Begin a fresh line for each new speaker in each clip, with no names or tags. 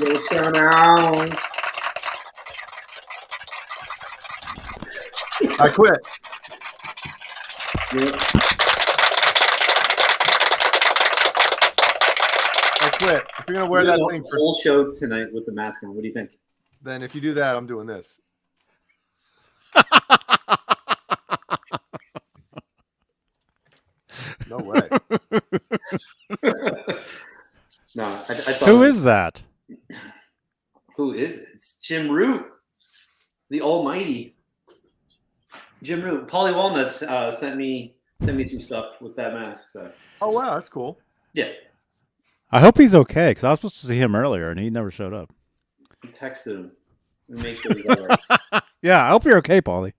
I quit.
Yeah.
I quit. If you're gonna wear that thing for
whole show tonight with the mask on, what do you think?
Then if you do that, I'm doing this. No way.
No, I thought.
Who is that?
Who is it? It's Jim Root, the Almighty. Jim Root. Polly Walnuts sent me some stuff with that mask. So.
Oh wow, that's cool.
Yeah.
I hope he's okay because I was supposed to see him earlier and he never showed up.
I texted him. Make sure he's all right.
Yeah, I hope you're okay, Paulie.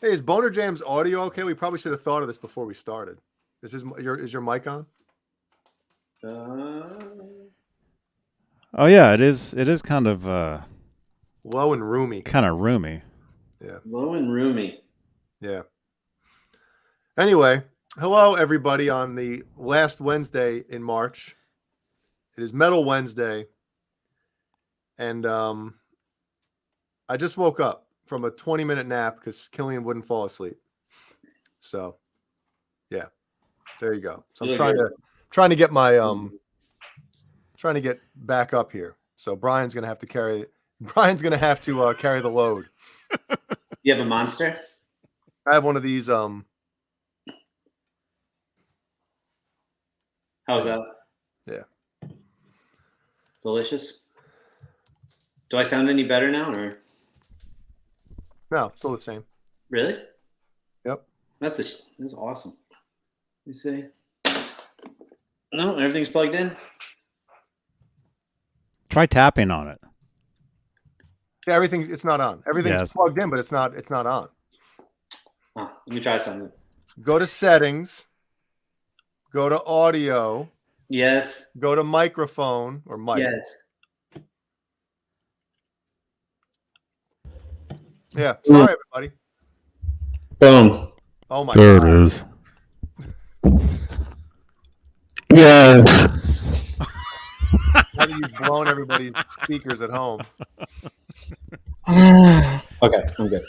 Hey, is Boner Jam's audio okay? We probably should have thought of this before we started. Is your mic on?
Oh yeah, it is. It is kind of
low and roomy.
Kind of roomy.
Yeah.
Low and roomy.
Yeah. Anyway, hello everybody on the last Wednesday in March. It is Metal Wednesday, and I just woke up from a 20-minute nap because Killian wouldn't fall asleep. So, yeah, there you go. So I'm trying to get my trying to get back up here. So Brian's gonna have to carry the load.
You have a monster?
I have one of these.
How's that?
Yeah.
Delicious. Do I sound any better now, or?
No, still the same.
Really?
Yep.
That's awesome. Let me see. No, everything's plugged in.
Try tapping on it.
Yeah, it's not on. Everything's plugged in, but it's not on.
Let me try something.
Go to settings. Go to audio.
Yes.
Go to microphone or mic.
Yes.
Yeah. Sorry, everybody.
Boom.
Oh my
God.
There
it is.
Yes.
How do you blown everybody's speakers at home?
Okay, I'm good.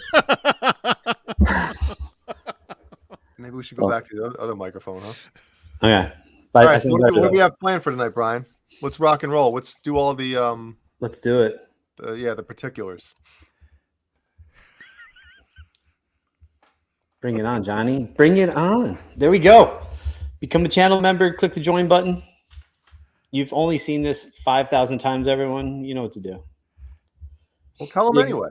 Maybe we should go back to the other microphone, huh?
Okay.
All right. So what do we have planned for tonight, Brian? Let's rock and roll. Let's do all the
Let's do it.
The particulars.
Bring it on, Johnny. Bring it on. There we go. Become a channel member. Click the join button. You've only seen this 5,000 times, everyone. You know what to do.
Well, tell them anyway.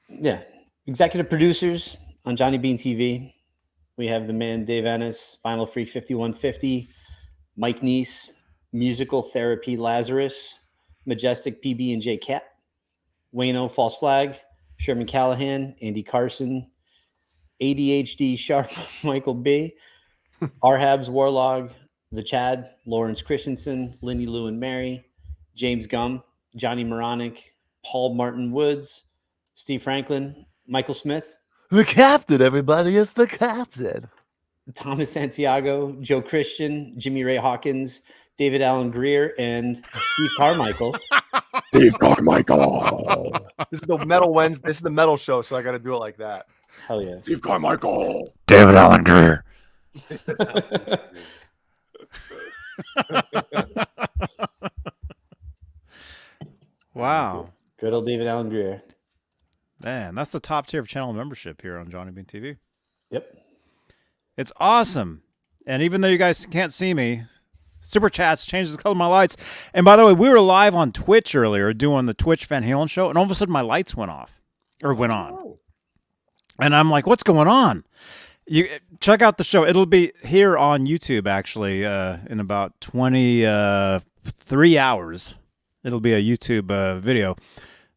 Yeah. Executive producers on Johnny Beane TV. We have the man Dave Ennis, Final Freak 5150, Mike Neese, Musical Therapy Lazarus, Majestic PB&J Cat, Wayno False Flag, Sherman Callahan, Andy Carson, ADHD Sharp Michael B, Arhabs Warlog, The Chad, Lawrence Christensen, Lindy Lou and Mary, James Gum, Johnny Moronic, Paul Martin Woods, Steve Franklin, Michael Smith.
The captain, everybody, is the captain.
Thomas Santiago, Joe Christian, Jimmy Ray Hawkins, David Allen Greer, and Steve Carmichael.
Steve Carmichael. This is the Metal Wednesday. This is the metal show, so I got to do it like that.
Hell yeah.
Steve Carmichael.
David Allen Greer. Wow.
Good old David Allen Greer.
Man, that's the top tier of channel membership here on Johnny Beane TV.
Yep.
It's awesome. And even though you guys can't see me, Super Chats changes the color of my lights. And by the way, we were live on Twitch earlier doing the Twitch Van Halen show, and all of a sudden my lights went off. Or went on.
Oh.
And I'm like, what's going on? You check out the show. It'll be here on YouTube, actually, in about 23 hours. It'll be a YouTube video.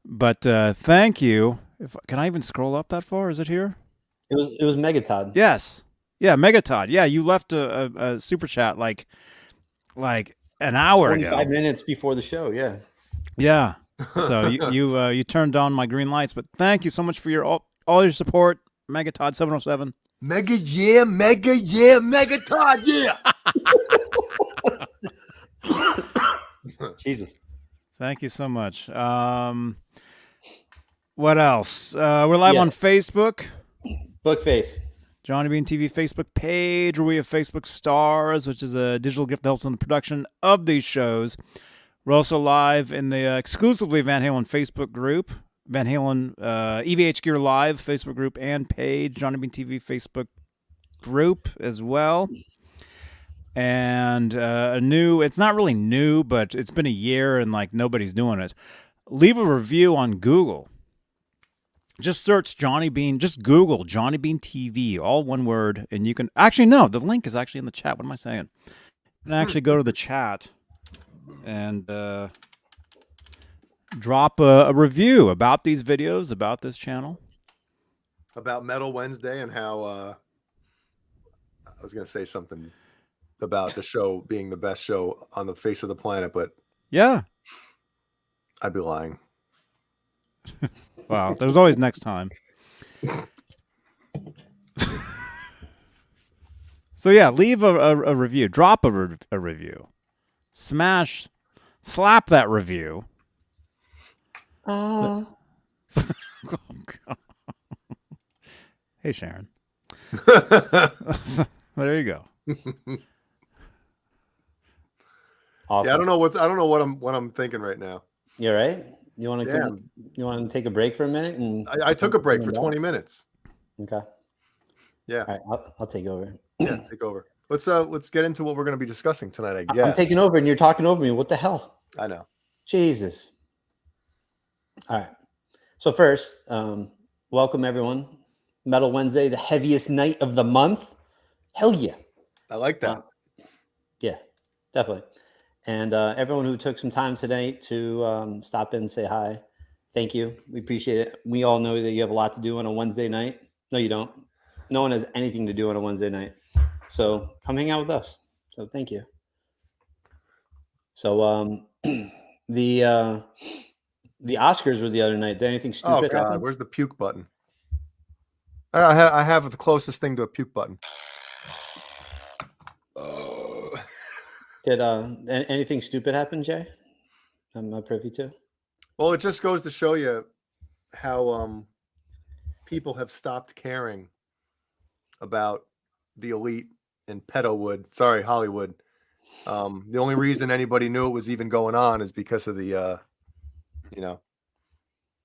But thank you. Can I even scroll up that far? Is it here?
It was Megatod.
Yes. Yeah, Megatod. Yeah, you left a super chat like an hour
25
ago.
minutes before the show, yeah.
Yeah. So you turned on my green lights, but thank you so much for all your support, Megatod 707.
Mega yeah, Megatod, yeah.
Jesus.
Thank you so much. What else? We're live on Facebook.
Bookface.
Johnny Bean TV Facebook page, where we have Facebook Stars, which is a digital gift that helps in the production of these shows. We're also live in the exclusively Van Halen Facebook group, Van Halen EVH Gear Live Facebook group and page, Johnny Bean TV Facebook group as well. And it's not really new, but it's been a year and like nobody's doing it. Leave a review on Google. Just search Johnny Bean. Just Google Johnny Bean TV, all one word, and you can actually no. The link is actually in the chat. What am I saying? You can actually go to the chat and drop a review about these videos, about this channel,
about Metal Wednesday, and how I was going to say something about the show being the best show on the face of the planet, but
yeah,
I'd be lying.
Wow, there's always next time. So yeah, leave a review. Drop a review. Slap that review. Oh, God. Hey, Sharon. There you go.
Awesome.
Yeah, I don't know what I'm thinking right now.
You're right. You want to take a break for a minute? And
I took a break for 20 minutes.
Okay.
Yeah.
All right, I'll take over.
Yeah, take over. Let's get into what we're going to be discussing tonight, I guess.
I'm taking over and you're talking over me. What the hell?
I know.
Jesus. All right. So first, welcome everyone. Metal Wednesday, the heaviest night of the month. Hell yeah.
I like that.
Yeah, definitely. And everyone who took some time today to stop in and say hi, thank you. We appreciate it. We all know that you have a lot to do on a Wednesday night. No, you don't. No one has anything to do on a Wednesday night. So come hang out with us. So thank you. So the Oscars were the other night. Did anything stupid
God,
happen?
where's the puke button? I have the closest thing to a puke button.
Did anything stupid happen, Jay? I'm not privy to.
Well, it just goes to show you how people have stopped caring about the elite in Hollywood. The only reason anybody knew it was even going on is because of the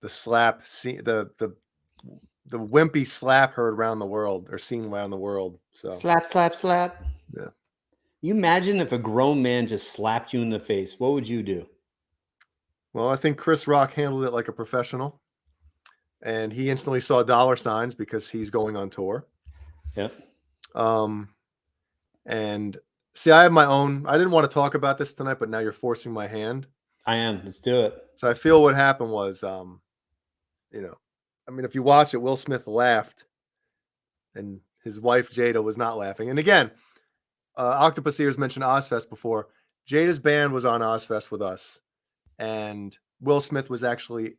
slap, the wimpy slap heard around the world or seen around the world. So
slap.
Yeah.
You imagine if a grown man just slapped you in the face, what would you do?
Well, I think Chris Rock handled it like a professional, and he instantly saw dollar signs because he's going on tour.
Yep.
And see, I have my own. I didn't want to talk about this tonight, but now you're forcing my hand.
I am. Let's do it.
So I feel what happened was, I mean, if you watch it, Will Smith laughed, and his wife Jada was not laughing. And again, Octopus Ears mentioned Ozfest before. Jada's band was on Ozfest with us, and Will Smith was actually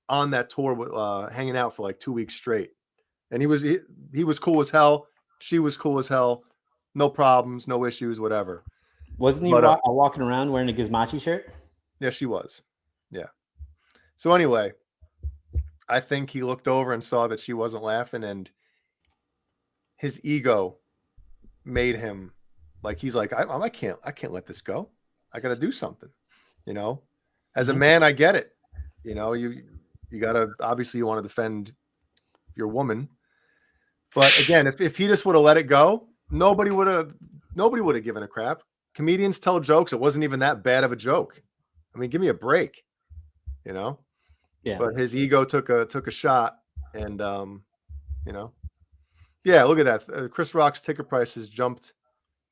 on that tour, hanging out for like 2 weeks straight. And he was cool as hell. She was cool as hell. No problems, no issues, whatever.
Wasn't he walking around wearing a Gizmachi shirt?
Yeah, she was. Yeah. So anyway, I think he looked over and saw that she wasn't laughing, and his ego made him he's like, I can't let this go. I got to do something, as a man, I get it. You gotta, obviously you want to defend your woman, but again, if he just would have let it go, nobody would have given a crap. Comedians tell jokes. It wasn't even that bad of a joke. I mean, give me a break, Yeah. But his ego took a shot, and yeah, look at that. Chris Rock's ticket prices jumped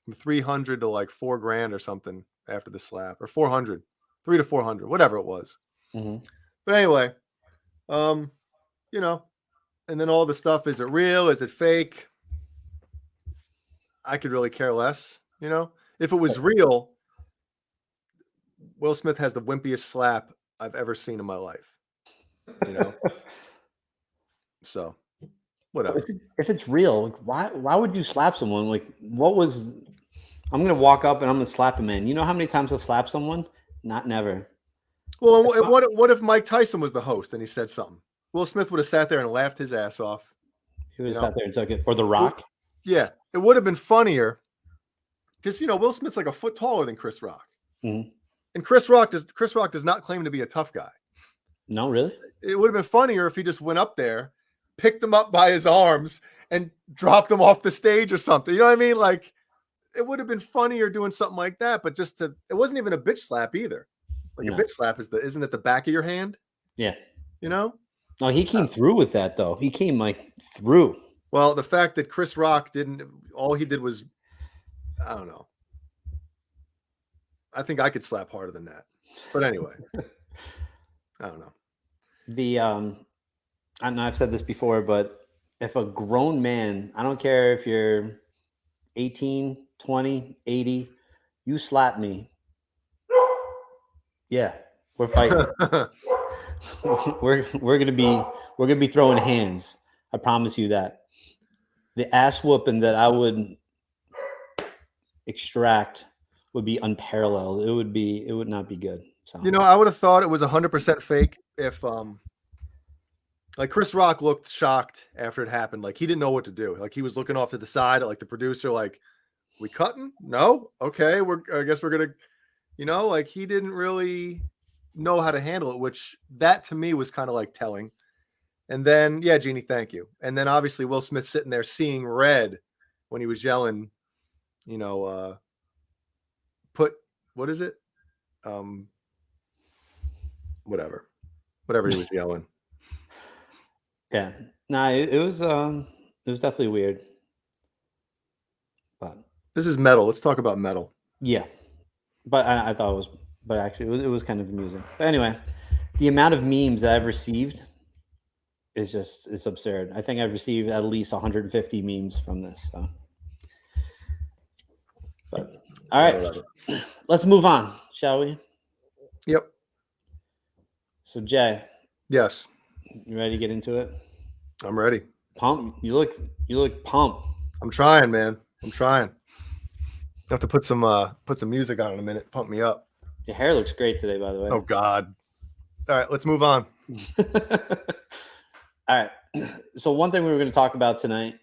from 300 to like $4,000 or something after the slap, or 400, 300 to 400, whatever it was.
Mm-hmm.
But anyway, and then all the stuff, is it real? Is it fake? I could really care less. If it was real, Will Smith has the wimpiest slap I've ever seen in my life. So whatever.
If it's real, why would you slap someone? Like, I'm gonna walk up and I'm gonna slap a man. You know how many times I've slapped someone? Never.
Well, what if Mike Tyson was the host and he said something? Will Smith would have sat there and laughed his ass off.
He would have sat there and took it. Or The Rock.
Yeah, it would have been funnier because Will Smith's like a foot taller than Chris Rock,
Mhm.
and Chris Rock does not claim to be a tough guy.
No, really?
It would have been funnier if he just went up there, picked him up by his arms, and dropped him off the stage or something. You know what I mean? Like, it would have been funnier doing something like that. But it wasn't even a bitch slap either. Like,
No.
a bitch slap isn't it the back of your hand?
Yeah.
You know?
No, he came through with that though. He came like through.
Well, the fact that Chris Rock all he did was, I don't know. I think I could slap harder than that. But anyway, I don't know.
I know I've said this before, but if a grown man, I don't care if you're 18, 20, 80, you slap me. Yeah, we're fighting. we're gonna be throwing hands. I promise you that. The ass whooping that I would extract would be unparalleled. It would not be good. So
I would have thought it was 100% fake if like Chris Rock looked shocked after it happened. Like he didn't know what to do. Like he was looking off to the side at like the producer, like, we cutting? No? Okay, I guess we're gonna, like he didn't really know how to handle it, which that to me was kind of like telling. And then, yeah, Jeannie, thank you. And then obviously Will Smith sitting there seeing red when he was yelling, what is it? Whatever he was yelling.
yeah, no, it was definitely weird. But
this is metal. Let's talk about metal.
Yeah, but I thought it was, but actually it was kind of amusing. But anyway, the amount of memes that I've received is it's absurd. I think I've received at least 150 memes from this. So. But all right, let's move on, shall we?
Yep.
So Jay,
yes,
you ready to get into it?
I'm ready.
Pump. You look pumped.
I'm trying, man. I'm trying. I have to put some music on in a minute. Pump me up.
Your hair looks great today, by the way.
Oh God. All right, let's move on.
All right. So one thing we were going to talk about tonight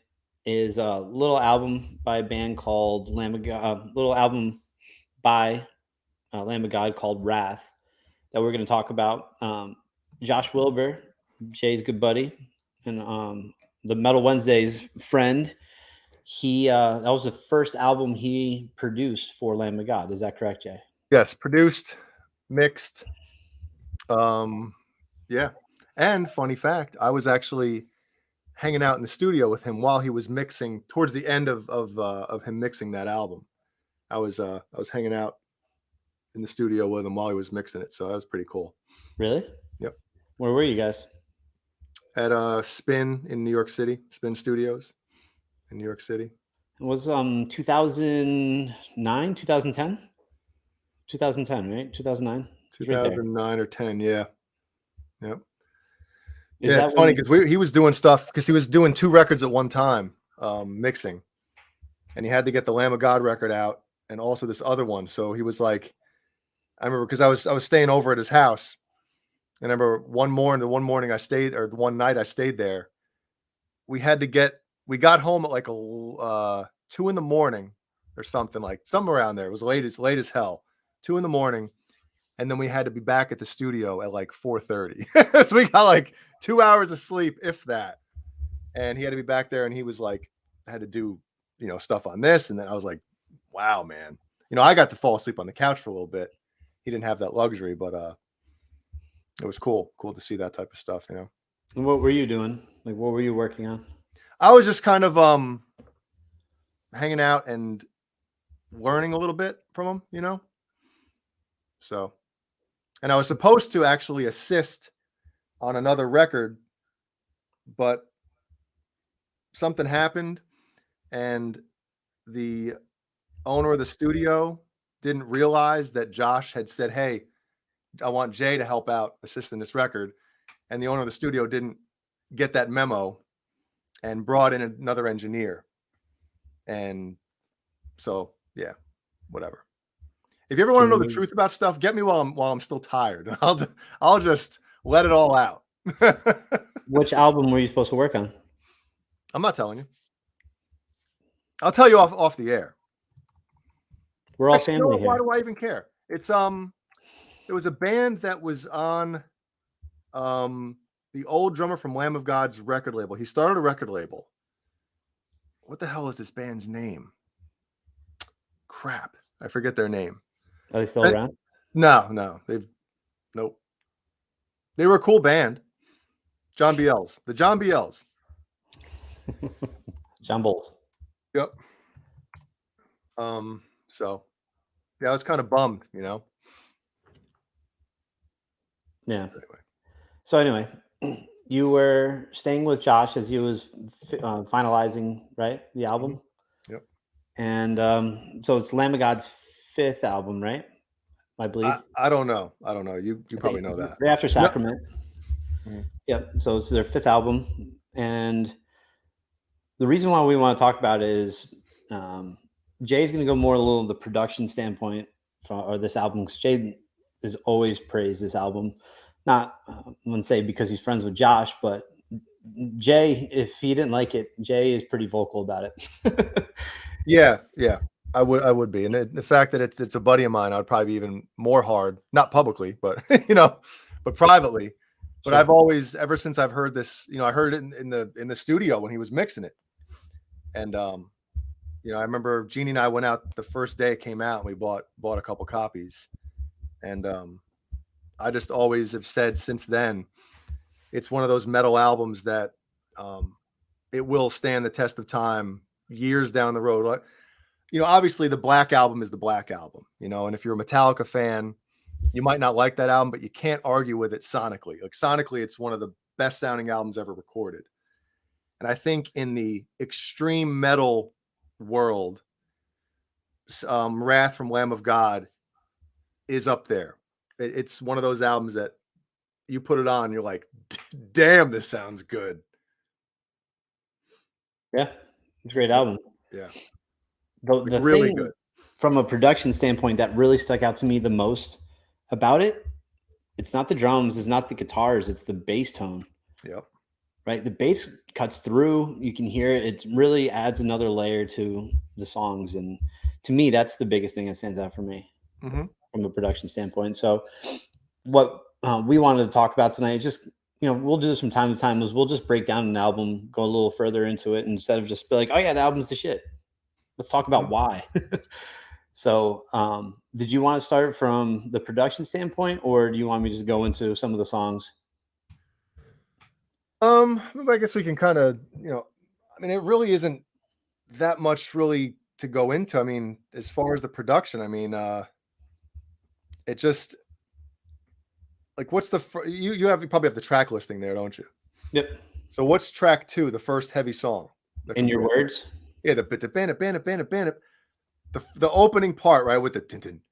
is a little album by a band called Lamb of God. Little album by Lamb of God called Wrath that we're going to talk about. Josh Wilbur, Jay's good buddy, and the Metal Wednesdays friend. He that was the first album he produced for Lamb of God. Is that correct, Jay?
Yes, produced, mixed. Yeah. And funny fact, I was actually hanging out in the studio with him while he was mixing. Towards the end of him mixing that album, I was hanging out in the studio with him while he was mixing it. So that was pretty cool.
Really?
Yep.
Where were you guys?
At Spin in New York City, Spin Studios in New York City.
It was 2009, 2010? 2010, right? 2009?
2009 or 10, yeah. Yep.
Is
it's funny because he was doing stuff because he was doing 2 records at one time, mixing, and he had to get the Lamb of God record out and also this other one. So he was like, I remember because I was staying over at his house, and I remember one night I stayed there. We got home at like 2 in the morning or something, like somewhere around there. It was late as hell, 2 in the morning. And then we had to be back at the studio at like 4:30. So we got like 2 hours of sleep, if that. And he had to be back there, and he was like, had to do, stuff on this. And then I was like, wow, man. I got to fall asleep on the couch for a little bit. He didn't have that luxury, but it was cool to see that type of stuff,
And what were you doing? Like, what were you working on?
I was just kind of hanging out and learning a little bit from him, So, and I was supposed to actually assist on another record, but something happened, and the owner of the studio didn't realize that Josh had said, "Hey, I want Jay to help out assist in this record," and the owner of the studio didn't get that memo and brought in another engineer. And so, yeah, whatever. If you ever want to know the
Can you-
truth about stuff, get me while I'm still tired. I'll just let it all out.
Which album were you supposed to work on?
I'm not telling you. I'll tell you off the air.
We're all
Actually, you know
family
what? Why
here.
do I even care? It's it was a band that was on the old drummer from Lamb of God's record label. He started a record label. What the hell is this band's name? Crap. I forget their name.
Are they still
And-
around?
No. Nope. They were a cool band. John BL's. The John BL's.
John Bolt.
Yep. So yeah, I was kind of bummed,
Yeah.
Anyway.
So anyway, you were staying with Josh as he was finalizing, right, the album.
Yep.
And so it's Lamb of God's 5th album, right? I believe.
I don't know. You probably know that.
Right after Sacrament.
Mhm.
Yep. So it's their 5th album, and the reason why we want to talk about it is Jay's going to go more a little the production standpoint or this album, because Jay has always praised this album. Not I wouldn't say because he's friends with Josh, but Jay, if he didn't like it, Jay is pretty vocal about it.
Yeah. I would be. And the fact that it's a buddy of mine, I'd probably be even more hard, not publicly, but but privately. But
Sure.
I've always, ever since I've heard this, I heard it in the studio when he was mixing it. And I remember Jeannie and I went out the first day it came out, and we bought a couple copies. And I just always have said since then, it's one of those metal albums that it will stand the test of time years down the road. Obviously the Black Album is the Black Album, and if you're a Metallica fan, you might not like that album, but you can't argue with it sonically. Like sonically, it's one of the best sounding albums ever recorded. And I think in the extreme metal world, Wrath from Lamb of God is up there. It's one of those albums that you put it on, you're like, damn, this sounds good.
Yeah, it's a great album.
Yeah.
The
Really
thing
good.
From a production standpoint that really stuck out to me the most about it, it's not the drums, it's not the guitars, it's the bass tone.
Yep.
Right, the bass cuts through. You can hear it. It really adds another layer to the songs, and to me, that's the biggest thing that stands out for me from a production standpoint. So, what we wanted to talk about tonight, just we'll do this from time to time. Is we'll just break down an album, go a little further into it, instead of just be like, "Oh yeah, the album's the shit." Let's talk about why. So, did you want to start from the production standpoint, or do you want me to just go into some of the songs?
I guess we can kind of, it really isn't that much really to go into. I mean, as far as the production, it just like, what's you probably have the track listing there, don't you?
Yep.
So what's track 2, the first heavy song?
In your words?
Yeah, the opening part, right, with the tin,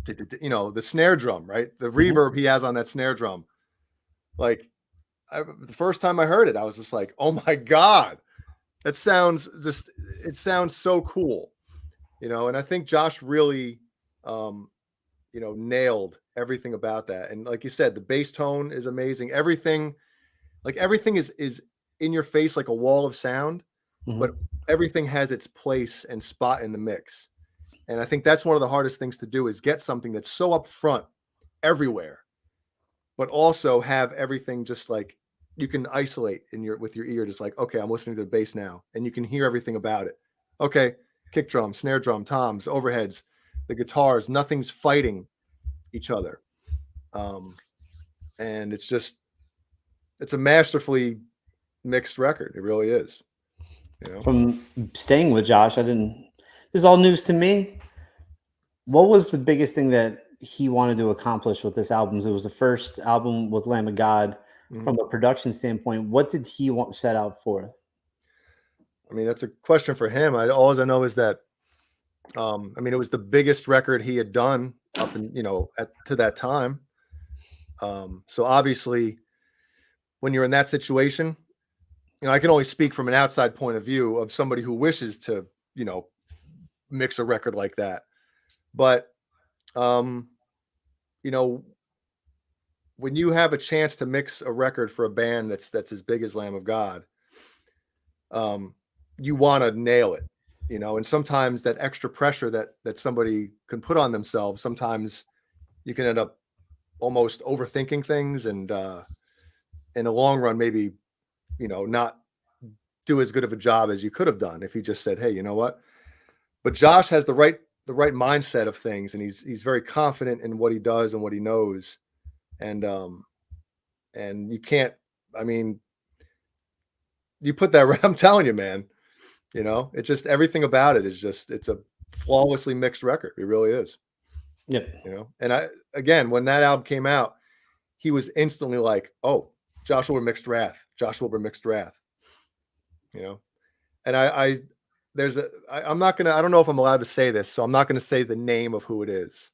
the snare drum, right? The reverb he has on that snare drum. Like, the first time I heard it, I was just like, oh my God, it sounds so cool, and I think Josh really, nailed everything about that. And like you said, the bass tone is amazing. Everything is in your face, like a wall of sound, but everything has its place and spot in the mix. And I think that's one of the hardest things to do, is get something that's so up front everywhere, but also have everything just like you can isolate with your ear, just like, okay, I'm listening to the bass now, and you can hear everything about it. Okay, kick drum, snare drum, toms, overheads, the guitars, nothing's fighting each other. And it's a masterfully mixed record. It really is.
From staying with Josh, this is all news to me. What was the biggest thing that he wanted to accomplish with this album? It was the first album with Lamb of God. From a production standpoint, what did he set out for?
I mean, that's a question for him. All I know is that, it was the biggest record he had done up in, to that time. So obviously, when you're in that situation, I can only speak from an outside point of view of somebody who wishes to, mix a record like that. But you know, when you have a chance to mix a record for a band that's as big as Lamb of God, you want to nail it, you know. And sometimes that extra pressure that somebody can put on themselves, sometimes you can end up almost overthinking things, and in the long run, maybe, you know, not do as good of a job as you could have done if you just said, hey, you know what? But Josh has the right mindset of things, and he's very confident in what he does and what he knows. And you can't, I mean, you put that I'm telling you, man, you know, it's just everything about it is just, it's a flawlessly mixed record. It really is.
Yep.
You know, and again, when that album came out, he was instantly like, oh, Josh Wilbur mixed Wrath, Josh Wilbur mixed Wrath, you know. And I'm not gonna, I don't know if I'm allowed to say this, so I'm not gonna say the name of who it is,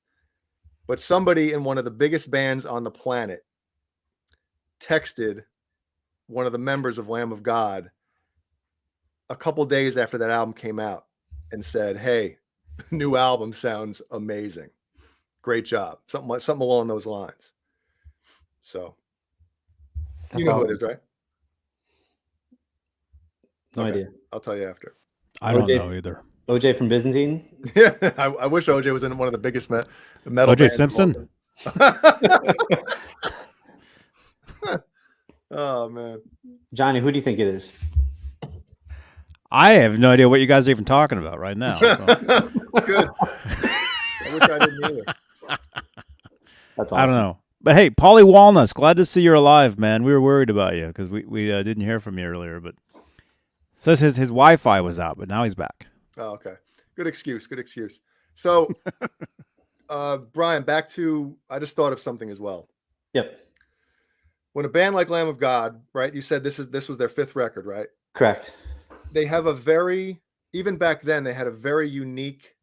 but somebody in one of the biggest bands on the planet texted one of the members of Lamb of God a couple days after that album came out and said, hey, new album sounds amazing, great job, something along those lines. So
That's
you know who
awesome.
it is, right?
No
Okay.
idea.
I'll tell you after.
I don't
OJ
know either.
OJ from Byzantine.
Yeah, I wish OJ was in one of the biggest metal
OJ
bands.
Simpson?
Oh man,
Johnny, who do you think it is?
I have no idea what you guys are even talking about right now. So.
Good. I wish I didn't either.
That's awesome.
I don't know. But hey, Paulie Walnuts, glad to see you're alive, man. We were worried about you because we didn't hear from you earlier. But says his Wi-Fi was out, but now he's back.
Oh, okay. Good excuse. Good excuse. So, Brian, back to, I just thought of something as well.
Yep.
When a band like Lamb of God, right? You said this was their 5th record, right?
Correct.
They have a very, even back then, they had a very unique,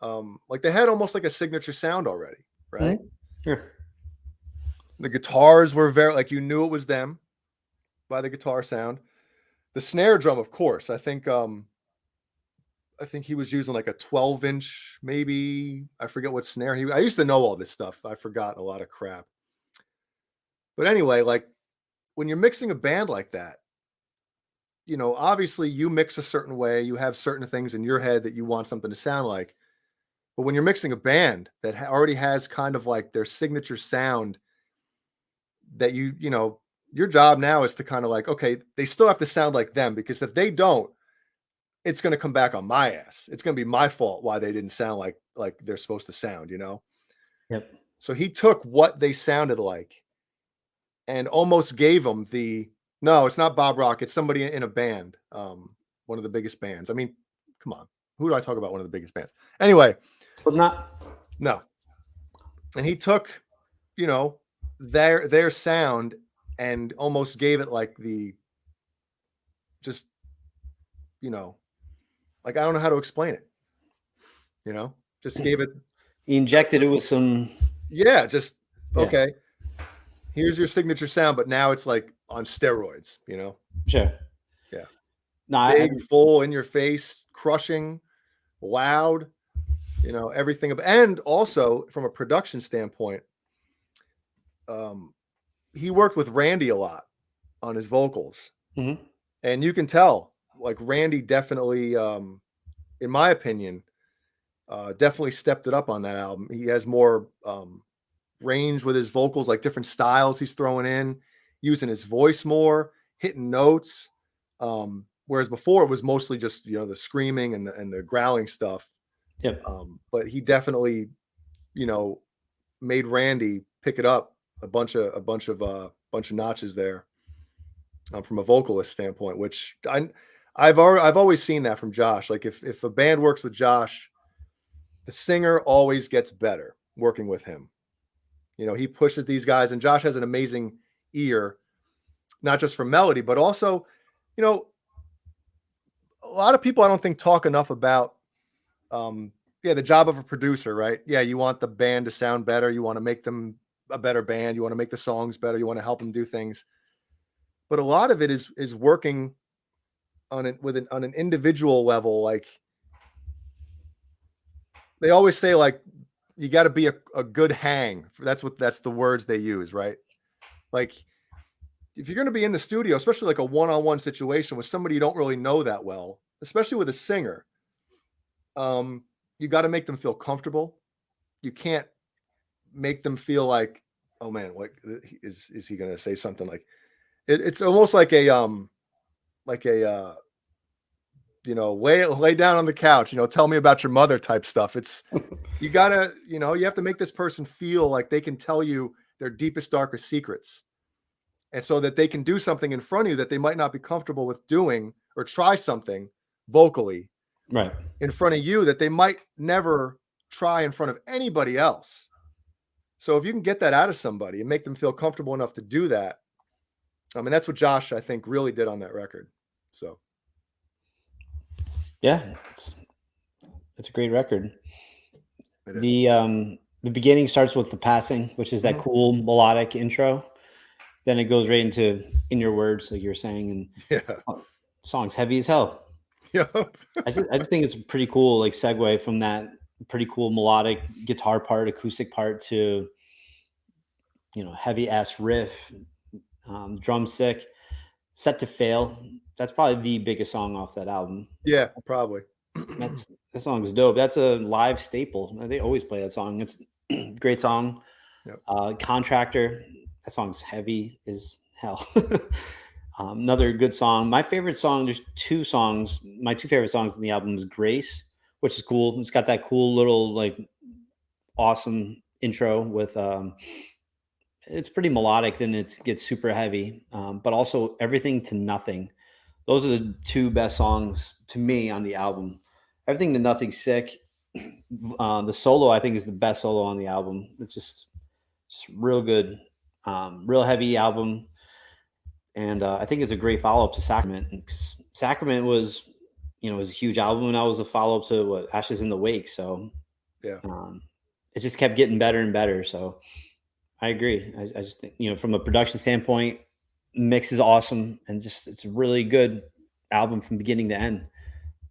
like they had almost like a signature sound already, right?
Mm-hmm. Sure.
The guitars were very, like, you knew it was them by the guitar sound. The snare drum, of course. I think he was using like a 12-inch, maybe. I forget what snare I used to know all this stuff. I forgot a lot of crap. But anyway, like when you're mixing a band like that, you know, obviously you mix a certain way, you have certain things in your head that you want something to sound like. But when you're mixing a band that already has kind of like their signature sound, that you know, your job now is to kind of like, okay, they still have to sound like them, because if they don't, it's going to come back on my ass. It's going to be my fault why they didn't sound like they're supposed to sound, you know?
Yep.
So he took what they sounded like and almost gave them no, it's not Bob Rock. It's somebody in a band. One of the biggest bands. I mean, come on. Who do I talk about? One of the biggest bands. Anyway.
Slipknot?
No. And he took, you know, their sound and almost gave it like just, you know, like, I don't know how to explain it, you know, just gave it.
He injected it with some.
Yeah. Just, okay. Here's your signature sound, but now it's like on steroids, you know?
Sure.
Yeah.
No,
Big, full, in your face, crushing, loud, you know, everything. And also from a production standpoint, he worked with Randy a lot on his vocals.
Mm-hmm.
And you can tell, like, Randy definitely, in my opinion, definitely stepped it up on that album. He has more range with his vocals, like different styles he's throwing in, using his voice more, hitting notes. Whereas before it was mostly just, you know, the screaming and the growling stuff.
Yep.
But he definitely, you know, made Randy pick it up a bunch of notches there, from a vocalist standpoint, which I've always seen that from Josh. Like if a band works with Josh, the singer always gets better working with him. You know, he pushes these guys, and Josh has an amazing ear, not just for melody, but also, you know, a lot of people I don't think talk enough about, the job of a producer, right? Yeah, you want the band to sound better. You want to make them a better band. You want to make the songs better. You want to help them do things. But a lot of it is working on an individual level. Like, they always say like you got to be a good hang. That's the words they use, right? Like if you're going to be in the studio, especially like a one-on-one situation with somebody you don't really know that well, especially with a singer, you got to make them feel comfortable. You can't make them feel like, oh man, what is he going to say something like it's almost like a lay down on the couch, tell me about your mother type stuff. It's you gotta, you have to make this person feel like they can tell you their deepest, darkest secrets. And so that they can do something in front of you that they might not be comfortable with doing, or try something vocally
Right.
in front of you that they might never try in front of anybody else. So if you can get that out of somebody and make them feel comfortable enough to do that, I mean, that's what Josh, I think, really did on that record. So
Yeah, it's a great record.
it is.
The beginning starts with the passing, which is that cool melodic intro. Then it goes right into In Your Words, like you were saying, and
Yeah.
song's heavy as hell.
Yep.
I just think it's a pretty cool like segue from that pretty cool melodic guitar part, acoustic part to heavy ass riff, drum sick, Set to Fail. That's probably the biggest song off that album.
Yeah, probably.
That song is dope. That's a live staple. They always play that song. It's a great song.
Yep.
Contractor. That song's heavy as hell. Another good song. My favorite song, there's two songs. My two favorite songs in the album is Grace, which is cool. It's got that cool little like awesome intro with it's pretty melodic, then it gets super heavy. But also Everything to Nothing. Those are the two best songs to me on the album. Everything to Nothing, sick. The solo I think is the best solo on the album. It's just real good. Real heavy album. And I think it's a great follow-up to Sacrament. Sacrament was a huge album, and that was a follow-up to Ashes in the Wake. So
Yeah.
It just kept getting better and better. So I agree. I just think, from a production standpoint, mix is awesome, and just it's a really good album from beginning to end.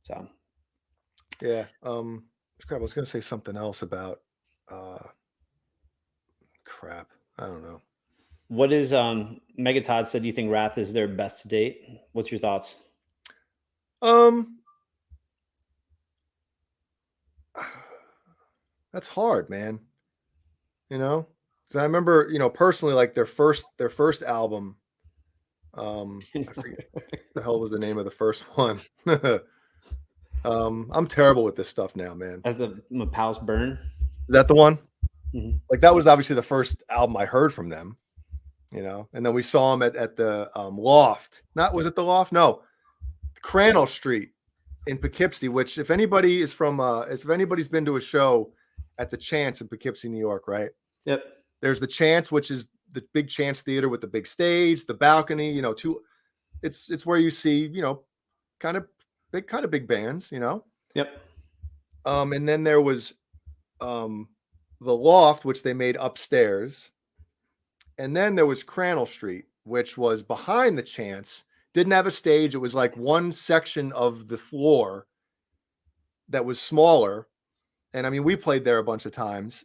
So
Yeah. Crap, I was gonna say something else about crap. I don't know.
what is Megatod said you think Wrath is their best to date? What's your thoughts?
That's hard, man. So I remember, personally, like their first album. I forget what the hell was the name of the first one. I'm terrible with this stuff now, man.
As the Pals Burn.
Is that the one?
Mm-hmm.
Like that was obviously the first album I heard from them, and then we saw them at the Loft. Was it the Loft? No, Crandall Street in Poughkeepsie. Which, if anybody is from, if anybody's been to a show at the Chance in Poughkeepsie, New York, right?
Yep.
There's the Chance, which is the big Chance theater with the big stage, the balcony. It's where you see, kind of big bands,
Yep.
And then there was the Loft, which they made upstairs. And then there was Crandall Street, which was behind the Chance. Didn't have a stage. It was like one section of the floor that was smaller. And I mean, we played there a bunch of times.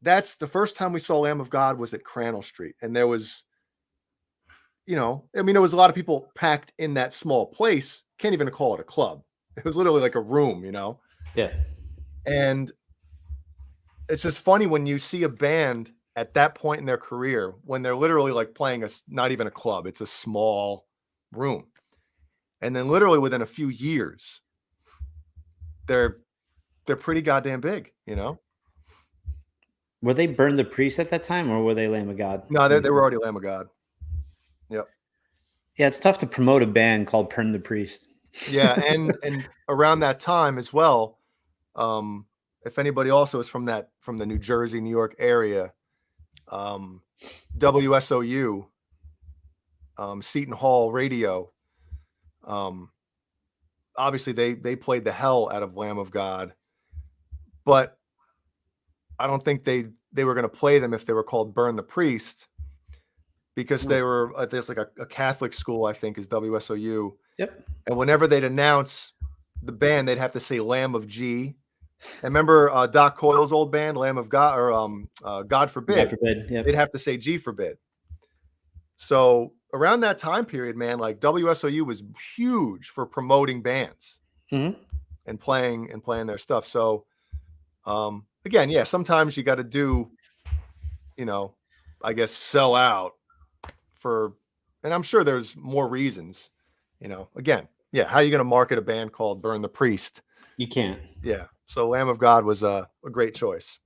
That's the first time we saw Lamb of God was at Crandall Street. And there was, there was a lot of people packed in that small place. Can't even call it a club. It was literally like a room,
Yeah.
And it's just funny when you see a band at that point in their career, when they're literally like playing not even a club, it's a small room. And then literally within a few years, they're pretty goddamn big,
Were they Burn the Priest at that time, or were they Lamb of God?
No, they were already Lamb of God. Yep.
Yeah, it's tough to promote a band called Burn the Priest.
Yeah, and around that time as well, if anybody also is from the New Jersey, New York area, WSOU, Seton Hall Radio, obviously they played the hell out of Lamb of God, but I don't think they were going to play them if they were called Burn the Priest, because they were there's like a Catholic school, I think, is WSOU.
Yep.
And whenever they'd announce the band, they'd have to say Lamb of G, And remember Doc Coyle's old band, Lamb of God, or God Forbid.
God forbid. Yeah.
They'd have to say G Forbid. So around that time period, man, like WSOU was huge for promoting bands
Mhm.
and playing their stuff. So again, yeah, sometimes you got to do, I guess sell out for, and I'm sure there's more reasons, again, yeah. How are you going to market a band called Burn the Priest?
You can't.
Yeah. So Lamb of God was a great choice.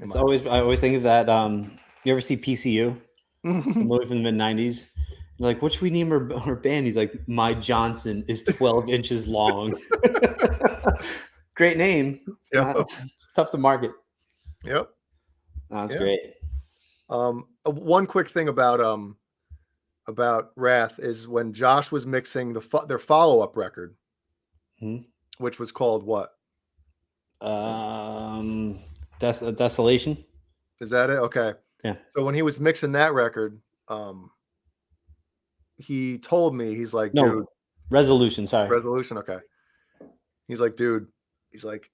I always think of that. You ever see PCU? The
opinion.
movie from the mid-90s. You're like, what should we name our band? He's like, My Johnson is 12 inches long. Great name.
Yep.
It's tough to market.
Yep.
That's
Yeah.
great.
One quick thing about Wrath is when Josh was mixing their follow-up record, which was called what?
Desolation.
Is that it? Okay.
Yeah.
So when he was mixing that record, he told me, he's like,
No,
dude,
Resolution. Sorry.
Resolution. Okay. He's like, dude, he's like,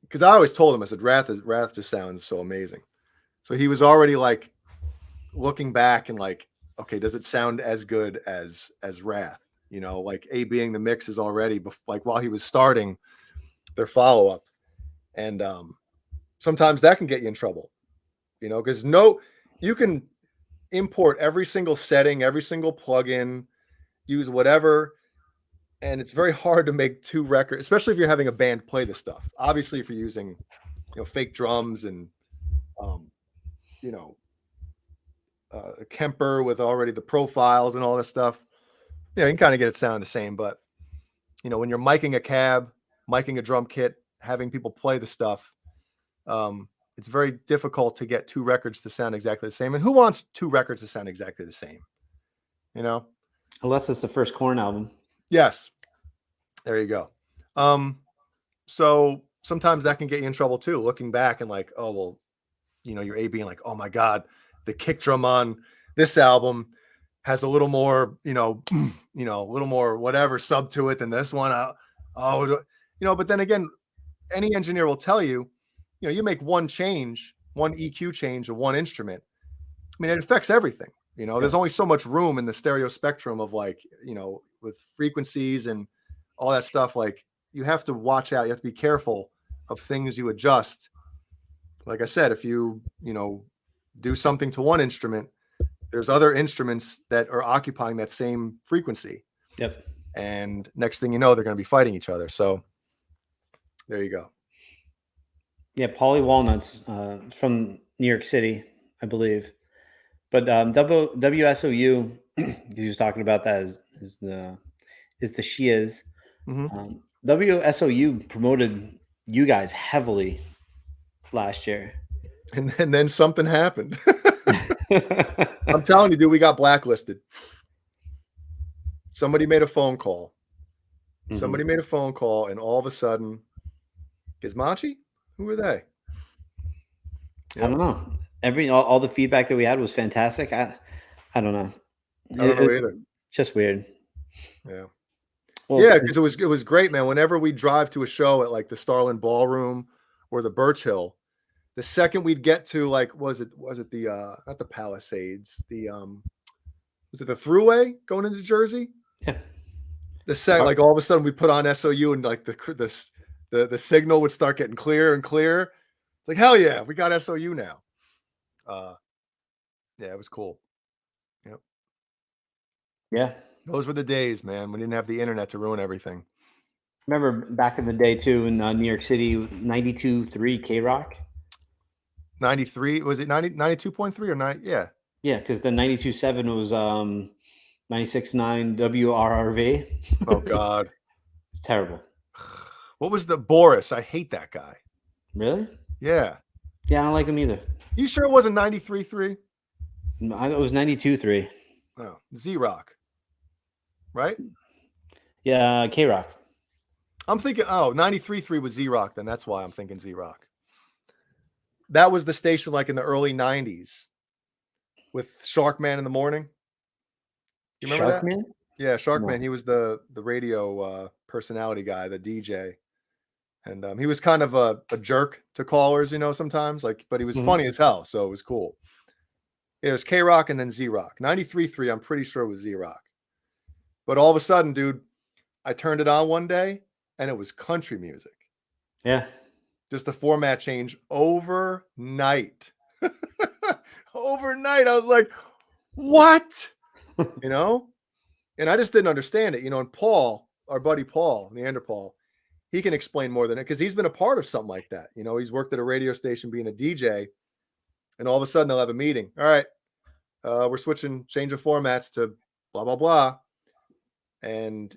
because I always told him, I said, Wrath just sounds so amazing. So he was already like looking back and like, okay, does it sound as good as Wrath? Like A being the mix is already like while he was starting their follow-up. And sometimes that can get you in trouble, because you can import every single setting, every single plugin, use whatever, and it's very hard to make two records, especially if you're having a band play this stuff. Obviously, if you're using fake drums and a Kemper with already the profiles and all this stuff, you can kind of get it sounding the same. But when you're miking a cab, miking a drum kit, having people play the stuff, it's very difficult to get two records to sound exactly the same. And who wants two records to sound exactly the same?
Unless it's the first Korn album.
Yes. There you go. So sometimes that can get you in trouble too, looking back and like, oh, well, your A being like, oh my God, the kick drum on this album has a little more, a little more whatever sub to it than this one. But then again, any engineer will tell you, you make one change, one EQ change of one instrument. I mean, it affects everything. There's only so much room in the stereo spectrum of like, with frequencies and all that stuff. Like you have to watch out. You have to be careful of things you adjust. Like I said, if you, do something to one instrument, there's other instruments that are occupying that same frequency.
Yep.
And next thing you know, they're going to be fighting each other. So there you go.
Yeah, Paulie Walnuts from New York City, I believe. But WSOU, he was talking about that is the Shias.
Mm-hmm.
WSOU promoted you guys heavily last year.
And then something happened. I'm telling you, dude, we got blacklisted. Somebody made a phone call. Mm-hmm. Somebody made a phone call, and all of a sudden, Gizmachi? Who were they?
Yep. I don't know. All the feedback that we had was fantastic. I don't know.
I don't know either.
Just weird.
Yeah. Well, yeah, because it was great, man. Whenever we drive to a show at like the Starland Ballroom or the Birch Hill, the second we'd get to like was it the not the Palisades, was it the Thruway going into Jersey?
Yeah.
Like all of a sudden we put on SOU and like the signal would start getting clearer and clearer. It's like, hell yeah, we got SOU now. Yeah, it was cool. Yep.
Yeah.
Those were the days, man. We didn't have the internet to ruin everything.
Remember back in the day too in New York City, 92.3 K-Rock?
93, was it 92.3 or 9? Yeah.
Yeah, because the 92.7 was 96.9 WRRV.
Oh God.
It's terrible.
What was the Boris? I hate that guy.
Really?
Yeah.
Yeah, I don't like him either.
You sure it wasn't 93.3?
No, it was 92.3.
Oh, Z-Rock. Right?
Yeah, K-Rock.
I'm thinking, 93.3 was Z-Rock, then that's why I'm thinking Z-Rock. That was the station like in the early 90s with Sharkman in the morning. You remember
Sharkman?
That? Yeah, Sharkman. No. He was the radio personality guy, the DJ. And he was kind of a jerk to callers, sometimes, but he was funny as hell, so it was cool. It was K-Rock and then Z-Rock. 93.3, I'm pretty sure it was Z-Rock. But all of a sudden, dude, I turned it on one day, and it was country music.
Yeah.
Just a format change overnight. Overnight, I was like, what? And I just didn't understand it, and Paul, our buddy Paul, Neanderthal, he can explain more than it because he's been a part of something like that. He's worked at a radio station being a DJ, and all of a sudden they'll have a meeting. All right, we're switching, change of formats to blah, blah, blah. And,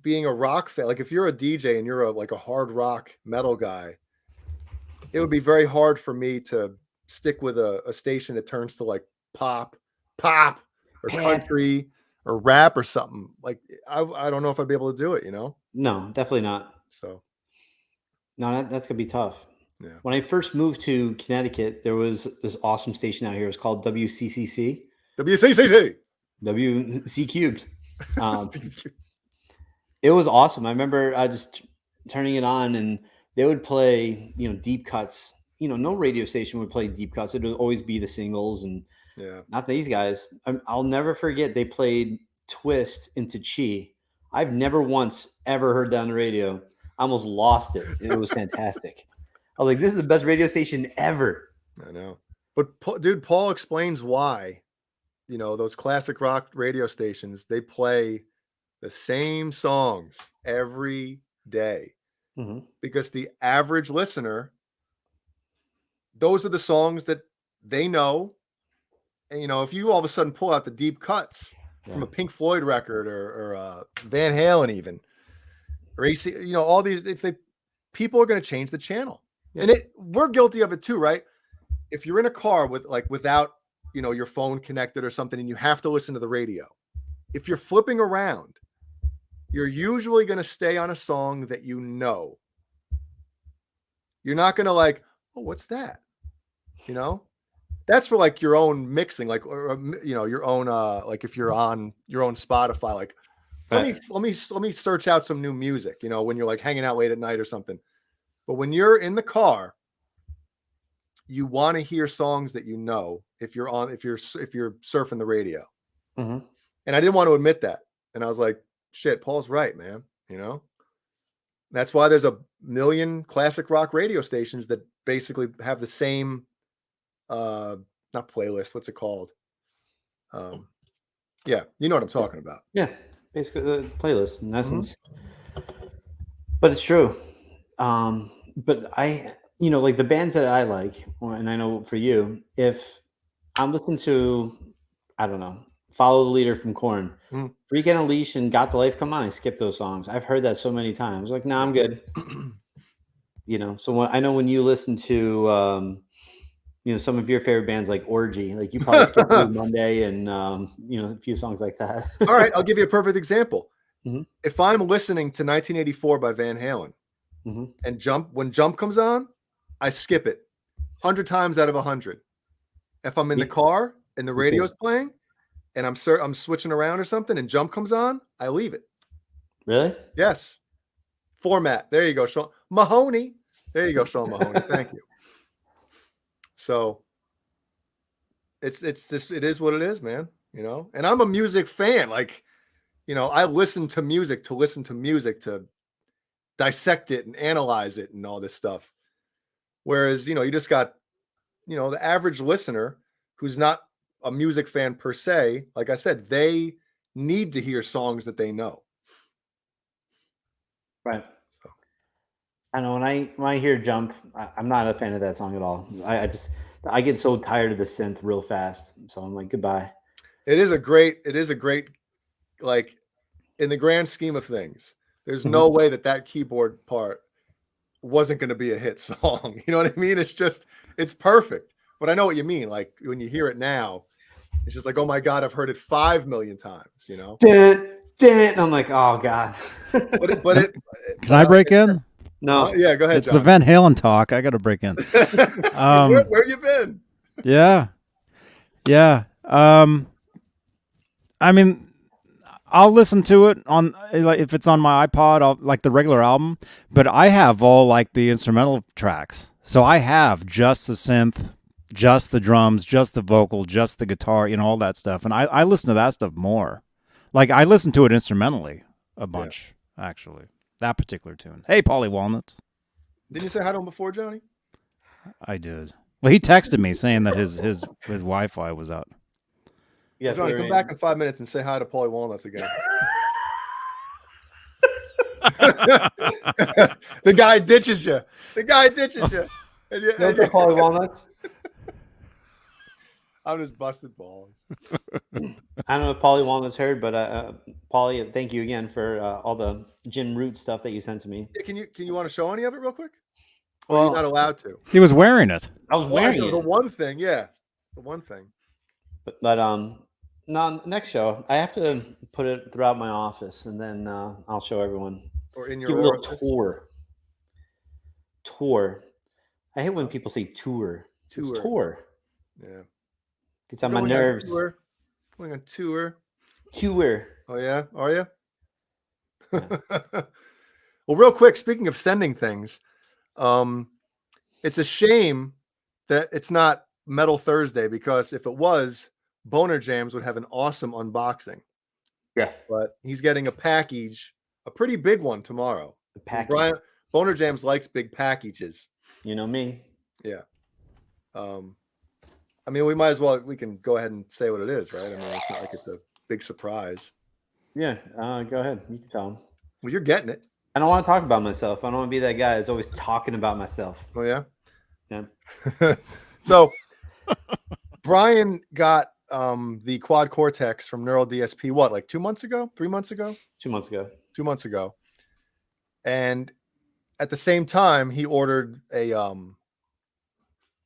being a rock fan, if you're a DJ and you're a hard rock metal guy, it would be very hard for me to stick with a station that turns to pop or country or rap or something. I don't know if I'd be able to do it,
No, definitely not.
So
no, that's gonna be tough.
Yeah.
When I first moved to Connecticut, there was this awesome station out here. It was called WCCC.
WCCC.
WC cubed. It was awesome. I remember just turning it on, and they would play, deep cuts. No radio station would play deep cuts. It would always be the singles, and not these guys. I'll never forget they played Twist into Chi. I've never once ever heard that on the radio. I almost lost it. It was fantastic. I was like, this is the best radio station ever.
I know. But dude, Paul explains why, those classic rock radio stations, they play the same songs every day. Because the average listener, those are the songs that they know. And, if you all of a sudden pull out the deep cuts from a Pink Floyd record or Van Halen even, or AC, all these, people are going to change the channel. And we're guilty of it too, right? If you're in a car without, your phone connected or something, and you have to listen to the radio, if you're flipping around, you're usually going to stay on a song that you know. You're not going to oh, what's that? That's for your own mixing, your own, if you're on your own Spotify, let me search out some new music, when you're hanging out late at night or something. But when you're in the car, you want to hear songs that if you're surfing the radio. And I didn't want to admit that. And I was like, shit, Paul's right, man. That's why there's a million classic rock radio stations that basically have the same, not playlist. What's it called? Yeah, you know what I'm talking about.
Yeah, basically the playlist in essence. But it's true. But I, the bands that I like, and I know for you, if I'm listening to, I don't know, Follow the Leader from Korn, Freak and Unleash and Got the Life Come On, I skip those songs. I've heard that so many times. No, I'm good. So I know when you listen to, some of your favorite bands like Orgy, you probably skip Blue Monday and, a few songs like that.
All right, I'll give you a perfect example. If I'm listening to 1984 by Van Halen, and when Jump comes on, I skip it 100 times out of 100. If I'm in the car and the radio's playing and I'm switching around or something and Jump comes on, I leave it.
Really?
Yes. Format. There you go, Sean Mahoney. There you go, Sean Mahoney. Thank you. So it's just, it is what it is, man. And I'm a music fan. I listen to music to dissect it and analyze it and all this stuff. Whereas, you just got, the average listener who's not a music fan per se, like I said, they need to hear songs that they know.
Right. So. I know when I hear Jump, I'm not a fan of that song at all. I get so tired of the synth real fast. So I'm like, goodbye.
It is a great, in the grand scheme of things, there's no way that keyboard part wasn't going to be a hit song. You know what I mean? It's perfect. But I know what you mean. When you hear it now, it's just oh my God, I've heard it 5 million times,
And I'm like, oh God.
Can I break in?
No.
Yeah, go ahead,
It's
John.
the Van Halen talk. I got to break in.
Where you been?
Yeah. I mean, I'll listen to it on like if it's on my iPod, I'll like the regular album. But I have all like the instrumental tracks, so I have just the synth, just the drums, just the vocal, just the guitar, all that stuff. And I listen to that stuff more. Like I listen to it instrumentally a bunch, actually. That particular tune. Hey, Polly Walnuts.
Did you say hi to him before, Johnny?
I did. Well, he texted me saying that his Wi-Fi was out.
Yeah,
Johnny, come back in 5 minutes and say hi to Paulie Walnuts again. The guy ditches you. The guy ditches you. And you
Polly Walnuts.
I'm just busted balls.
I don't know if Polly Walnuts heard, but Polly, thank you again for all the Jim Root stuff that you sent to me.
Yeah, can you want to show any of it real quick?
Well,
you're not allowed to.
He was wearing it.
I was wearing
The
it.
one thing, yeah. The one thing.
But no, next show I have to put it throughout my office, and then I'll show everyone.
Or in your
Give a little
office.
Tour. I hate when people say tour. It's tour.
Yeah.
Gets on my nerves.
Going on tour.
Tour.
Oh yeah, are you? Well, real quick, speaking of sending things, it's a shame that it's not Metal Thursday, because if it was, Boner Jams would have an awesome unboxing.
Yeah.
But he's getting a package, a pretty big one tomorrow.
The package.
Brian, Boner Jams likes big packages.
You know me.
Yeah. I mean, we can go ahead and say what it is, right? I mean, it's not like it's a big surprise.
Yeah, go ahead. You can tell him.
Well, you're getting it.
I don't want to talk about myself. I don't want to be that guy that's always talking about myself.
Oh, yeah?
Yeah.
So, Brian got the Quad Cortex from Neural DSP, what, like 2 months ago? 3 months ago?
2 months ago.
2 months ago. And at the same time, he ordered a,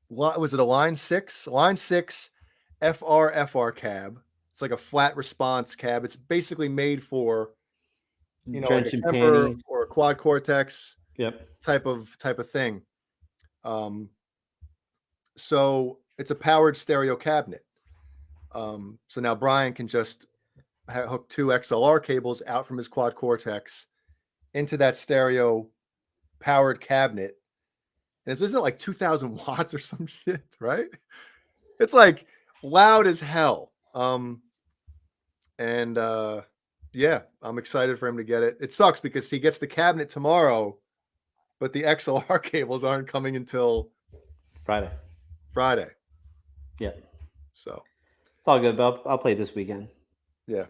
was it a Line 6? Line 6 FR cab. It's like a flat response cab. It's basically made for, like a Kemper or a Quad Cortex type of thing. So it's a powered stereo cabinet. So now Brian can just hook 2 XLR cables out from his Quad Cortex into that stereo powered cabinet. And this isn't like 2,000 watts or some shit, right? It's like loud as hell. Yeah, I'm excited for him to get it. It sucks because he gets the cabinet tomorrow, but the XLR cables aren't coming until
Friday.
Yeah. So
it's all good, but I'll play this weekend.
Yeah.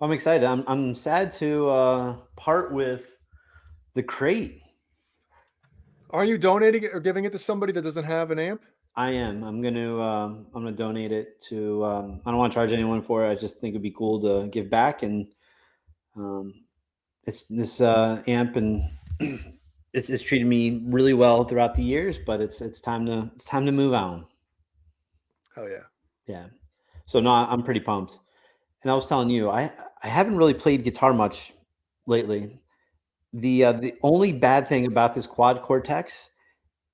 I'm excited. I'm sad to part with the crate.
Aren't you donating it or giving it to somebody that doesn't have an amp?
I am. I'm gonna donate it to. I don't want to charge anyone for it. I just think it'd be cool to give back, and it's this amp, and it's treated me really well throughout the years. But it's time to move on.
Oh yeah.
Yeah. So no, I'm pretty pumped. And I was telling you, I haven't really played guitar much lately. The only bad thing about this Quad Cortex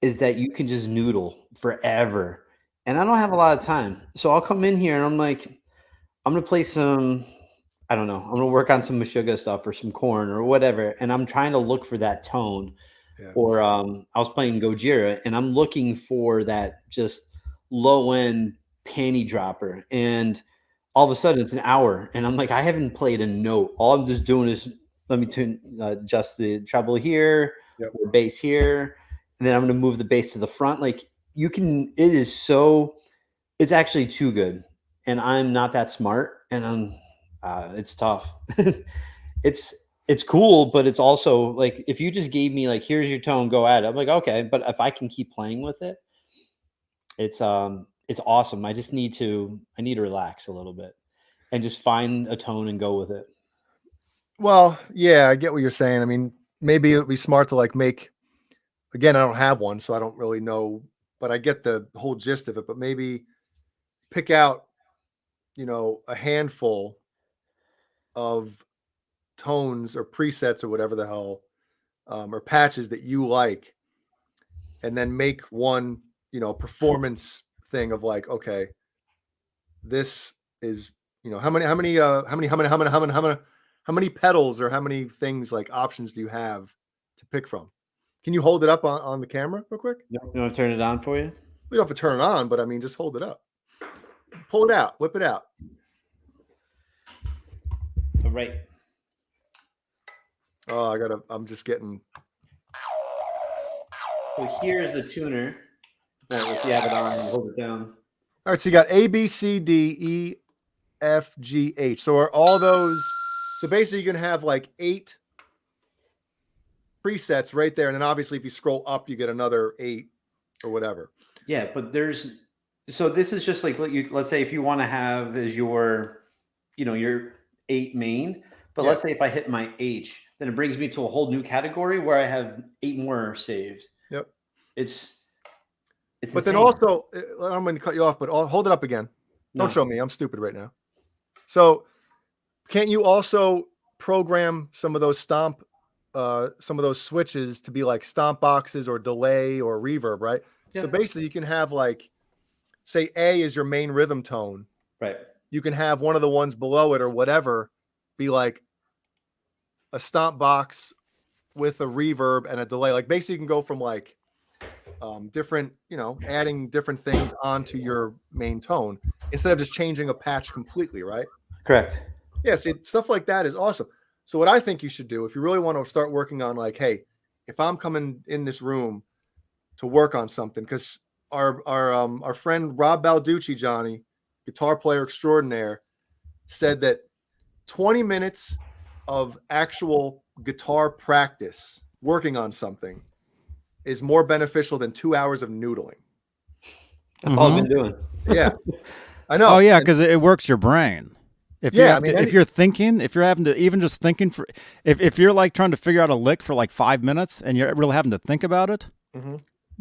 is that you can just noodle forever. And I don't have a lot of time. So I'll come in here and I'm like, I'm going to play some, I don't know, I'm going to work on some Meshuggah stuff or some Korn or whatever. And I'm trying to look for that tone. Yeah. Or I was playing Gojira and I'm looking for that just low end panty dropper. And all of a sudden it's an hour. And I'm like, I haven't played a note. All I'm just doing is let me adjust the treble here, or bass here. And then I'm going to move the bass to the front. Like it's actually too good. And I'm not that smart. And it's tough. It's cool, but it's also like, if you just gave me like, here's your tone, go at it. I'm like, okay. But if I can keep playing with it, it's awesome. I need to relax a little bit and just find a tone and go with it.
Well, yeah, I get what you're saying. I mean, maybe it would be smart to like make, again, I don't have one, so I don't really know, but I get the whole gist of it, but maybe pick out, a handful of tones or presets or whatever the hell, or patches that you like, and then make one, performance thing of like, okay, this is, how many How many pedals or how many things like options do you have to pick from? Can you hold it up on the camera real quick?
You want to turn it on for you?
We don't have to turn it on, but I mean, just hold it up. Pull it out. Whip it out.
All right.
Oh, I'm just getting.
So here's the tuner. If you have it on, hold it down.
All right, so you got A, B, C, D, E, F, G, H. So are all those? So basically, you can have like 8 presets right there, and then obviously, if you scroll up, you get another 8 or whatever.
Yeah, but so this is just like let's say if you want to have as your 8 main, but let's say if I hit my H, then it brings me to a whole new category where I have 8 more saves.
Yep.
It's
but
insane.
then also, I'm going to cut you off, but hold it up again. Don't show me. I'm stupid right now. So can't you also program some of those switches to be like stomp boxes or delay or reverb, right? Yeah. So basically you can have like, say A is your main rhythm tone.
Right.
You can have one of the ones below it or whatever be like a stomp box with a reverb and a delay. Like basically you can go from like different, adding different things onto your main tone instead of just changing a patch completely, right?
Correct.
Yeah, see, stuff like that is awesome. So what I think you should do, if you really want to start working on like, hey, if I'm coming in this room to work on something, because our friend Rob Balducci, Johnny, guitar player extraordinaire, said that 20 minutes of actual guitar practice working on something is more beneficial than 2 hours of noodling.
That's all I've been doing.
Yeah, I know.
Oh yeah, because it works your brain. If you're thinking, if you're having to even just thinking if you're like trying to figure out a lick for like 5 minutes and you're really having to think about it,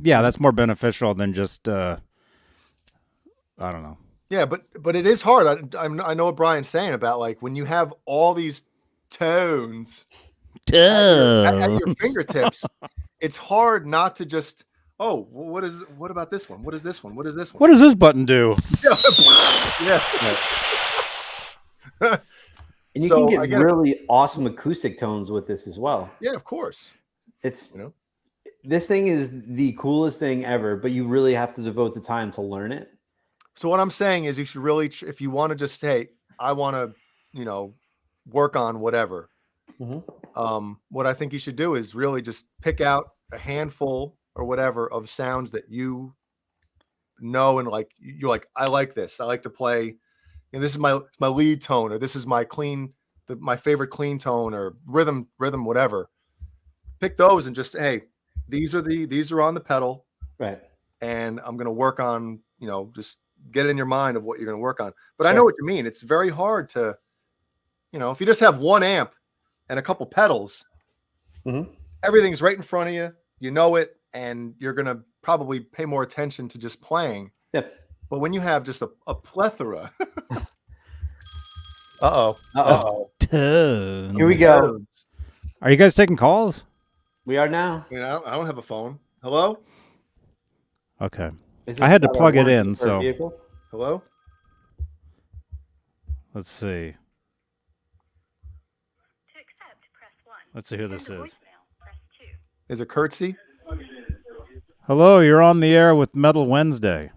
yeah, that's more beneficial than just I don't know.
Yeah, but it is hard. I know what Brian's saying about like when you have all these tones at your fingertips, it's hard not to just what about this one? What is this one? What is this one?
What does this button do?
Yeah.
And you can get really awesome acoustic tones with this as well.
Yeah, of course.
It's this thing is the coolest thing ever, but you really have to devote the time to learn it.
So what I'm saying is you should really, if you want to just say, I want to, work on whatever. What I think you should do is really just pick out a handful or whatever of sounds that you know and like you're like, I like this. I like to play. And this is my lead tone, or this is my my favorite clean tone, or rhythm, whatever. Pick those and just hey, these are on the pedal,
right? And
I'm gonna work on, just get it in your mind of what you're gonna work on. But I know what you mean. It's very hard to, if you just have one amp and a couple pedals, everything's right in front of you. You know it, and you're gonna probably pay more attention to just playing.
Yep.
But when you have just a plethora,
here we go.
Are you guys taking calls?
We are now.
I don't have a phone. Hello?
Okay. I had to plug it in, so.
Hello?
Let's see. Let's see who this is.
Is it Curtsy?
Hello, you're on the air with Metal Wednesday.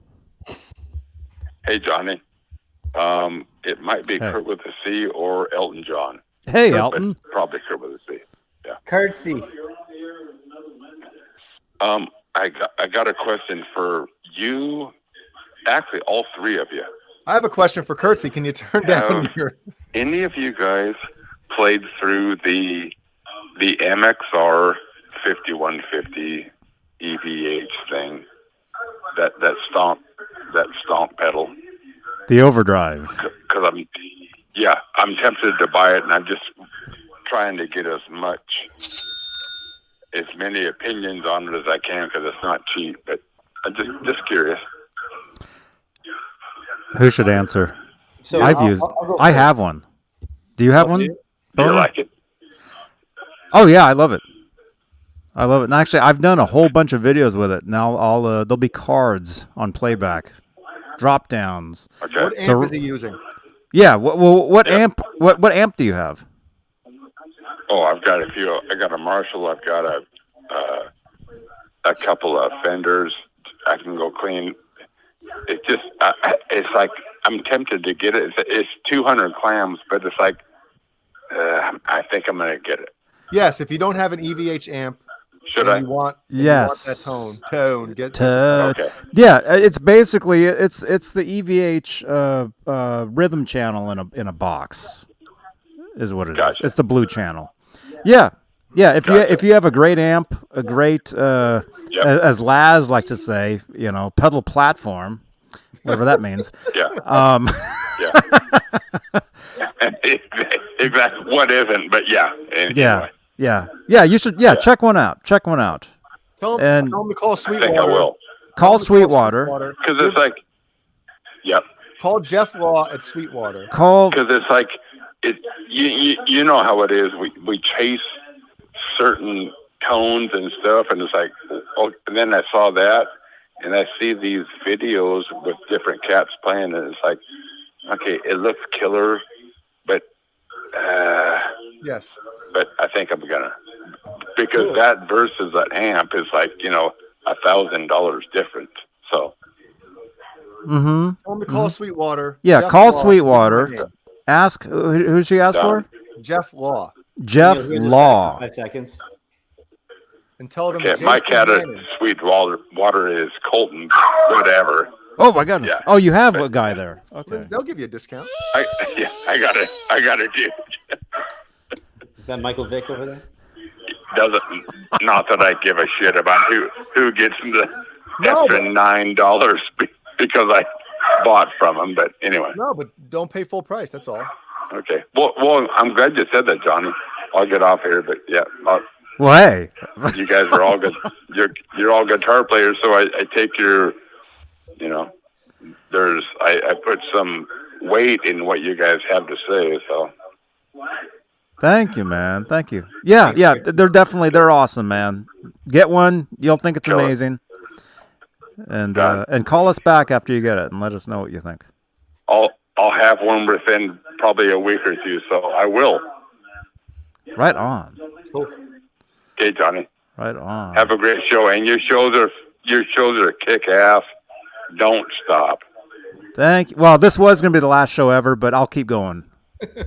Hey, Johnny. It might be Kurt with a C or Elton John.
Hey, Elton.
Probably Kurt with a C. Yeah.
Curtsy.
I got a question for you. Actually, all three of you.
I have a question for Curtsy. Can you turn down your...
Any of you guys played through the MXR 5150 EVH thing? That stomp pedal.
The overdrive.
Because I'm tempted to buy it, and I'm just trying to get as many opinions on it as I can because it's not cheap. But I'm just curious.
Who should answer?
So
I have one. Do you have one?
Do you like it?
Oh yeah, I love it. And actually, I've done a whole bunch of videos with it. Now there'll be cards on playback, drop downs.
Okay.
What amp is he using?
Yeah. What amp? What amp do you have?
Oh, I've got a few. I got a Marshall. I've got a couple of Fenders. I can go clean. It's just, it's like I'm tempted to get it. It's 200 clams, but it's like I think I'm gonna get it.
Yes, if you don't have an EVH amp,
Should
and
I?
you want
Yes.
that tone, get
Okay.
Yeah, it's basically it's the EVH rhythm channel in a box, is what it is.
Gotcha.
It's the blue channel. Yeah, yeah. If you have a great amp, a great
Yep.
as Laz likes to say, pedal platform, whatever that means.
Yeah.
Yeah.
Exactly. What isn't? But yeah. Anyway.
Yeah. You should. Yeah, check one out. Check one out.
Tell
And
them to call
I think
Sweetwater.
I will.
Call Sweetwater.
Because it's like, yep.
Call Jeff Law at Sweetwater.
Because it's like you know how it is. We chase certain tones and stuff, and it's like, oh, and then I saw that, and I see these videos with different cats playing, and it's like, okay, it looks killer, but
Yes.
but I think I'm gonna, because that versus that amp is like $1,000 different. So.
Mm-hmm.
Tell them to call Sweetwater.
Yeah,
Jeff
call
Law.
Sweetwater. Ask who she asked for?
Jeff Law.
Jeff
You'll hear this
Law.
back in 5 seconds.
And tell them.
Okay, my cat at Sweetwater is Colton, whatever.
Oh my goodness!
Yeah.
Oh, you have a guy there. Okay.
They'll give you a discount.
I got it, dude.
Is that Michael Vick over there?
Doesn't, not that I give a shit about who gets the extra $9 because I bought from him, but anyway.
No, but don't pay full price. That's all.
Okay. Well, I'm glad you said that, Johnny. I'll get off here, but yeah.
Well, hey.
You guys are all good. You're all guitar players, so I take your, I put some weight in what you guys have to say. So.
Thank you, man. Thank you. Yeah. They're awesome, man. Get one. You'll think it's amazing. And call us back after you get it and let us know what you think.
I'll have one within probably a week or two, so I will.
Right on.
Cool.
Okay, Johnny.
Right on.
Have a great show, and your shows are kick ass. Don't stop.
Thank you. Well, this was going to be the last show ever, but I'll keep going.
Because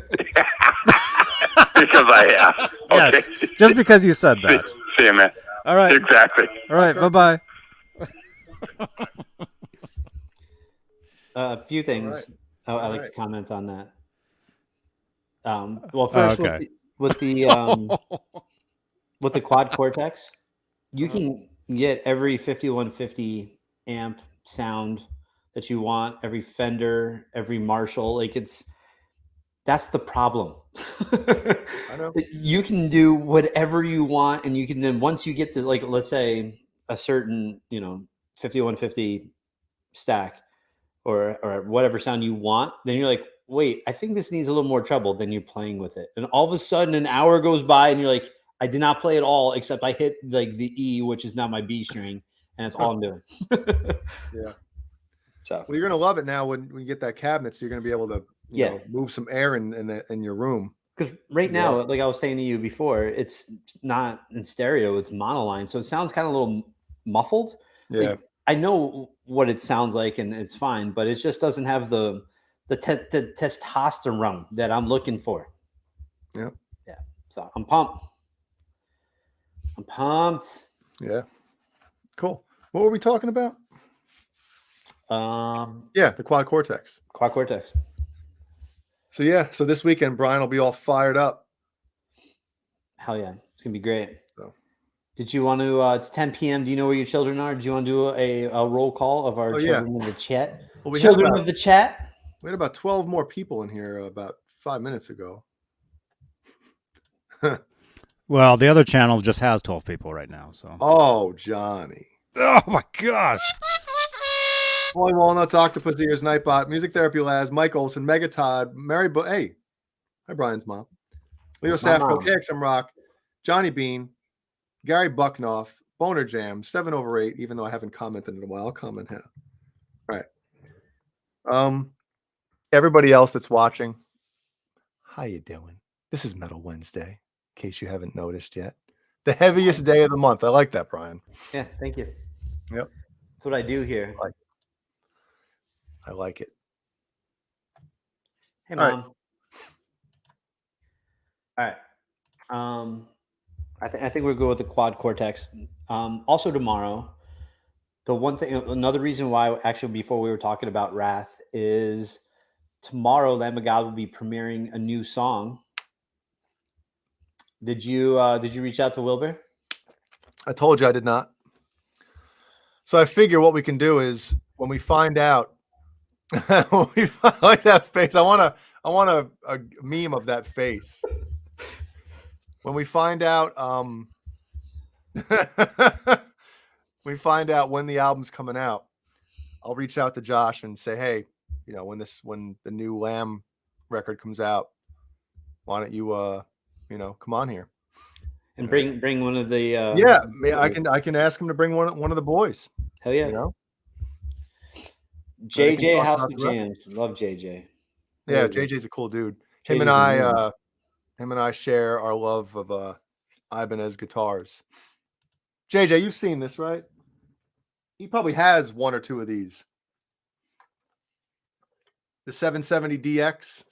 I have. Okay.
Yes, just because you said that.
See you, man.
All right.
Exactly.
All right. Bye-bye.
A few things.
Right.
I like to comment on that. Well, first
okay.
with the with the quad cortex, you can get every 5150 amp sound that you want, every Fender, every Marshall. That's the problem.
I know.
You can do whatever you want, and you can then, once you get to, like, let's say a certain 5150 stack or whatever sound you want, then you're like, wait, I think this needs a little more treble. Then you're playing with it, and all of a sudden an hour goes by and you're like, I did not play at all, except I hit like the E, which is now my B string, and that's all I'm doing.
Yeah.
So
Well, you're gonna love it now when you get that cabinet, so you're gonna be able to move some air in your room.
because right now, like I was saying to you before, it's not in stereo, it's monoline, so it sounds kind of a little muffled.
Yeah.
Like, I know what it sounds like, and it's fine, but it just doesn't have the testosterone that I'm looking for.
Yeah.
Yeah. So I'm pumped.
Yeah. Cool. What were we talking about? Yeah, the quad cortex.
Quad cortex.
So this weekend Brian will be all fired up.
Hell yeah, it's gonna be great.
So.
Did you want to? It's 10 p.m. Do you know where your children are? Do you want to do a roll call of our children in the chat?
Well,
Children of the chat.
We had about 12 more people in here about 5 minutes ago.
Well, the other channel just has 12 people right now. So.
Oh, Johnny.
Oh my gosh.
Boy Walnuts, Octopus Ears, Nightbot, Music Therapy Laz, Mike Olson, Mega Todd, Mary hey. Hi, Brian's mom. Leo Safko, KXM Rock, Johnny Beane, Gary Bucknoff, Boner Jam, 7/8, even though I haven't commented in a while. I'll comment now. All right. Everybody else that's watching, how you doing? This is Metal Wednesday. case you haven't noticed yet. The heaviest day of the month. I like that, Brian.
Yeah, thank you.
Yep.
That's what I do here.
I like it.
Hey,
All right.
Mom. All right. I think we'll go with the quad cortex. Also tomorrow, the one thing, another reason why, actually, before we were talking about Wrath, is tomorrow Lamb of God will be premiering a new song. Did you reach out to Wilbur?
I told you I did not. So I figure what we can do is when we find out, I like that face. I want a meme of that face. When we find out, we find out when the album's coming out, I'll reach out to Josh and say, hey, when the new Lamb record comes out, why don't you come on here
and bring one of the
I can ask him to bring one of the boys.
Hell yeah. JJ House of Jams. Love JJ.
Yeah, JJ's a cool dude. Him and I share our love of Ibanez guitars. JJ, you've seen this, right? He probably has one or two of these. The 770 DX.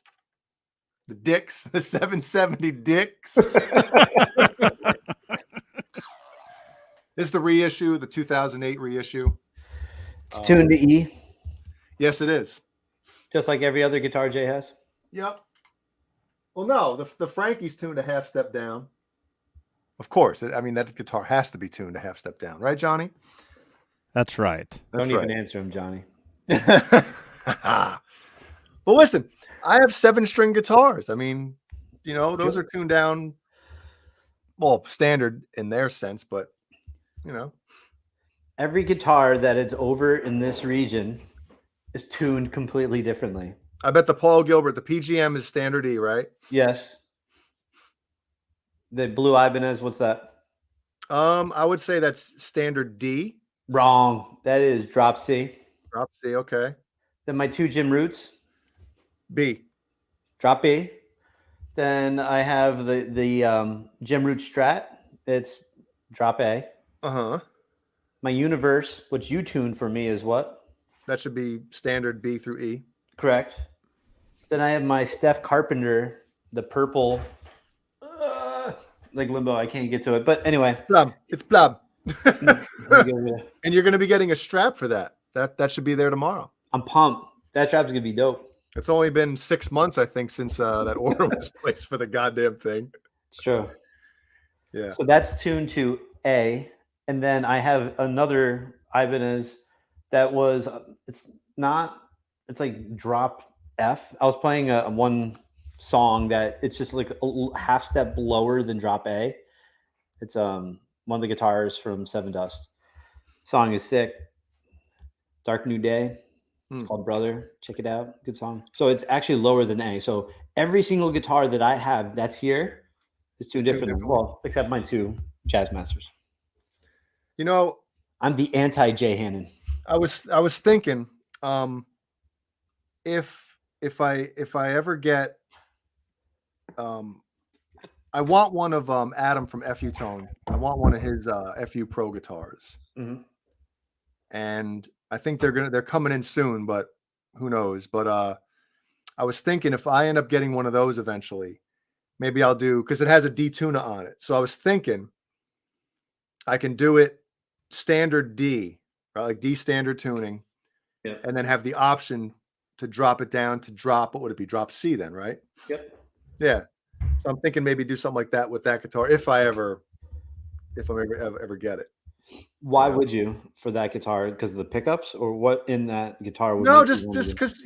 The Dicks. The 770 Dicks. This is the reissue, the 2008 reissue.
It's tuned to E.
Yes, it is.
Just like every other guitar Jay has.
Yep. Well, no, the Frankie's tuned a half step down. Of course. That guitar has to be tuned a half step down. Right, Johnny?
That's right.
Don't even answer him, Johnny.
But listen, I have 7-string guitars. Those are tuned down, well, standard in their sense, but,
Every guitar that is over in this region is tuned completely differently.
I bet the Paul Gilbert, the PGM is standard E, right?
Yes. The Blue Ibanez, what's that?
I would say that's standard D.
Wrong. That is drop C.
Drop C, okay.
Then my two Jim Roots.
B.
Drop B. Then I have the Jim Root Strat. It's drop A.
Uh-huh.
My Universe, which you tuned for me, is what?
That should be standard B through E.
Correct. Then I have my Steph Carpenter, the purple, like limbo. I can't get to it. But anyway.
Blub. It's blub. And you're going to be getting a strap for that. That should be there tomorrow.
I'm pumped. That strap's going to be dope.
It's only been 6 months, I think, since that order was placed for the goddamn thing.
It's true.
Yeah.
So that's tuned to A. And then I have another Ibanez that was, it's like drop F. I was playing one song that it's just like a half step lower than drop A. It's one of the guitars from Seven Dust. Song is sick. Dark New Day. It's called Brother. Check it out. Good song. So it's actually lower than A. So every single guitar that I have that's here is two different. Well, except my two Jazz Masters. I'm the anti Jay Hannon.
I was thinking, if I ever get, I want one of Adam from FU Tone. I want one of his FU Pro guitars, and I think they're coming in soon, but who knows? But I was thinking if I end up getting one of those eventually, maybe I'll do, because it has a D tuner on it. So I was thinking I can do it standard D, right? Like D standard tuning, and then have the option to drop it down to drop. What would it be? Drop C then, right?
Yep.
Yeah. So I'm thinking maybe do something like that with that guitar if I ever get it.
Why would you for that guitar? Because of the pickups, or what in that guitar would?
No, just because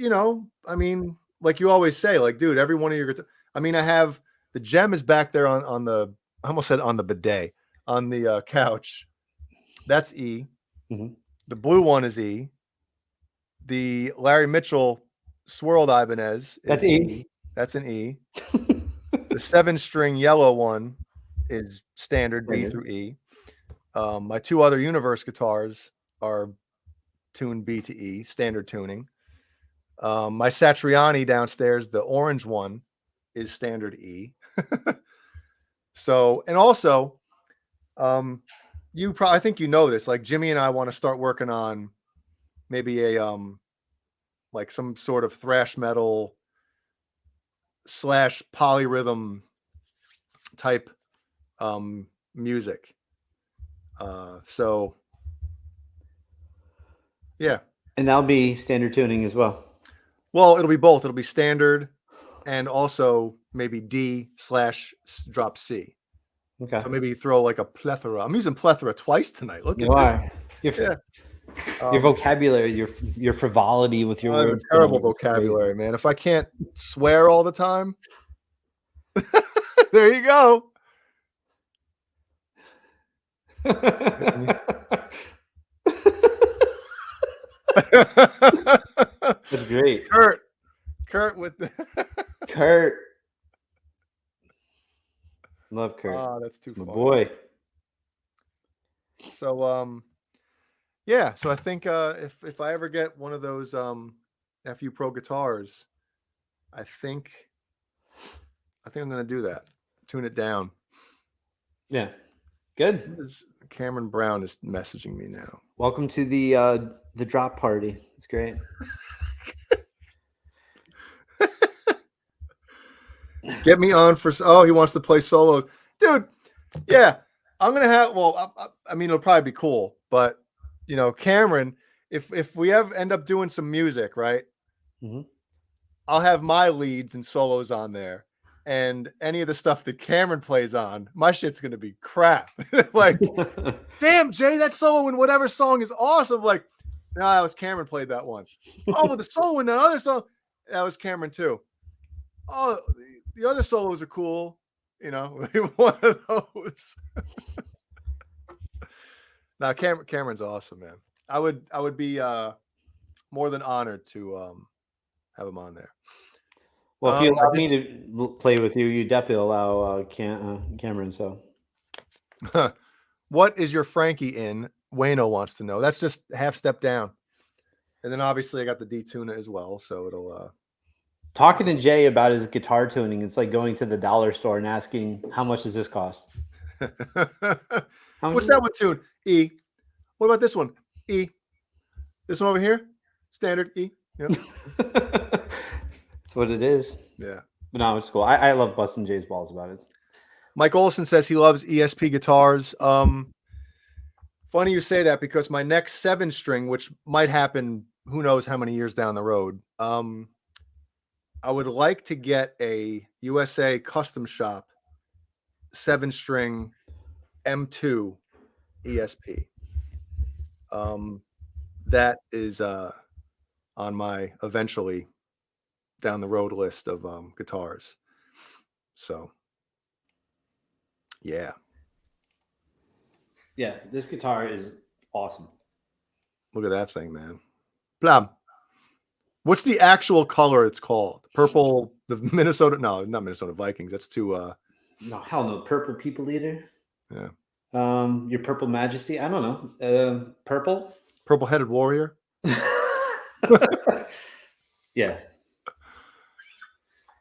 like you always say, like, dude, every one of your guitar. I have the gem is back there on the. I almost said on the bidet on the couch. That's E.
Mm-hmm.
The blue one is E. The Larry Mitchell swirled Ibanez.
That's E.
That's an E. The 7-string yellow one is standard B through E. My two other Universe guitars are tuned B to E, standard tuning. My Satriani downstairs, the orange one, is standard E. So, and also, I think you know this. Like Jimmy and I want to start working on maybe a like some sort of thrash metal / polyrhythm type music. So yeah.
And that'll be standard tuning as well.
Well, it'll be both. It'll be standard and also maybe D / drop C.
Okay.
So maybe throw like a plethora. I'm using plethora twice tonight. Look at
You are.
Yeah.
Your vocabulary, your frivolity with your
I have a
words.
terrible
tonight is great.
vocabulary, man. If I can't swear all the time, there you go.
That's great.
Kurt with the
Kurt. Love Kurt.
Oh, that's too
My
far.
boy.
So yeah, so I think if I ever get one of those FU Pro guitars, I think I'm gonna do that. Tune it down.
Yeah. Good.
Cameron Brown is messaging me now.
Welcome to the drop party. It's great.
Get me on for he wants to play solo, dude. Yeah, I'm gonna have. Well, I mean, it'll probably be cool, but you know, Cameron, if we end up doing some music, right?
Mm-hmm.
I'll have my leads and solos on there, and any of the stuff that Cameron plays on, my shit's gonna be crap. Like, damn, Jay, that solo in whatever song is awesome. Like, no, that was Cameron played that one. Oh, but the solo in that other song, that was Cameron too. Oh, the other solos are cool. You know, one of those. Now, Cameron's awesome, man. I would be more than honored to have him on there.
Well, if you allow me to play with you, you definitely allow Cameron. So,
what is your Frankie in? Wayno wants to know. That's just half step down, and then obviously I got the D tuna as well, so it'll.
Talking to Jay about his guitar tuning, it's like going to the dollar store and asking, "How much does this cost?"
What's that one tune? E. What about this one? E. This one over here? Standard E. Yep.
That's what it is.
Yeah.
But no, it's cool. I love busting Jay's balls about it.
Mike Olson says he loves ESP guitars. Funny you say that because my next 7-string, which might happen who knows how many years down the road, I would like to get a USA Custom Shop 7-string M2 ESP. That is on my eventually down the road list of guitars. So yeah.
Yeah, this guitar is awesome.
Look at that thing, man. Blam. What's the actual color it's called? Purple, the Minnesota, no, not Minnesota Vikings. That's too
no, hell no. Purple People Eater.
Yeah.
Your Purple Majesty. I don't know. Purple?
Purple-headed warrior.
Yeah.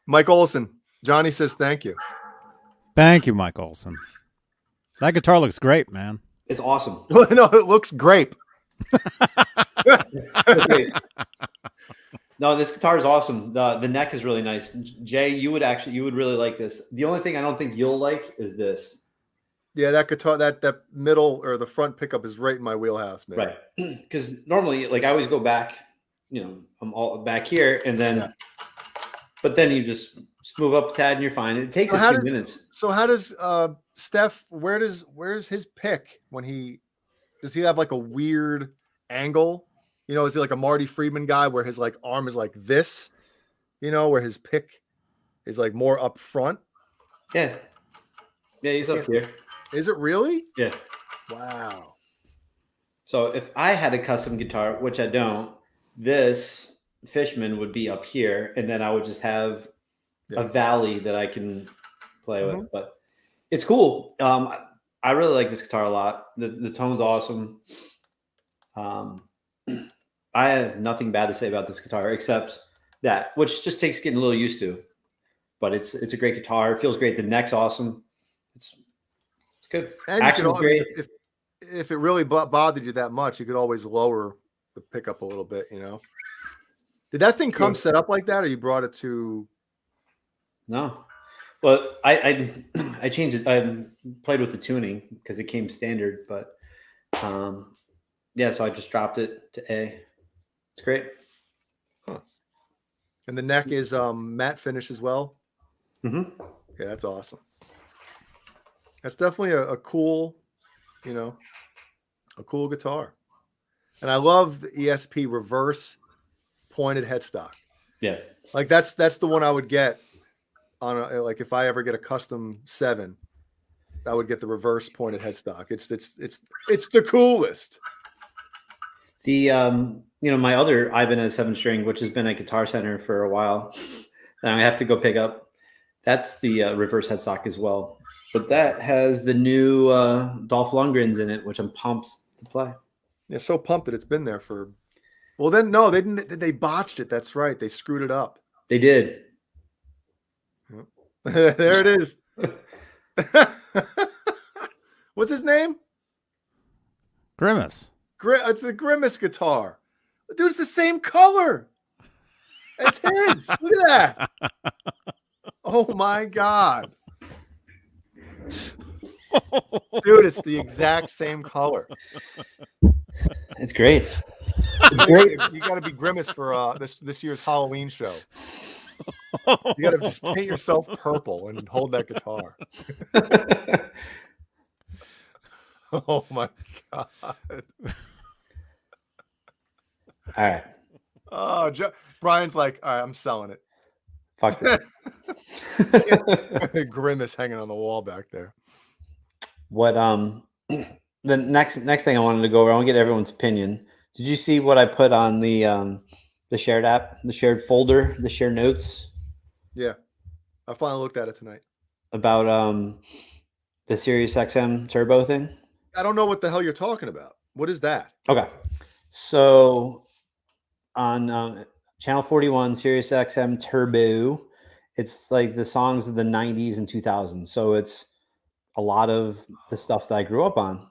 Mike Olson. Johnny says thank you.
Thank you, Mike Olson. That guitar looks great, man.
It's awesome.
No, it looks grape.
No, this guitar is awesome. The neck is really nice. Jay, you would really like this. The only thing I don't think you'll like is this.
Yeah, that guitar, that middle or the front pickup is right in my wheelhouse, man.
Right. Because normally, like I always go back, I'm all back here, and then, but then you just move up a tad and you're fine. It takes a few minutes.
So how does Steph? Where's his pick when does he have like a weird angle? Is he like a Marty Friedman guy where his like arm is like this? Where his pick is like more up front.
Yeah. Yeah, he's up here.
Is it really?
Yeah.
Wow.
So if I had a custom guitar, which I don't, this Fishman would be up here, and then I would just have a valley that I can play with. But it's cool. I really like this guitar a lot. The tone's awesome. I have nothing bad to say about this guitar except that, which just takes getting a little used to. But it's a great guitar. It feels great. The neck's awesome. It's good.
And
Action's
you could, I mean,
great.
if it really bothered you that much, you could always lower the pickup a little bit. Did that thing come set up like that, or you brought it to?
No. Well, I changed it. I played with the tuning because it came standard, but yeah, so I just dropped it to A. It's great.
And the neck is matte finish as well.
Mm-hmm.
Okay, that's awesome. That's definitely a cool, a cool guitar. And I love the ESP reverse pointed headstock.
Yeah.
Like that's the one I would get on like if I ever get a custom 7, I would get the reverse pointed headstock. It's the coolest.
The my other Ibanez 7-string, which has been at Guitar Center for a while, that I have to go pick up. That's the reverse headstock as well. But that has the new Dolph Lundgren's in it, which I'm pumped to play.
Yeah, so pumped that it's been there for. Well, then no, they didn't. They botched it. That's right. They screwed it up.
They did.
There it is. What's his name?
Grimace.
It's a Grimace guitar. Dude, it's the same color as his. Look at that. Oh my God. Dude, it's the exact same color.
It's great.
It's great. You got to be Grimace for this year's Halloween show. You got to just paint yourself purple and hold that guitar. Oh my God.
All right.
Oh, Brian's like, all right, I'm selling it.
Fuck that.
Grimace hanging on the wall back there.
What the next thing I wanted to go over, I want to get everyone's opinion. Did you see what I put on the shared app, the shared folder, the shared notes?
Yeah. I finally looked at it tonight.
About the Sirius XM Turbo thing?
I don't know what the hell you're talking about. What is that?
Okay. So on channel 41, Sirius XM Turbo, it's like the songs of the 90s and 2000s. So it's a lot of the stuff that I grew up on.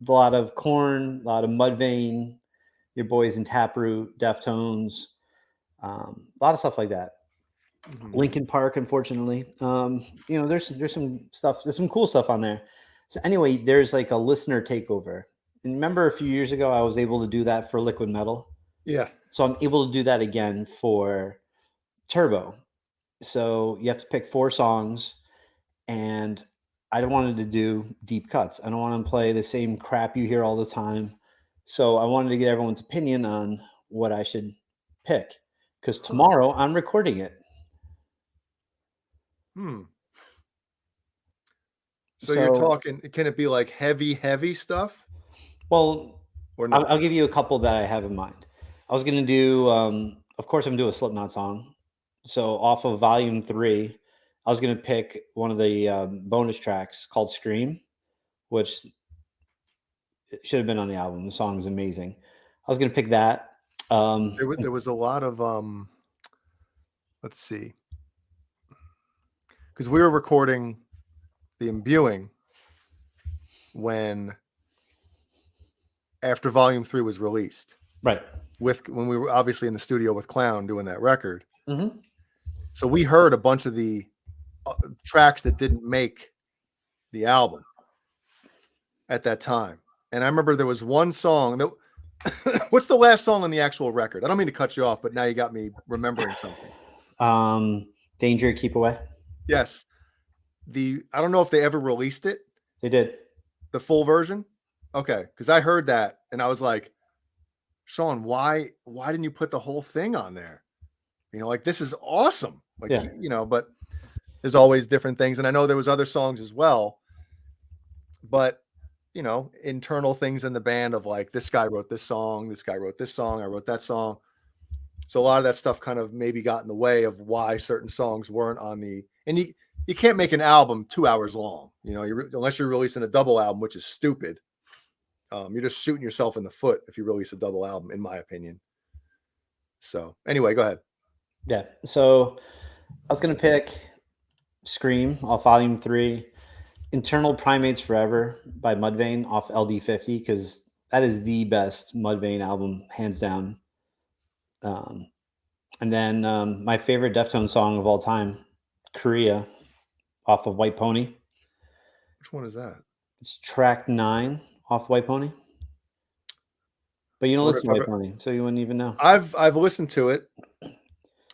A lot of Korn, a lot of Mudvayne, your boys in Taproot, Deftones, a lot of stuff like that.
Mm-hmm.
Linkin Park, unfortunately. There's some stuff, there's some cool stuff on there. So anyway, there's like a listener takeover. And remember a few years ago, I was able to do that for Liquid Metal.
Yeah.
So I'm able to do that again for Turbo. So you have to pick 4 songs, and I wanted to do deep cuts. I don't want to play the same crap you hear all the time. So I wanted to get everyone's opinion on what I should pick, because tomorrow I'm recording it.
So you're talking, can it be like heavy stuff?
Well,
or not?
I'll give you a couple that I have in mind. I was going to do, of course, I'm doing a Slipknot song. So off of Volume 3, I was going to pick one of the bonus tracks called Scream, which should have been on the album. The song is amazing. I was going to pick that.
There was a lot of, let's see. Because we were recording the imbuing after Volume 3 was released.
Right.
When we were obviously in the studio with Clown doing that record.
Mm-hmm.
So we heard a bunch of the tracks that didn't make the album at that time. And I remember there was one song that what's the last song on the actual record? I don't mean to cut you off, but now you got me remembering something.
Danger, Keep Away.
Yes. I don't know if they ever released it.
They did.
The full version? Okay. Because I heard that and I was like, Sean, why didn't you put the whole thing on there? Like this is awesome. Like,
yeah.
But there's always different things. And I know there was other songs as well, but internal things in the band of like, this guy wrote this song, I wrote that song. So a lot of that stuff kind of maybe got in the way of why certain songs weren't on and you can't make an album 2 hours long, unless you're releasing a double album, which is stupid. You're just shooting yourself in the foot if you release a double album, in my opinion. So anyway, go ahead.
Yeah. So I was going to pick Scream off Volume 3. Internal Primates Forever by Mudvayne off LD50, because that is the best Mudvayne album, hands down. And then my favorite Deftones song of all time, Korea, off of White Pony.
Which one is that?
It's track 9 off White Pony. But you don't listen to White Pony, so you wouldn't even know.
I've listened to it.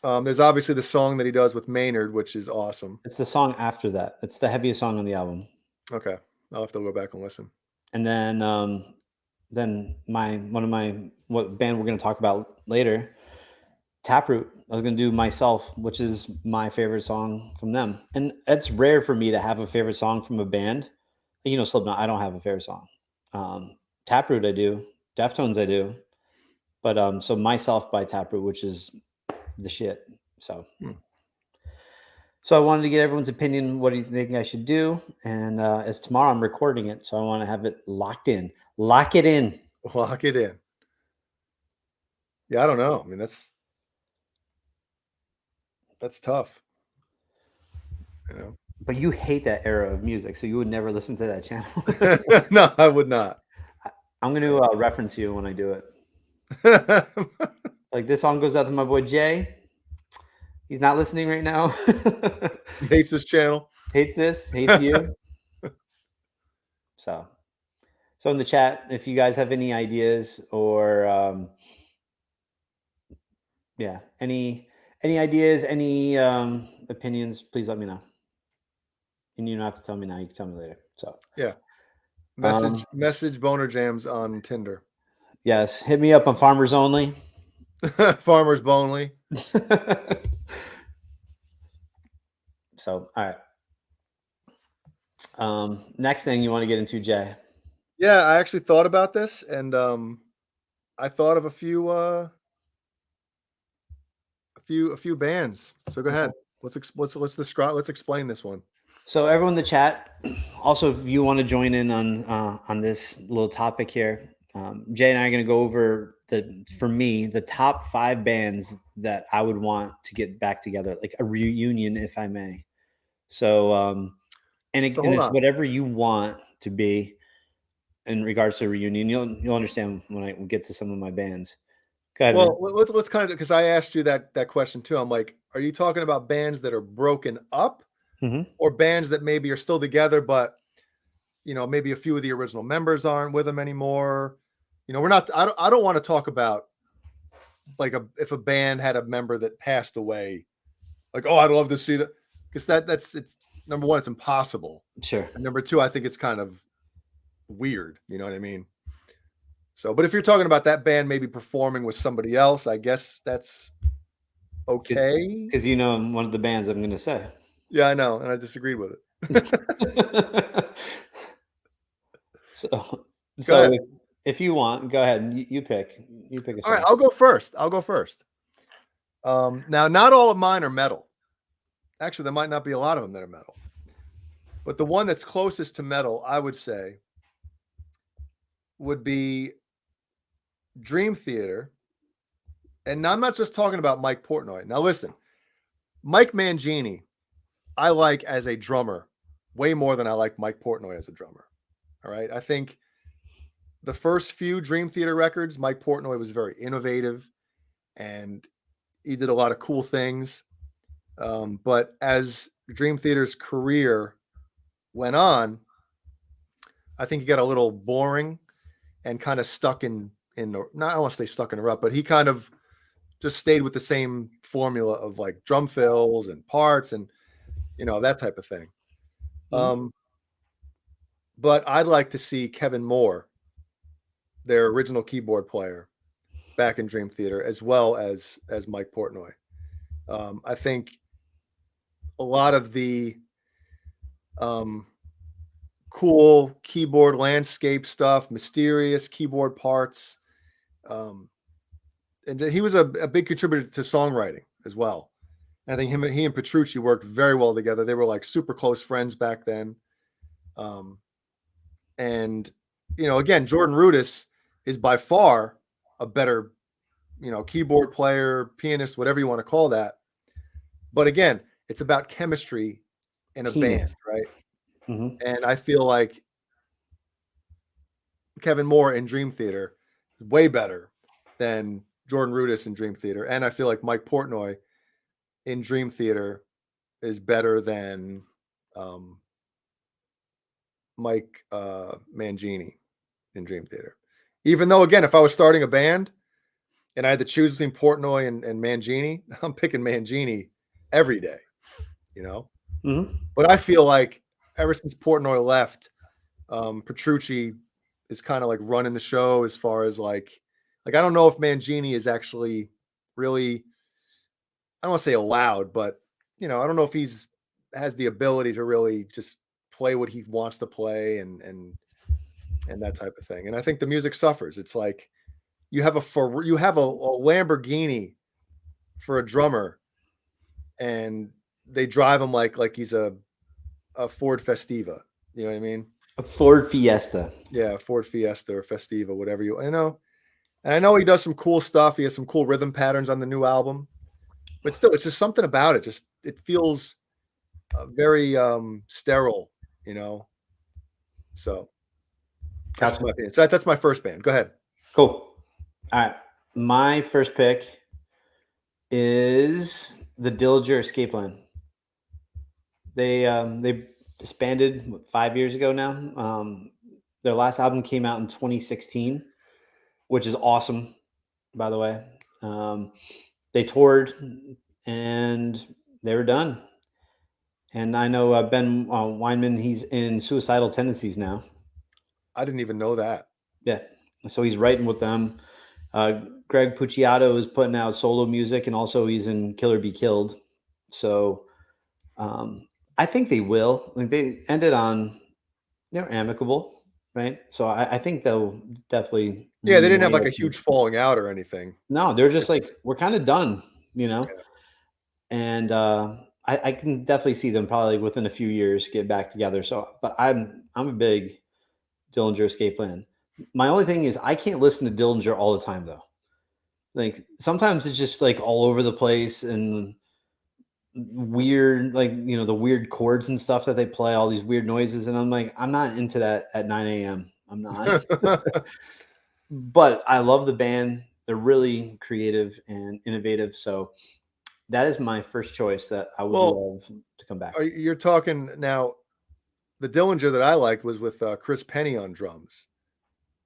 There's obviously the song that he does with Maynard, which is awesome.
It's the song after that. It's the heaviest song on the album.
Okay, I'll have to go back and listen.
And then what band we're going to talk about later, Taproot. I was going to do Myself, which is my favorite song from them. And it's rare for me to have a favorite song from a band. You know, Slipknot, I don't have a favorite song. Taproot, I do. Deftones, I do. But so Myself by Taproot, which is the shit. So I wanted to get everyone's opinion. What do you think I should do? And as tomorrow I'm recording it, so I want to have it locked in. Lock it in.
Lock it in. Yeah, I don't know. I mean, that's tough. You know.
But you hate that era of music, so you would never listen to that channel.
No, I would not.
I'm going to reference you when I do it. Like, this song goes out to my boy Jay. He's not listening right now.
He hates this channel.
Hates this. Hates you. So in the chat, if you guys have any ideas or any ideas, any opinions, please let me know. And you don't have to tell me now. You can tell me later. So
yeah, message Boner Jams on Tinder.
Yes, hit me up on Farmers Only.
Farmers Bonely.
So, all right. Next thing you want to get into, Jay?
Yeah, I actually thought about this, and I thought of a few bands. So go ahead. Let's explain this one.
So everyone in the chat, also, if you want to join in on this little topic here, Jay and I are going to go over for me, the top 5 bands that I would want to get back together, like a reunion, if I may. So, it's whatever you want to be in regards to a reunion. You'll understand when I get to some of my bands. Go ahead,
well, let's kind of, because I asked you that question too. I'm like, are you talking about bands that are broken up, or bands that maybe are still together, but maybe a few of the original members aren't with them anymore? We're not. I don't want to talk about like if a band had a member that passed away. Like, oh, I'd love to see that, because it's number one, it's impossible.
Sure.
And number two, I think it's kind of weird. You know what I mean? So, but if you're talking about that band maybe performing with somebody else, I guess that's okay.
Because one of the bands I'm going to say.
Yeah, I know, and I disagreed with it.
So if you want, go ahead. You pick. You pick a song.
All right, I'll go first. Now, not all of mine are metal. Actually, there might not be a lot of them that are metal. But the one that's closest to metal, I would say, would be Dream Theater. And I'm not just talking about Mike Portnoy. Now, listen, Mike Mangini, I like as a drummer way more than I like Mike Portnoy as a drummer. All right. I think the first few Dream Theater records, Mike Portnoy was very innovative and he did a lot of cool things. But as Dream Theater's career went on, I think he got a little boring and kind of stuck in the, not, I don't want to say stuck in the rut, but he kind of just stayed with the same formula of like drum fills and parts and, that type of thing. But I'd like to see Kevin Moore, their original keyboard player, back in Dream Theater, as well as Mike Portnoy. I think a lot of the cool keyboard landscape stuff, mysterious keyboard parts, and he was a big contributor to songwriting as well. I think he and Petrucci worked very well together. They were like super close friends back then. And again, Jordan Rudess is by far a better, keyboard player, pianist, whatever you want to call that. But again, it's about chemistry in a band, right?
Mhm.
And I feel like Kevin Moore in Dream Theater is way better than Jordan Rudess in Dream Theater. And I feel like Mike Portnoy in Dream Theater is better than Mike Mangini in Dream Theater. Even though, again, if I was starting a band and I had to choose between Portnoy and Mangini, I'm picking Mangini every day, you know?
Mhm.
But I feel like ever since Portnoy left, Petrucci is kind of like running the show as far as like I don't know if Mangini is actually really, I don't want to say allowed, but I don't know if he's has the ability to really just play what he wants to play and that type of thing. And I think the music suffers. It's like you have a Lamborghini for a drummer, and they drive him like he's a Ford Festiva. You know what I mean?
A Ford Fiesta.
Yeah, Ford Fiesta or Festiva, whatever you know. And I know he does some cool stuff. He has some cool rhythm patterns on the new album, but still, it's just something about it. Just it feels very sterile, you know. So that's just
Gotcha.
my opinion. So that's my first band. Go ahead.
Cool. All right. My first pick is the Dillinger Escape Plan. They disbanded 5 years ago now. Their last album came out in 2016, which is awesome, by the way. They toured and they were done. And I know Ben Weinman, he's in Suicidal Tendencies now.
I didn't even know that.
Yeah. So he's writing with them. Greg Puciato is putting out solo music, and also he's in Killer Be Killed. So I think they will. Like they ended on, they're amicable, right? So I think they'll definitely.
Yeah, they didn't have like a
reopen.
huge falling out or anything.
No, they're just
It's
like,
just-
we're kind of done, you know?
Yeah.
And I can definitely see them probably within a few years get back together. So, but I'm a big Dillinger Escape Plan. My only thing is I can't listen to Dillinger all the time though. Like sometimes it's just like all over the place and weird, like the weird chords and stuff that they play, all these weird noises, and I'm like, I'm not into that at 9 a.m. I'm not. But I love the band. They're really creative and innovative. So that is my first choice that I would
Well,
love to come back.
you're talking now. The Dillinger that I liked was with Chris Penny on drums,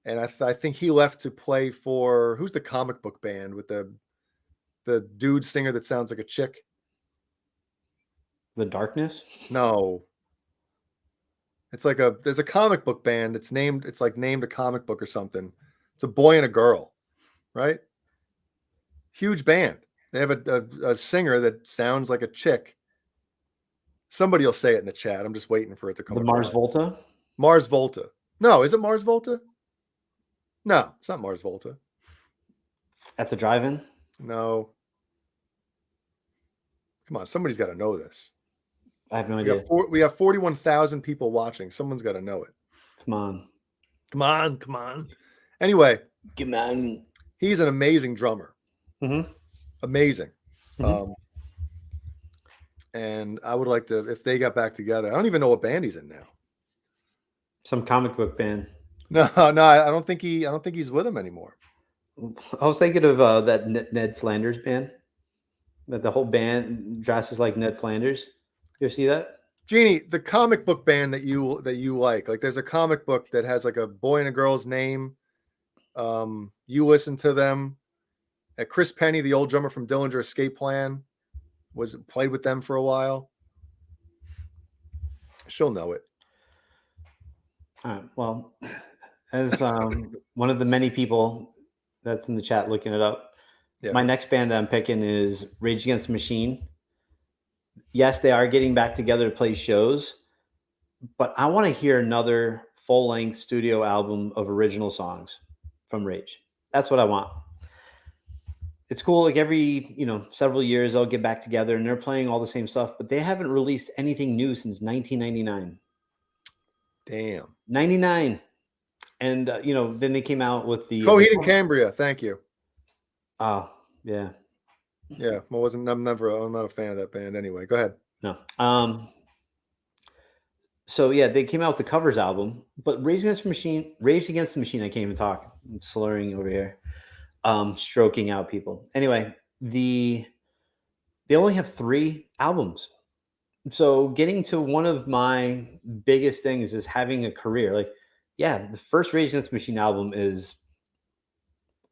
and I think he left to play for who's the comic book band with the dude singer that sounds like a chick.
The Darkness.
No, it's like there's a comic book band. It's like named a comic book or something. It's a boy and a girl, right? Huge band. They have a singer that sounds like a chick. Somebody will say it in the chat. I'm just waiting for it to come
The
across.
Mars Volta.
Mars Volta. No, is it Mars Volta? No, it's not Mars Volta.
At the drive-in.
No. Come on, somebody's got to know this.
I have no idea.
We have 41,000 people watching. Someone's got to know it.
Come on.
Come on, come on. Anyway,
Come on.
he's an amazing drummer.
Mm-hmm.
Amazing.
Mhm.
And I would like to, if they got back together. I don't even know what band he's in now.
Some comic book band.
No, I don't think he's with them anymore.
I was thinking of that Ned Flanders band. That the whole band dresses like Ned Flanders. You ever see that?
Jeannie, the comic book band that you like there's a comic book that has like a boy and a girl's name. You listen to them. Chris Penny, the old drummer from Dillinger Escape Plan, played with them for a while. She'll know it.
All right. Well, as one of the many people that's in the chat looking it up,
Yeah.
my next band that I'm picking is Rage Against the Machine. Yes, they are getting back together to play shows, but I want to hear another full-length studio album of original songs from Rage. That's what I want. It's cool. Like every, several years they'll get back together and they're playing all the same stuff, but they haven't released anything new since 1999.
Damn.
99. And, then they came out with the
Coheed and Cambria. Thank you.
Oh, yeah.
Yeah. I'm not a fan of that band anyway. Go ahead.
No. So yeah, they came out with the covers album, but Rage Against the Machine, I can't even talk. I'm slurring over here. Stroking out people. Anyway, they only have 3 albums. So getting to one of my biggest things is having a career. Like, yeah, the first Rage Against the Machine album is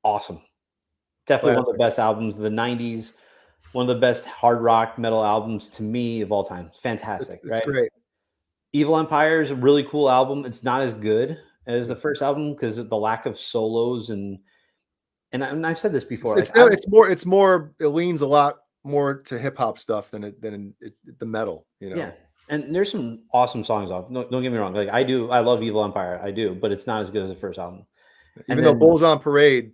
awesome. Definitely one of the best albums of the 90s. One of the best hard rock metal albums to me of all time. Fantastic,
It's
right?
great.
Evil Empire is a really cool album. It's not as good as the first album because of the lack of solos and I've said this before.
It's
Like,
it's more. It leans a lot more to hip hop stuff than the metal. You know.
yeah, and there's some awesome songs off. No, don't get me wrong. Like I love Evil Empire. I do, but it's not as good as the first album.
Even though Bulls on Parade,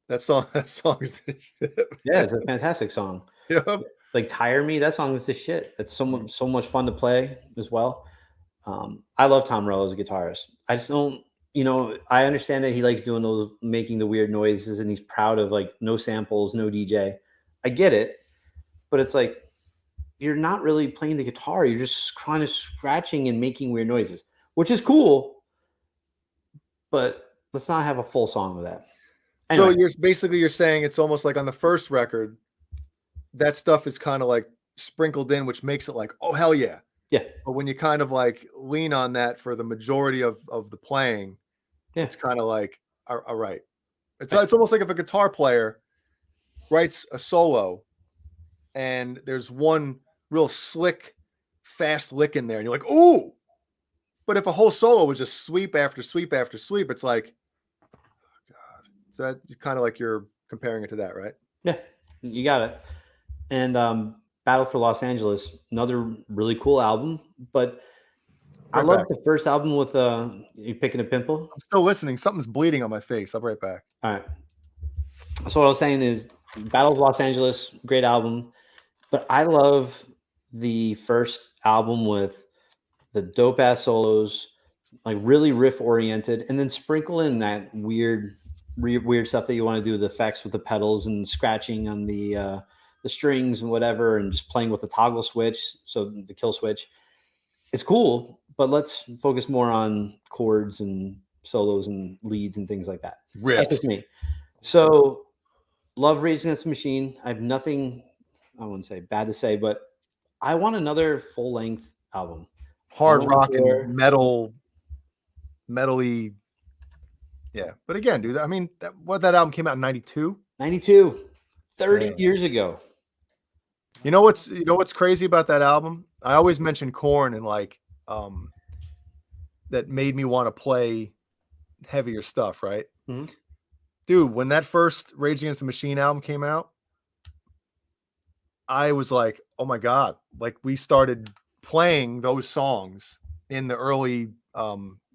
that song is the shit.
Yeah, it's a fantastic song.
Yep.
Like Tire Me, that song is the shit. It's so much fun to play as well. I love Tom Morello as a guitarist. I just don't, I understand that he likes doing those, making the weird noises, and he's proud of like no samples, no DJ. I get it, but it's like you're not really playing the guitar. You're just kind of scratching and making weird noises, which is cool. But let's not have a full song with that. Anyway.
So you're saying it's almost like on the first record, that stuff is kind of like sprinkled in, which makes it like, oh hell yeah.
Yeah.
But when you kind of like lean on that for the majority of the playing, it's kind of like, all right. It's almost like if a guitar player writes a solo and there's one real slick, fast lick in there, and you're like, ooh. But if a whole solo was just sweep after sweep after sweep, it's like, oh God. So that kind of like you're comparing it to that, right?
Yeah, you got it. And Battle for Los Angeles, another really cool album, but I love the first album with you picking a pimple.
I'm still listening. Something's bleeding on my face. I'll be right back.
All right. So what I was saying is Battle of Los Angeles, great album, but I love the first album with the dope ass solos, like really riff oriented, and then sprinkle in that weird stuff that you want to do with the effects with the pedals and scratching on the strings and whatever, and just playing with the toggle switch, so the kill switch. It's cool, but let's focus more on chords and solos and leads and things like that. That's just me. So, love Rage Against the Machine. I have nothing, I wouldn't say bad to say, but I want another full length album.
Hard rock and metal-y. Yeah, but again, dude, I mean, that album came out in 92?
92, 30 years ago.
You know what's crazy about that album? I always mention Korn and like that made me want to play heavier stuff, right?
Mm-hmm.
Dude, when that first Rage Against the Machine album came out, I was like, oh my God. Like we started playing those songs in the early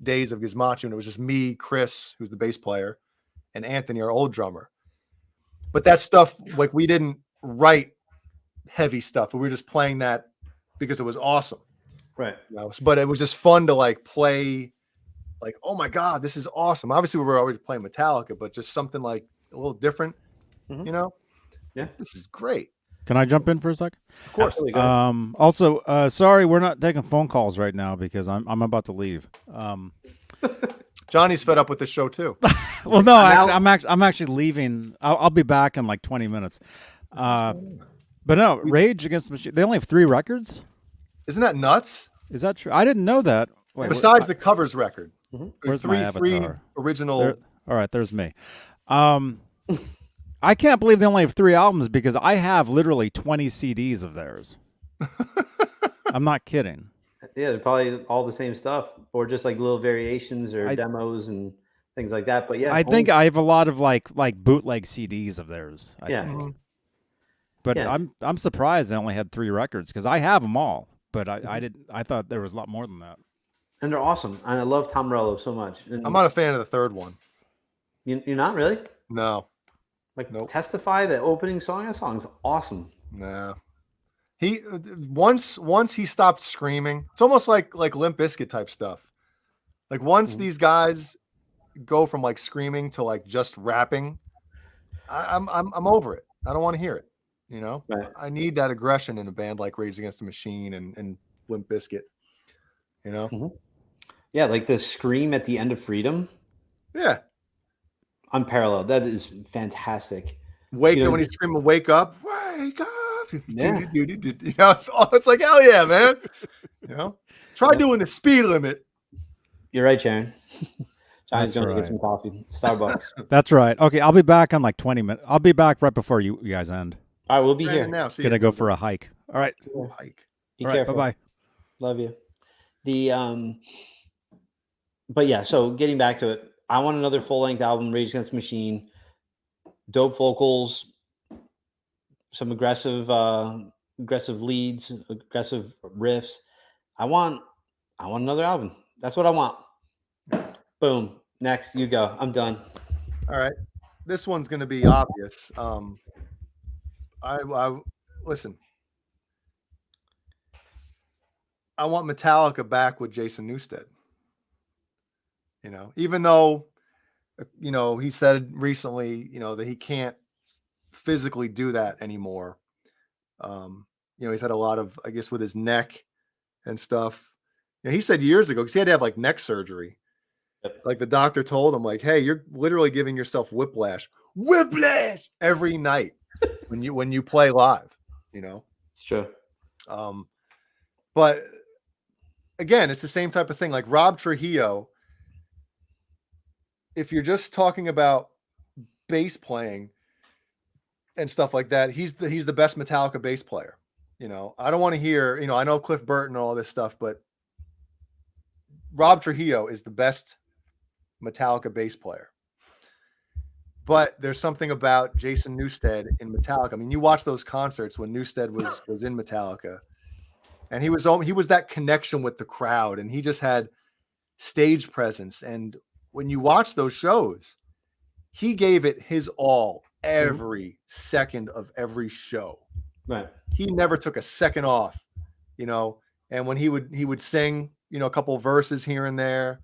days of Gizmodo, and it was just me, Chris, who's the bass player, and Anthony, our old drummer. But that stuff, like we didn't write heavy stuff. We were just playing that because it was awesome.
Right.
But it was just fun to like play like, oh my God, this is awesome. Obviously we were already playing Metallica, but just something like a little different, Yeah. This is great.
Can I jump in for a sec?
Of course.
Also, sorry, we're not taking phone calls right now because I'm about to leave.
Johnny's fed up with this show too.
Well, no, I'm actually leaving. I'll be back in like 20 minutes. But no, Rage Against the Machine. They only have 3 records.
Isn't that nuts?
Is that true? I didn't know that. Wait,
besides the covers record.
Where's my avatar?
3 original.
All right, there's me. I can't believe they only have 3 albums because I have literally 20 CDs of theirs. I'm not kidding.
Yeah, they're probably all the same stuff, or just like little variations or demos and things like that. But yeah,
I think I have a lot of like bootleg CDs of theirs. I think. But I'm surprised they only had 3 records because I have them all. But I thought there was a lot more than that.
And they're awesome. And I love Tom Morello so much. And
I'm not a fan of the third one.
You're not really?
No.
Like Testify, the opening song. That song's awesome.
No. He once he stopped screaming. It's almost like Limp Bizkit type stuff. Like once these guys go from like screaming to like just rapping, I'm over it. I don't want to hear it. Right. I need that aggression in a band like Rage Against the Machine and Limp Bizkit. You know?
Mhm. Yeah, like the scream at the end of Freedom,
Yeah.
unparalleled. That is fantastic.
Wake
You
up
know,
when he's screaming, "Wake up! Wake up!"
Yeah.
You know, it's like hell yeah, man. You know, try
Yep.
doing the speed limit.
You're right, Sharon. Johnny's
That's
going to get
right.
some coffee. Starbucks.
That's right. Okay, I'll be back on like 20 minutes. I'll be back right before you guys end.
All right, we'll be
Brandon,
here.
now, see
Gonna
you.
go for a hike. All right.
Hike.
Be
All right.
careful.
Bye-bye.
Love you. But yeah, so getting back to it, I want another full length album, Rage Against the Machine, dope vocals, some aggressive leads, aggressive riffs. I want another album. That's what I want. Boom. Next, you go. I'm done.
All right. This one's going to be obvious. I listen. I want Metallica back with Jason Newsted. You know, even though, you know, he said recently, you know, that he can't physically do that anymore. You know, he's had a lot of, I guess, with his neck and stuff. You know, he said years ago, because he had to have like neck surgery.
Yep.
Like the doctor told him, like, hey, you're literally giving yourself whiplash every night when you play live, you know.
It's true.
But again, it's the same type of thing. Like Rob Trujillo, if you're just talking about bass playing and stuff like that, he's the best Metallica bass player. You know, I don't want to hear, you know, I know Cliff Burton and all this stuff, but Rob Trujillo is the best Metallica bass player. But there's something about Jason Newsted in Metallica. I mean, you watch those concerts when Newsted was in Metallica, and he was that connection with the crowd, and he just had stage presence. And when you watch those shows, he gave it his all every second of every show.
Right.
He never took a second off, you know. And when he would sing, you know, a couple of verses here and there,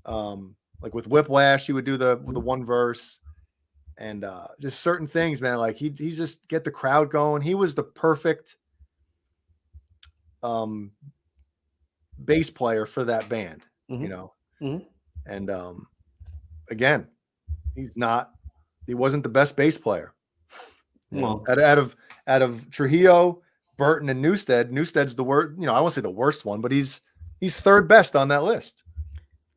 like with Whiplash, he would do the one verse, and just certain things, man. Like he just get the crowd going. He was the perfect bass player for that band, you know. And again, he wasn't the best bass player. You know, out of Trujillo, Burton, and Newsted's the worst. You know, I won't say the worst one, but he's third best on that list,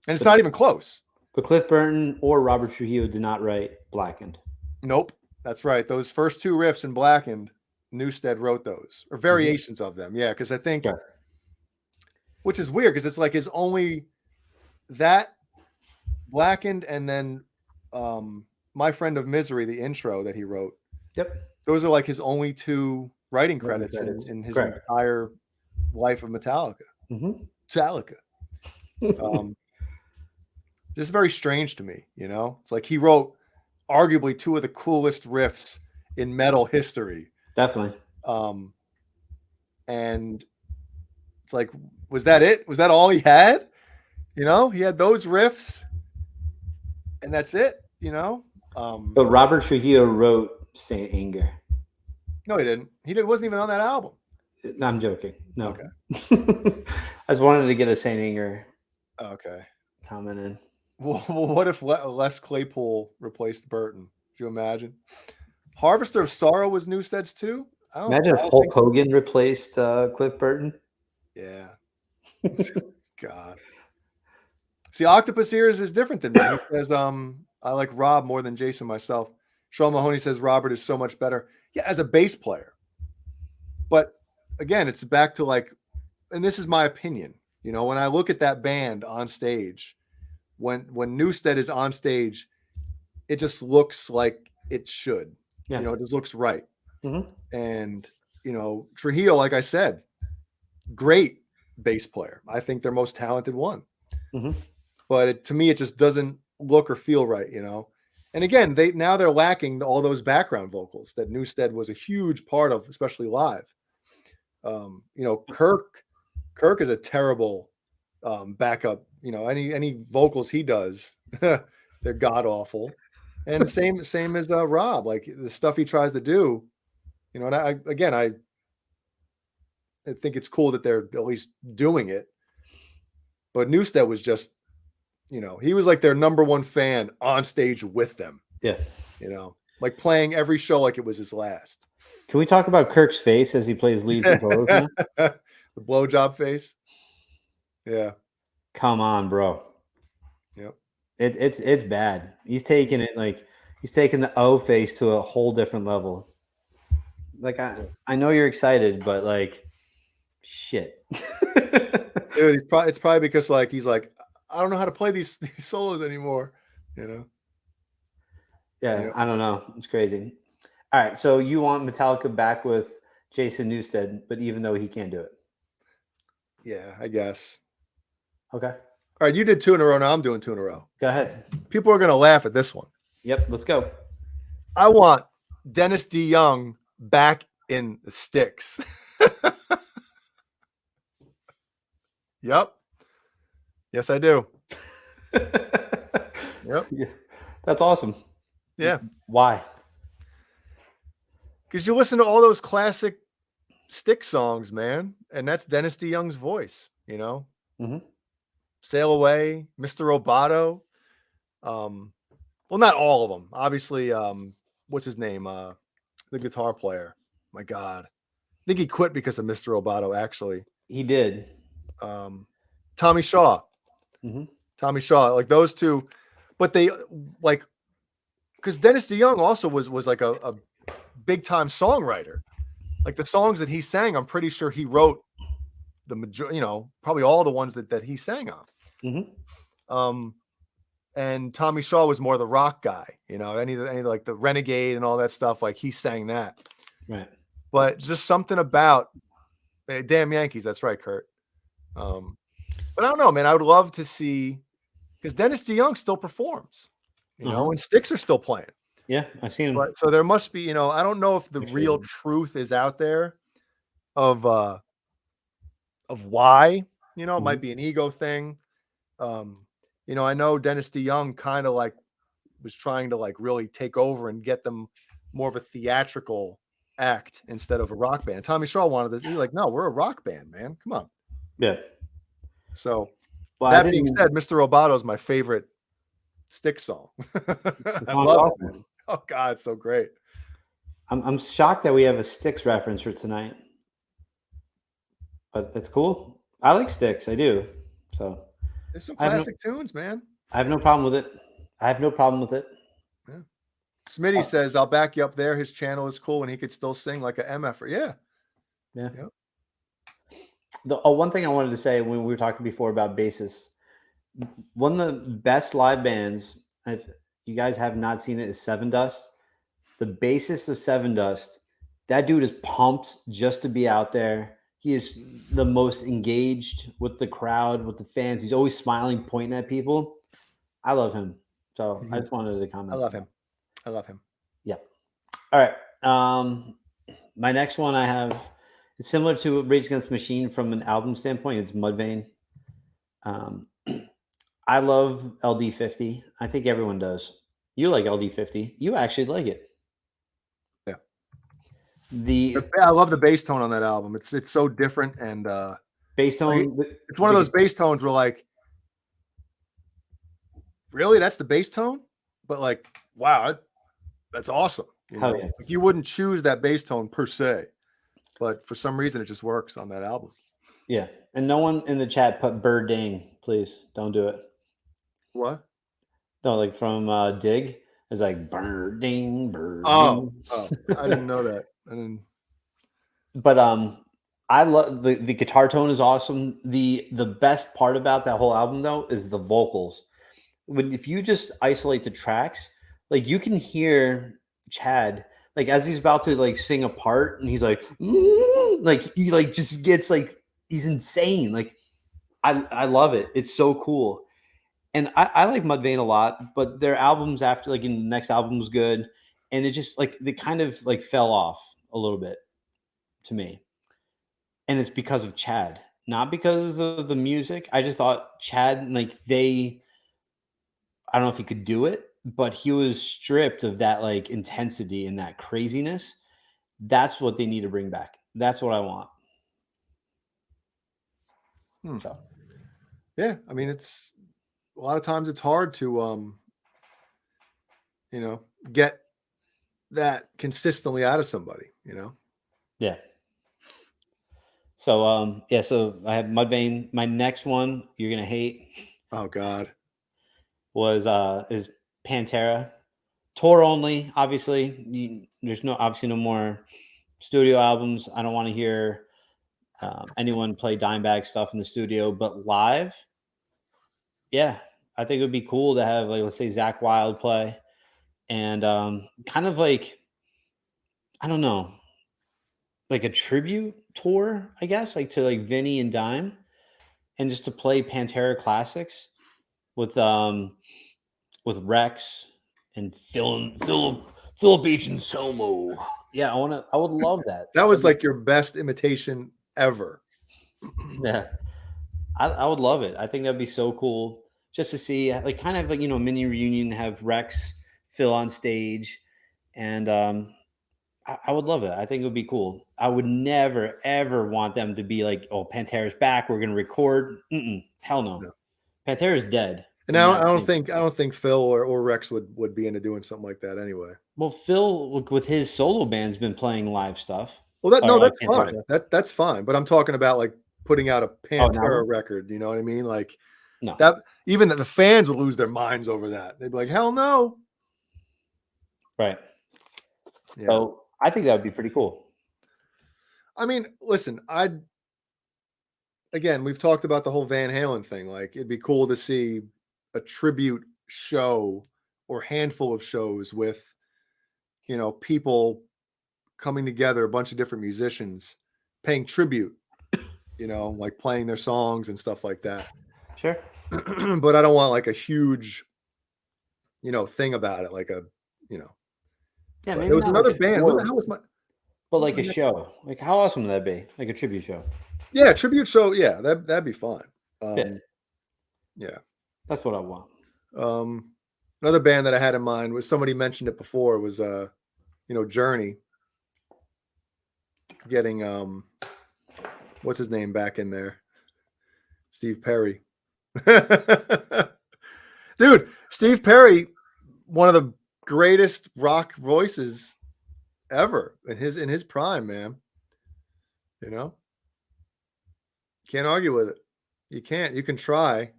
and it's not even close.
But Cliff Burton or Robert Trujillo did not write Blackened.
Nope, that's right. Those first two riffs in Blackened, Newsted wrote those, or variations of them. Yeah, because I think, which is weird, because it's like his only that Blackened, and then My Friend of Misery, the intro that he wrote.
Yep.
Those are like his only two writing credits in his entire life of Metallica. Metallica. Just very strange to me, you know? It's like he wrote arguably two of the coolest riffs in metal history.
Definitely.
And it's like, was that it? Was that all he had? You know, he had those riffs and that's it, you know?
But Robert Trujillo wrote Saint Anger.
No, he didn't. Wasn't even on that album.
No, I'm joking. No.
Okay.
I just wanted to get a Saint Anger comment in.
Well, what if Les Claypool replaced Burton? Could you imagine? Harvester of Sorrow was Newsted's too?
Imagine if Hulk Hogan replaced Cliff Burton.
Yeah. God. See, Octopus Ears is different than me. He says, I like Rob more than Jason myself. Sean Mahoney says Robert is so much better. Yeah, as a bass player. But again, it's back to like, and this is my opinion, you know, when I look at that band on stage, when Newsted is on stage, it just looks like it should. Yeah. You know, it just looks right. And, you know, Trujillo, like I said, great bass player. I think their most talented one. But to me, it just doesn't look or feel right, you know. And again, they're lacking all those background vocals that Newsted was a huge part of, especially live. You know, Kirk is a terrible backup. You know, any vocals he does, they're god awful. And same as Rob, like the stuff he tries to do. You know, and I think it's cool that they're at least doing it. But Newstead was just, he was like their number one fan on stage with them,
Yeah.
like playing every show like it was his last.
Can we talk about Kirk's face as he plays lead for Total now?
The blowjob face. Yeah.
Come on, bro.
Yep.
It's bad. He's taking it he's taking the O face to a whole different level. Like I know you're excited, but like shit.
Dude, it's probably because he's like, I don't know how to play these solos anymore.
Yeah,
Yep.
I don't know. It's crazy. All right, so you want Metallica back with Jason Newsted, but even though he can't do it.
Yeah, I guess.
Okay.
All right, you did 2 in a row. Now I'm doing 2 in a row.
Go ahead.
People are gonna laugh at this one.
Yep, let's go.
I want Dennis DeYoung back in the Styx. Yep. Yes, I do. Yep.
Yeah, that's awesome.
Yeah.
Why?
Because you listen to all those classic Styx songs, man, and that's Dennis DeYoung's voice,
Mhm.
Sail Away, Mr. Roboto. Well, not all of them. Obviously, what's his name? The guitar player. My God. I think he quit because of Mr. Roboto, actually.
He did.
Tommy Shaw.
Mhm.
Tommy Shaw, like those two, but they because Dennis DeYoung also was like a big time songwriter. Like the songs that he sang, I'm pretty sure he wrote the majority, probably all the ones that he sang on.
Mhm.
And Tommy Shaw was more the rock guy, any like the Renegade and all that stuff. Like he sang that,
Right.
but just something about damn Yankees. That's right, Kurt. But I don't know, man. I would love to see because Dennis DeYoung still performs, and Styx are still playing.
Yeah, I've seen him.
But so there must be, I don't know if the
Actually,
real truth is out there of why, it might be an ego thing. I know Dennis DeYoung kind of like was trying to like really take over and get them more of a theatrical act instead of a rock band. Tommy Shaw wanted this. He's like, no, we're a rock band, man. Come on.
Yeah.
So
Well,
that being said, Mr. Roboto is my favorite Styx song. I love it. Oh God, it's so great.
I'm shocked that we have a Styx reference for tonight, but it's cool. I like Styx, I do. So
there's some classic tunes, man.
I have no problem with it.
Yeah. Smitty says, "I'll back you up there. His channel is cool, and he could still sing like a MFer." Yeah.
Yep. The one thing I wanted to say when we were talking before about bassists, one of the best live bands, if you guys have not seen it, is Seven Dust. The bassist of Seven Dust, that dude is pumped just to be out there. He is the most engaged with the crowd, with the fans. He's always smiling, pointing at people. I love him. So I just wanted to comment.
I love him.
Yeah. All right. My next one I have, it's similar to Rage Against the Machine from an album standpoint. It's Mudvayne. I love LD50. I think everyone does. You like LD50. You actually like it.
Yeah. I love the bass tone on that album. It's so different and
bass tone.
It's one of those bass tones where like, really, that's the bass tone? But like, wow, that's awesome.
Yeah.
Like you wouldn't choose that bass tone per se, but for some reason it just works on that album.
Yeah, and no one in the chat put Bird Dang. Please don't do it.
What?
No, like from Dig. It's like Bird Ding, Bird.
Oh, I didn't know that. I didn't.
But I love the guitar tone is awesome. The best part about that whole album though is the vocals. If you just isolate the tracks, like you can hear Chad like as he's about to like sing a part and he's like he like just gets like he's insane. Like I love it. It's so cool. And I like Mudvayne a lot, but their albums after like in the next album was good. And it just like they kind of like fell off a little bit to me. And it's because of Chad, not because of the music. I just thought Chad, like I don't know if he could do it, but he was stripped of that like intensity and that craziness. That's what they need to bring back. That's what I want. So
Yeah, I mean, it's a lot of times it's hard to get that consistently out of somebody.
Yeah. So so I have Mudvayne. My next one you're gonna hate
Oh God.
is Pantera. Tour only, obviously. There's obviously no more studio albums. I don't want to hear anyone play Dimebag stuff in the studio, but live, yeah, I think it would be cool to have, like, let's say Zach Wild play, and kind of like, I don't know, like a tribute tour, I guess, like to like Vinny and Dime, and just to play Pantera classics with Rex and Philip H and Somo. Yeah, I would love that.
That was like your best imitation ever.
Yeah, I would love it. I think that'd be so cool just to see, like, kind of like, mini reunion, have Rex, Phil on stage, and I would love it. I think it would be cool. I would never ever want them to be like, "Oh, Pantera's back. We're gonna record." Hell no.
No.
Pantera's dead.
And
from
now
that
I don't
standpoint.
think Phil or Rex would be into doing something like that anyway.
Well, Phil, with his solo band's been playing live stuff.
Well,
Or like
that's
Pantera
fine.
stuff.
That's fine. But I'm talking about like putting out a
Oh, an
Pantera
album?
record. You know what I mean? Like
No.
that. Even that the fans would lose their minds over that. They'd be like, "Hell no!"
Right.
Yeah.
So I think that would be pretty cool.
I mean, listen. Again, we've talked about the whole Van Halen thing. Like, it'd be cool to see a tribute show or handful of shows with, people coming together, a bunch of different musicians paying tribute, like playing their songs and stuff like that.
Sure.
But I don't want like a huge, thing about it. Like
Yeah,
but
maybe
there was
not
another
like a
band. What
tour,
the hell was my?
but like a show. Like, how awesome would that be? Like a tribute show.
Yeah, tribute show. Yeah, that'd be fun.
Yeah.
Yeah.
That's what I want.
Another band that I had in mind was, somebody mentioned it before, was Journey getting what's his name back in there? Steve Perry. Dude, Steve Perry, one of the greatest rock voices ever in his prime, man. Can't argue with it. You can't. You can try.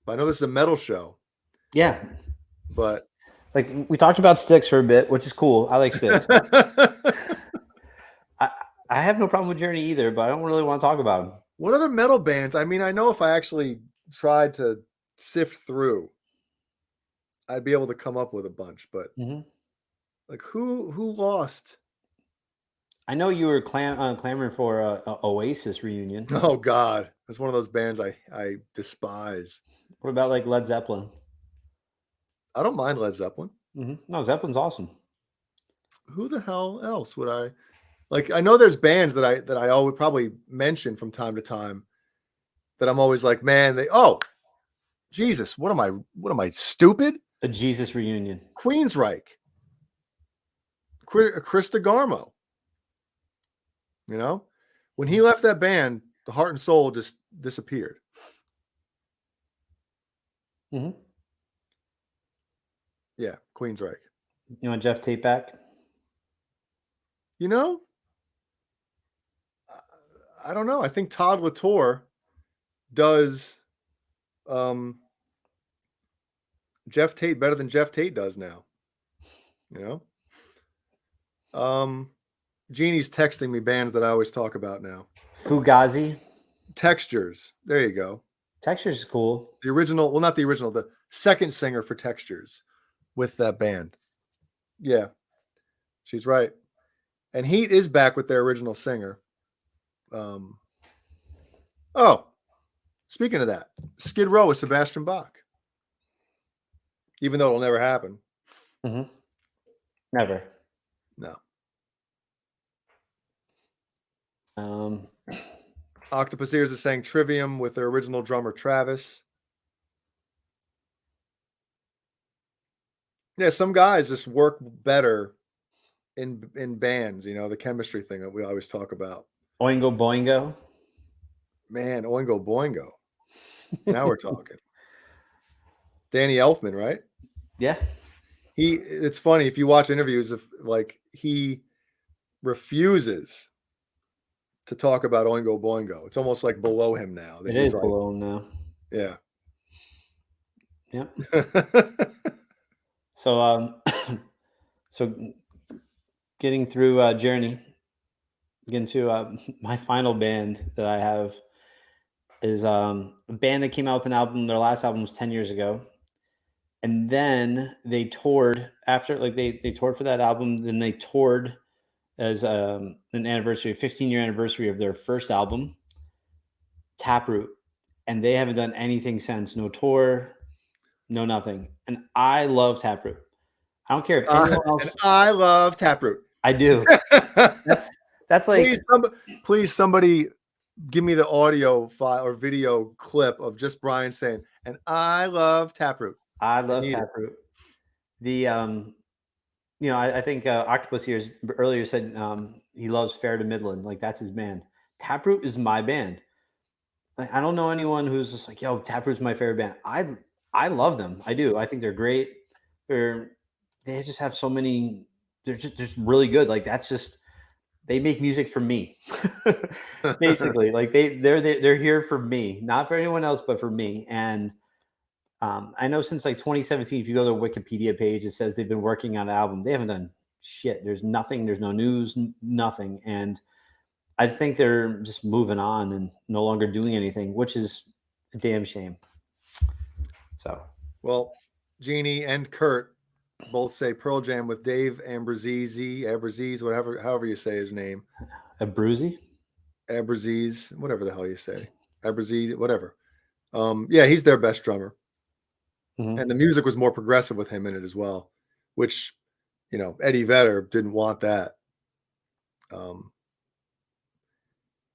But I know this is a metal show,
Yeah.
but
Like, we talked about Styx for a bit, which is cool. I like Styx. I have no problem with Journey either, but I don't really want to talk about them.
what other metal bands? I mean, I know if I actually tried to sift through, I'd be able to come up with a bunch, but like who lost?
I know you were clamoring for a Oasis reunion.
Oh God, that's one of those bands I despise.
What about like Led Zeppelin?
I don't mind Led Zeppelin.
No, Zeppelin's awesome.
Who the hell else would I like? I know there's bands that I always probably mention from time to time that I'm always like, man, Jesus, what am I stupid?
A Jesus reunion.
Queensryche, Chris DeGarmo. When he left that band, the heart and soul just disappeared. Yeah, Queensryche.
You want Jeff Tate back?
I don't know. I think Todd Latour does Jeff Tate better than Jeff Tate does now. Jeannie's texting me bands that I always talk about now.
Fugazi.
Textures. There you go.
Textures is cool.
The original, well, not the original, the second singer for Textures with that band. Yeah, she's right. And Heat is back with their original singer. Oh, speaking of that, Skid Row with Sebastian Bach. Even though it'll never happen.
Never.
No. Octopus Ears is saying Trivium with their original drummer Travis. Yeah, some guys just work better in bands, the chemistry thing that we always talk about.
Oingo Boingo.
Man, Oingo Boingo. Now we're talking. Danny Elfman, right?
Yeah.
It's funny if you watch interviews of like he refuses to talk about Oingo Boingo. It's almost like below him now.
It is below him now.
Yeah.
Yep. So, so getting through Journey, getting to my final band that I have is a band that came out with an album. Their last album was 10 years ago. And then they toured after, like they toured for that album. Then they toured as an anniversary, 15-year anniversary of their first album, Taproot. And they haven't done anything since. No tour, no nothing. And I love Taproot. I don't care if anyone else.
And I love Taproot.
I do. That's like.
Please, somebody give me the audio file or video clip of just Brian saying, "And I love Taproot."
I love Taproot. The I think Octopus here earlier said he loves Fair to Midland. Like that's his band. Taproot is my band. Like I don't know anyone who's just like, yo, Taproot's my favorite band. I love them. I do. I think they're great. They just have so many. They're just really good. Like that's just they make music for me, basically. Like they're here for me, not for anyone else, but for me. And I know since like 2017, if you go to the Wikipedia page, it says they've been working on an album. They haven't done shit. There's nothing. There's no news. Nothing. And I think they're just moving on and no longer doing anything, which is a damn shame. So,
well, Jeannie and Kurt both say Pearl Jam with Dave Abruzzese, however you say his name.
Abruzzi?
Abruzzese, whatever the hell you say. Abruzzese, whatever. Yeah, he's their best drummer. Mm-hmm. And the music was more progressive with him in it as well, which, Eddie Vedder didn't want that. And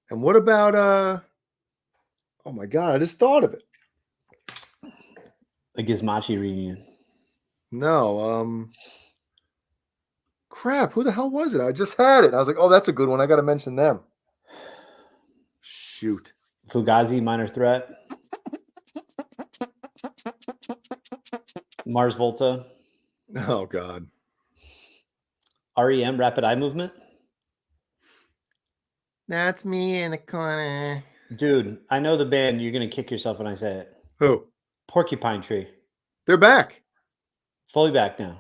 what about, oh my God, I just thought of it.
A Gizmachi reunion.
No, crap, who the hell was it? I just had it. I was like, oh, that's a good one. I got to mention them. Shoot.
Fugazi, Minor Threat. Mars Volta.
Oh, God.
REM, Rapid Eye Movement.
That's me in the corner.
Dude, I know the band. You're going to kick yourself when I say it.
Who?
Porcupine Tree.
They're back.
Fully back now.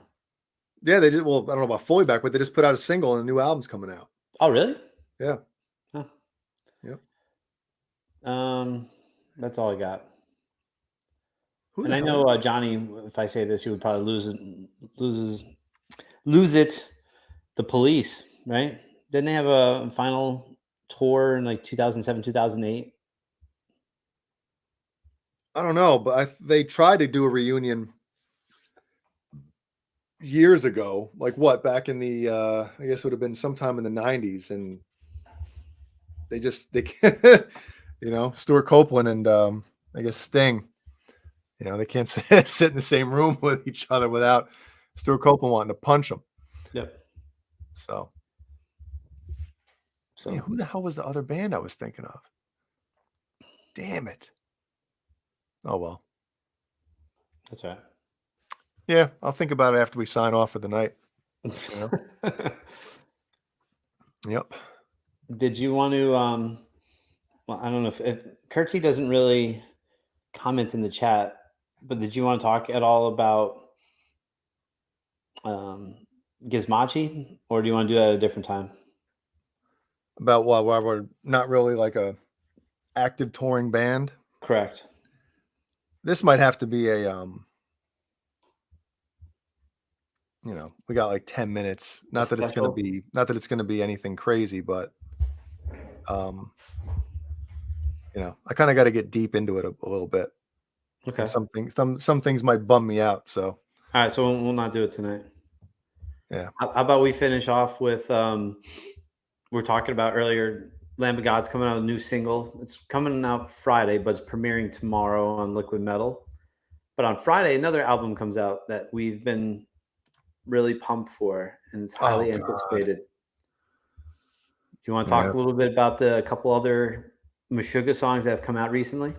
Yeah, they did. Well, I don't know about fully back, but they just put out a single and a new album's coming out.
Oh, really?
Yeah.
Huh.
Yep.
That's all I got. And I know Johnny, if I say this, he would probably lose it. The Police, right? Didn't they have a final tour in like 2007, 2008?
I don't know, but they tried to do a reunion years ago. Like what? Back in the, I guess it would have been sometime in the 90s. And they Stuart Copeland and I guess Sting, they can't sit in the same room with each other without Stuart Copeland wanting to punch them.
Yep.
So yeah, who the hell was the other band I was thinking of? Damn it. Oh, well.
That's right.
Yeah, I'll think about it after we sign off for the night. Yep.
Did you want to, well, I don't know if Kurtzy doesn't really comment in the chat, but did you want to talk at all about Gizmachi, or do you want to do that at a different time?
About what? Why we're not really like a active touring band?
Correct.
This might have to be a, we got like 10 minutes. Not that it's going to be anything crazy, but, I kind of got to get deep into it a little bit.
Okay.
And some things might bum me out. So.
All right. So we'll not do it tonight.
Yeah.
How about we finish off with, we're talking about earlier, Lamb of God's coming out with a new single. It's coming out Friday, but it's premiering tomorrow on Liquid Metal. But on Friday, another album comes out that we've been really pumped for, and it's highly anticipated. Do you want to talk a little bit about a couple other Meshuggah songs that have come out recently?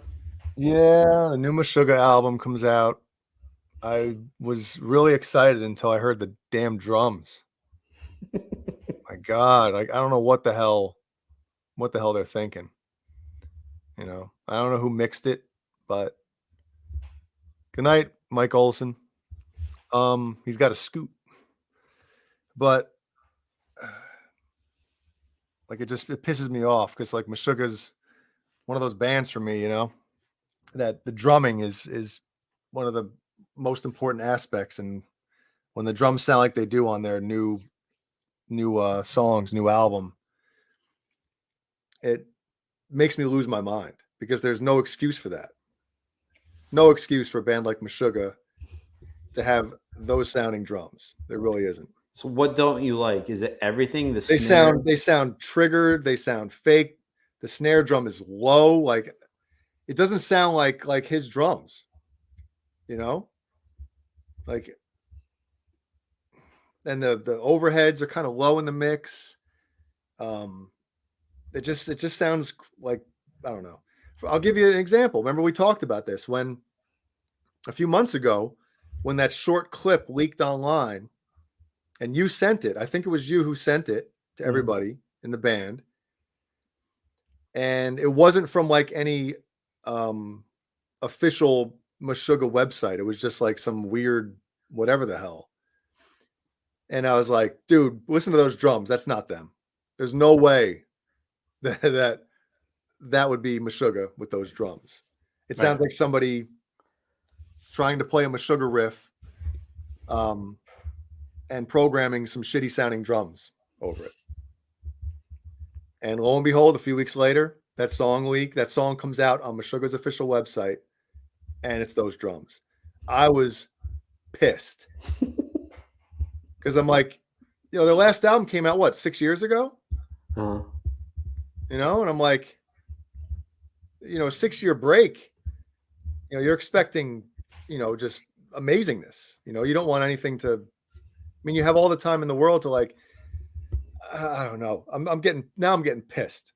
Yeah, the new Meshuggah album comes out. I was really excited until I heard the damn drums. My God, I don't know what the hell they're thinking. You know, I don't know who mixed it, but good night, Mike Olson. He's got a scoop, but like it pisses me off because like Meshuggah's one of those bands for me, you know, that the drumming is one of the most important aspects, and when the drums sound like they do on their new songs, new album, it makes me lose my mind because there's no excuse for that. No excuse for a band like Meshuggah to have those sounding drums. There really isn't.
So what don't you like? Is it everything? The
They
snare?
sound triggered. They sound fake. The snare drum is low. Like it doesn't sound like his drums. You know, like, and the overheads are kind of low in the mix. It just sounds like, I don't know. I'll give you an example. Remember we talked about this when a few months ago when that short clip leaked online and you sent it. I think it was you who sent it to everybody in the band. And it wasn't from like any official Meshuggah website. It was just like some weird whatever the hell. And I was like, dude, listen to those drums. That's not them. There's no way that would be Meshuggah with those drums. It sounds like somebody trying to play a Meshuggah riff and programming some shitty sounding drums over it. And lo and behold, a few weeks later, that song comes out on Meshuggah's official website, and it's those drums. I was pissed because I'm like, you know, their last album came out, what, 6 years ago?
Uh-huh.
You know, and I'm like, you know, a 6-year break, you know, you're expecting, you know, just amazingness. You know, you don't want anything to, I mean, you have all the time in the world to like, I don't know. I'm getting pissed.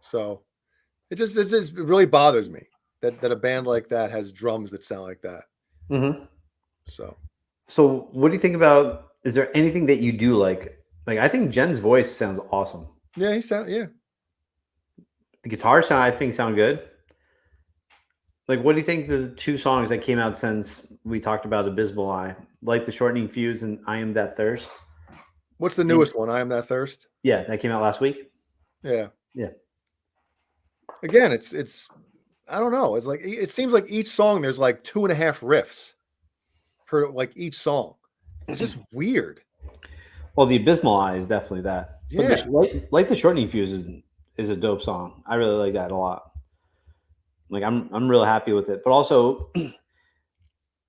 So it really bothers me that a band like that has drums that sound like that.
Mm-hmm.
So
what do you think about? Is there anything that you do like? Like I think Jen's voice sounds awesome.
yeah,
The guitar sound I think sound good. Like, what do you think the two songs that came out since we talked about Abysmal Eye, like the Shortening Fuse and I Am That Thirst?
What's the newest one? I Am That Thirst.
Yeah, that came out last week.
Yeah. Again, it's I don't know. It's like it seems like each song there's like 2.5 riffs per like each song. It's just weird.
Well, the Abysmal Eye is definitely that.
Yeah.
But like the Shortening Fuse is a dope song. I really like that a lot. Like I'm real happy with it. But also,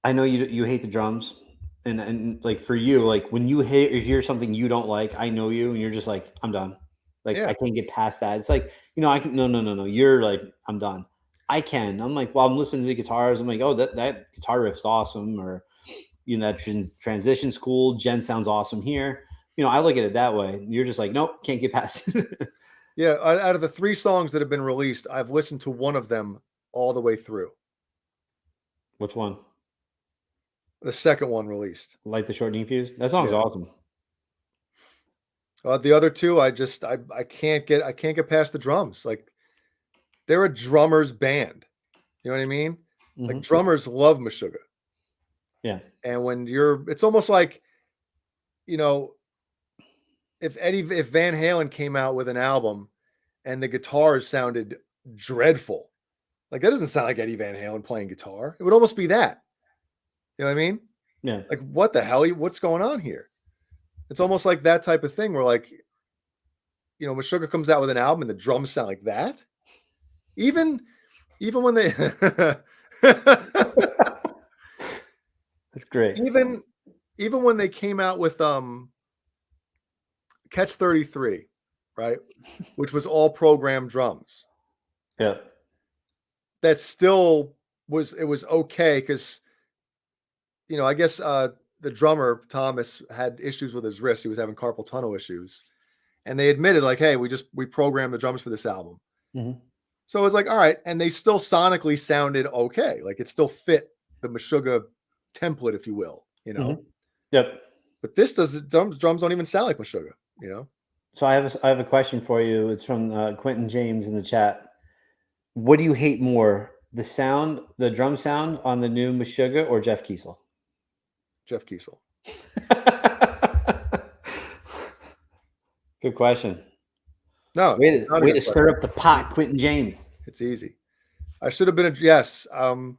I know you hate the drums, and like for you, like when you hear something you don't like, I know you, and you're just like, I'm done. Like I can't get past that. It's like, you know, I can no. You're like, I'm done. I can. I'm like, well, I'm listening to the guitars. I'm like, oh, that guitar riff's awesome, or you know, that transition's cool. Jen sounds awesome here. You know, I look at it that way. You're just like, nope, can't get past it.
Yeah, out of the 3 songs that have been released, I've listened to one of them all the way through.
Which one?
The second one released.
Like the Shortening Fuse? That song's awesome.
The other 2, I can't get past the drums. Like they're a drummer's band. You know what I mean? Mm-hmm. Like drummers love Meshuggah.
Yeah.
And when it's almost like, you know, if Van Halen came out with an album and the guitars sounded dreadful, like that doesn't sound like Eddie Van Halen playing guitar. It would almost be that. You know what I mean?
Yeah.
Like what the hell? What's going on here? It's almost like that type of thing where like, you know, Meshuggah comes out with an album and the drums sound like that. Even when they
That's great.
Even when they came out with Catch 33, right? Which was all programmed drums.
Yeah.
That still was okay because, you know, I guess the drummer Thomas had issues with his wrist. He was having carpal tunnel issues, and they admitted like, hey, we programmed the drums for this album.
Mhm.
So it was like, all right, and they still sonically sounded okay. Like it still fit the Meshuggah template, if you will,
Mhm. Yep.
But this drums don't even sound like Meshuggah,
So I have a question for you. It's from Quentin James in the chat. What do you hate more, the drum sound on the new Meshuggah, or Jeff Kiesel?
Jeff Kiesel.
Good question.
No,
Way
it's not a
to
good
stir
question.
up the pot, Quentin James.
It's easy. I should have been yes. The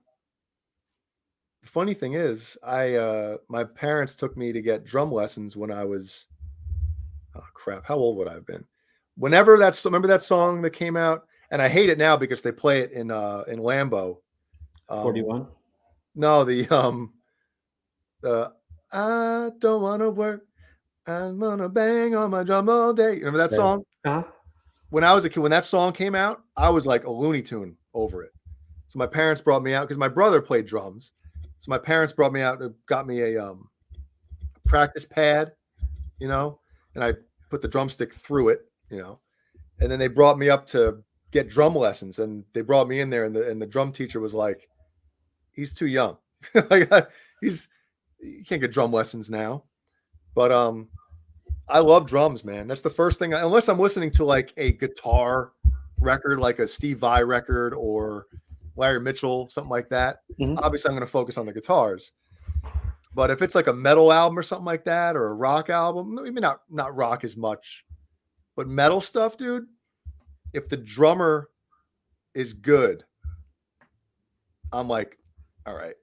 funny thing is, my parents took me to get drum lessons when I was, oh crap, how old would I have been? Whenever remember that song that came out, and I hate it now because they play it in Lambo.
41.
No, the I don't want to work. I'm gonna bang on my drum all day. Remember that song?
Uh-huh.
When I was a kid, when that song came out, I was like a Looney Tune over it. So my parents brought me out because my brother played drums. So my parents brought me out and got me a practice pad, and I put the drumstick through it, and then they brought me up to get drum lessons, and they brought me in there, and the drum teacher was like, "He's too young, like you can't get drum lessons now." But I love drums, man. That's the first thing, unless I'm listening to like a guitar record, like a Steve Vai record or Larry Mitchell, something like that.
Mhm.
Obviously, I'm going to focus on the guitars. But if it's like a metal album or something like that, or a rock album, maybe not rock as much, but metal stuff, dude. If the drummer is good, I'm like, all right,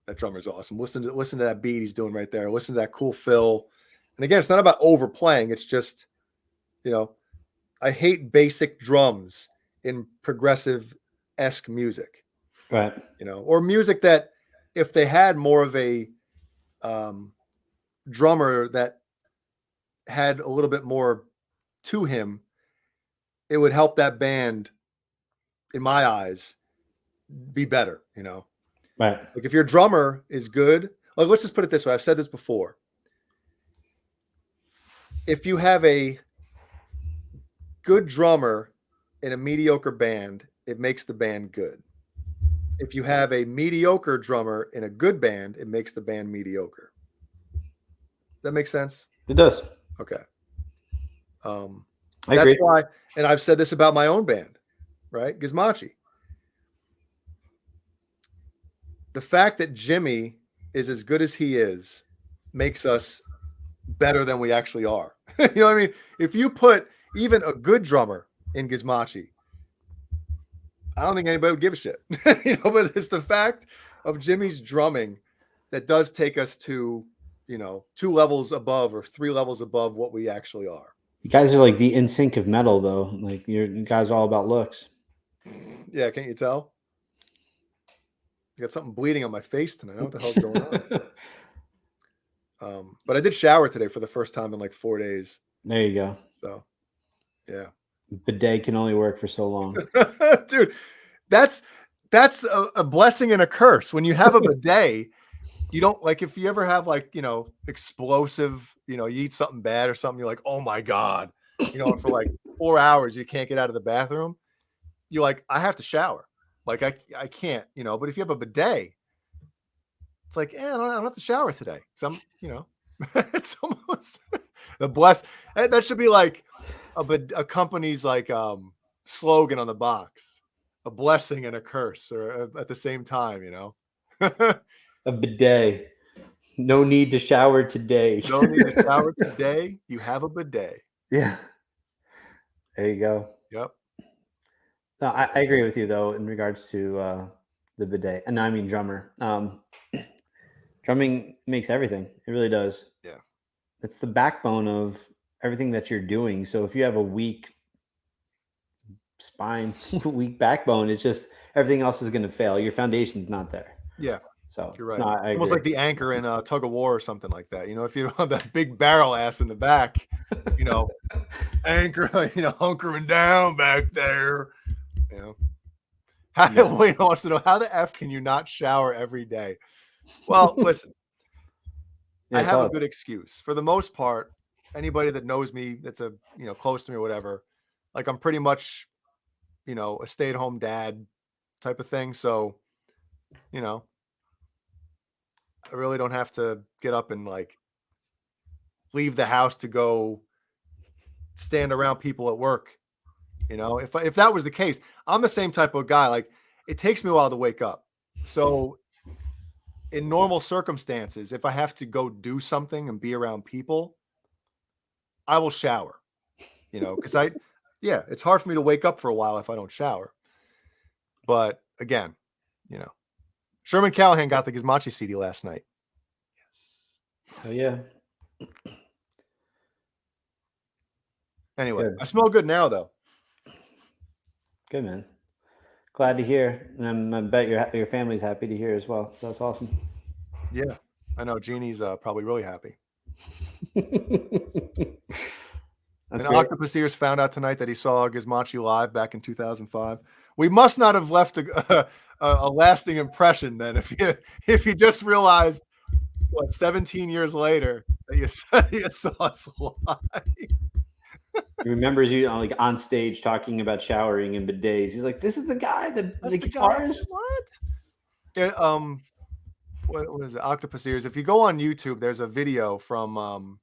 that drummer's awesome. Listen to that beat he's doing right there. Listen to that cool fill. And again, it's not about overplaying. It's just, I hate basic drums in progressive-esque music,
Right.
or music that if they had more of a drummer that had a little bit more to him, it would help that band, in my eyes, be better,
Right.
Like if your drummer is good, like let's just put it this way. I've said this before. If you have a good drummer in a mediocre band, it makes the band good. If you have a mediocre drummer in a good band, it makes the band mediocre. That makes sense?
It does.
Okay.
I
That's
agree.
why, and I've said this about my own band, right? Gizmachi. The fact that Jimmy is as good as he is makes us better than we actually are. You know what I mean? If you put even a good drummer in Gizmachi, I don't think anybody would give a shit. But it's the fact of Jimmy's drumming that does take us to, 2 levels above or 3 levels above what we actually are.
You guys are like the NSYNC of metal, though. Like you guys are all about looks.
Yeah, can't you tell? I got something bleeding on my face tonight. I don't know what the hell's going on. But I did shower today for the first time in like 4 days.
There you go.
So, yeah.
Bidet can only work for so long.
Dude, that's a blessing and a curse. When you have a bidet, you don't, like, if you ever have like, explosive, you eat something bad or something, you're like, oh my God, for like 4 hours, you can't get out of the bathroom. You're like, I have to shower. Like I can't, but if you have a bidet, it's like, I don't have to shower today. So I'm, it's almost the bless. That should be like a company's like slogan on the box: a blessing and a curse, or at the same time.
A bidet. No need to shower today.
No need to shower today. You have a bidet.
Yeah. There you go.
Yep.
No, I agree with you though in regards to the bidet, and I mean drummer. Drumming makes everything. It really does.
Yeah.
It's the backbone of everything that you're doing. So if you have a weak spine, weak backbone, it's just everything else is going to fail. Your foundation's not there.
Yeah.
So
You're right.
No, I
Almost
agree.
like the anchor in a tug of war or something like that. If you don't have that big barrel ass in the back, anchor, hunkering down back there. Wayne wants to know, how the F can you not shower every day? Well, listen,
Yeah,
I have a good excuse. For the most part, anybody that knows me, that's close to me or whatever, like I'm pretty much a stay-at-home dad type of thing. So, I really don't have to get up and like leave the house to go stand around people at work. If that was the case, I'm the same type of guy. Like, it takes me a while to wake up. So in normal circumstances, if I have to go do something and be around people, I will shower, because it's hard for me to wake up for a while if I don't shower. But again, Sherman Callahan got the Gizmochi CD last night.
Oh yeah.
Anyway,
Good.
I smell good now, though.
Good, man. Glad to hear, and I bet your family's happy to hear as well. That's awesome.
Yeah, I know. Jeannie's probably really happy.
That's
and
great.
Octopus Ears found out tonight that he saw Gizmochi live back in 2005. We must not have left a lasting impression then if you just realized 17 years later that you saw us live.
He remembers you like on stage talking about showering and bidets. He's like, "This is the guy, the guitarist."
What? Yeah, what was it? Octopus Ears. If you go on YouTube, there's a video from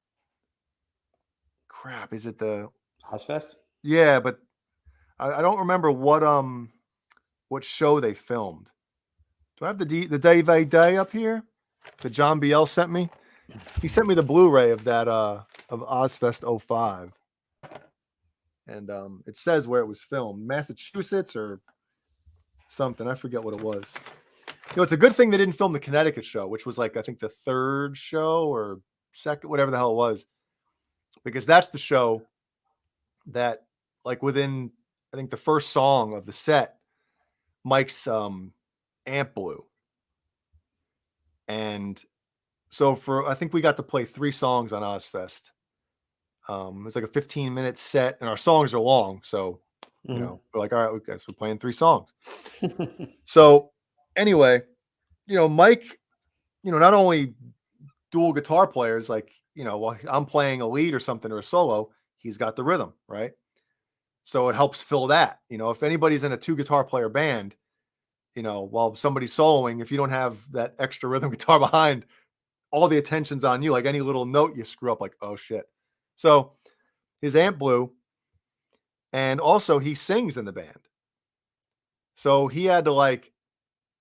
crap. Is it the
Ozfest?
Yeah, but I don't remember what show they filmed. Do I have the Dave Day up here that John BL sent me? He sent me the Blu-ray of that of Ozfest 05. And it says where it was filmed, Massachusetts or something. I forget what it was. It's a good thing they didn't film the Connecticut show, which was like I think the third show or second, whatever the hell it was, because that's the show that like within I think the first song of the set, Mike's amp blew, and so I think we got to play 3 songs on Ozfest. It was like a 15-minute set, and our songs are long. So, we're like, all right, we're playing 3 songs. So anyway, Mike, not only dual guitar players, like, while I'm playing a lead or something or a solo, he's got the rhythm, right? So it helps fill that, if anybody's in a 2 guitar player band, while somebody's soloing, if you don't have that extra rhythm guitar behind, all the attention's on you. Like any little note you screw up, like, oh shit. So his amp blew, and also he sings in the band. So he had to like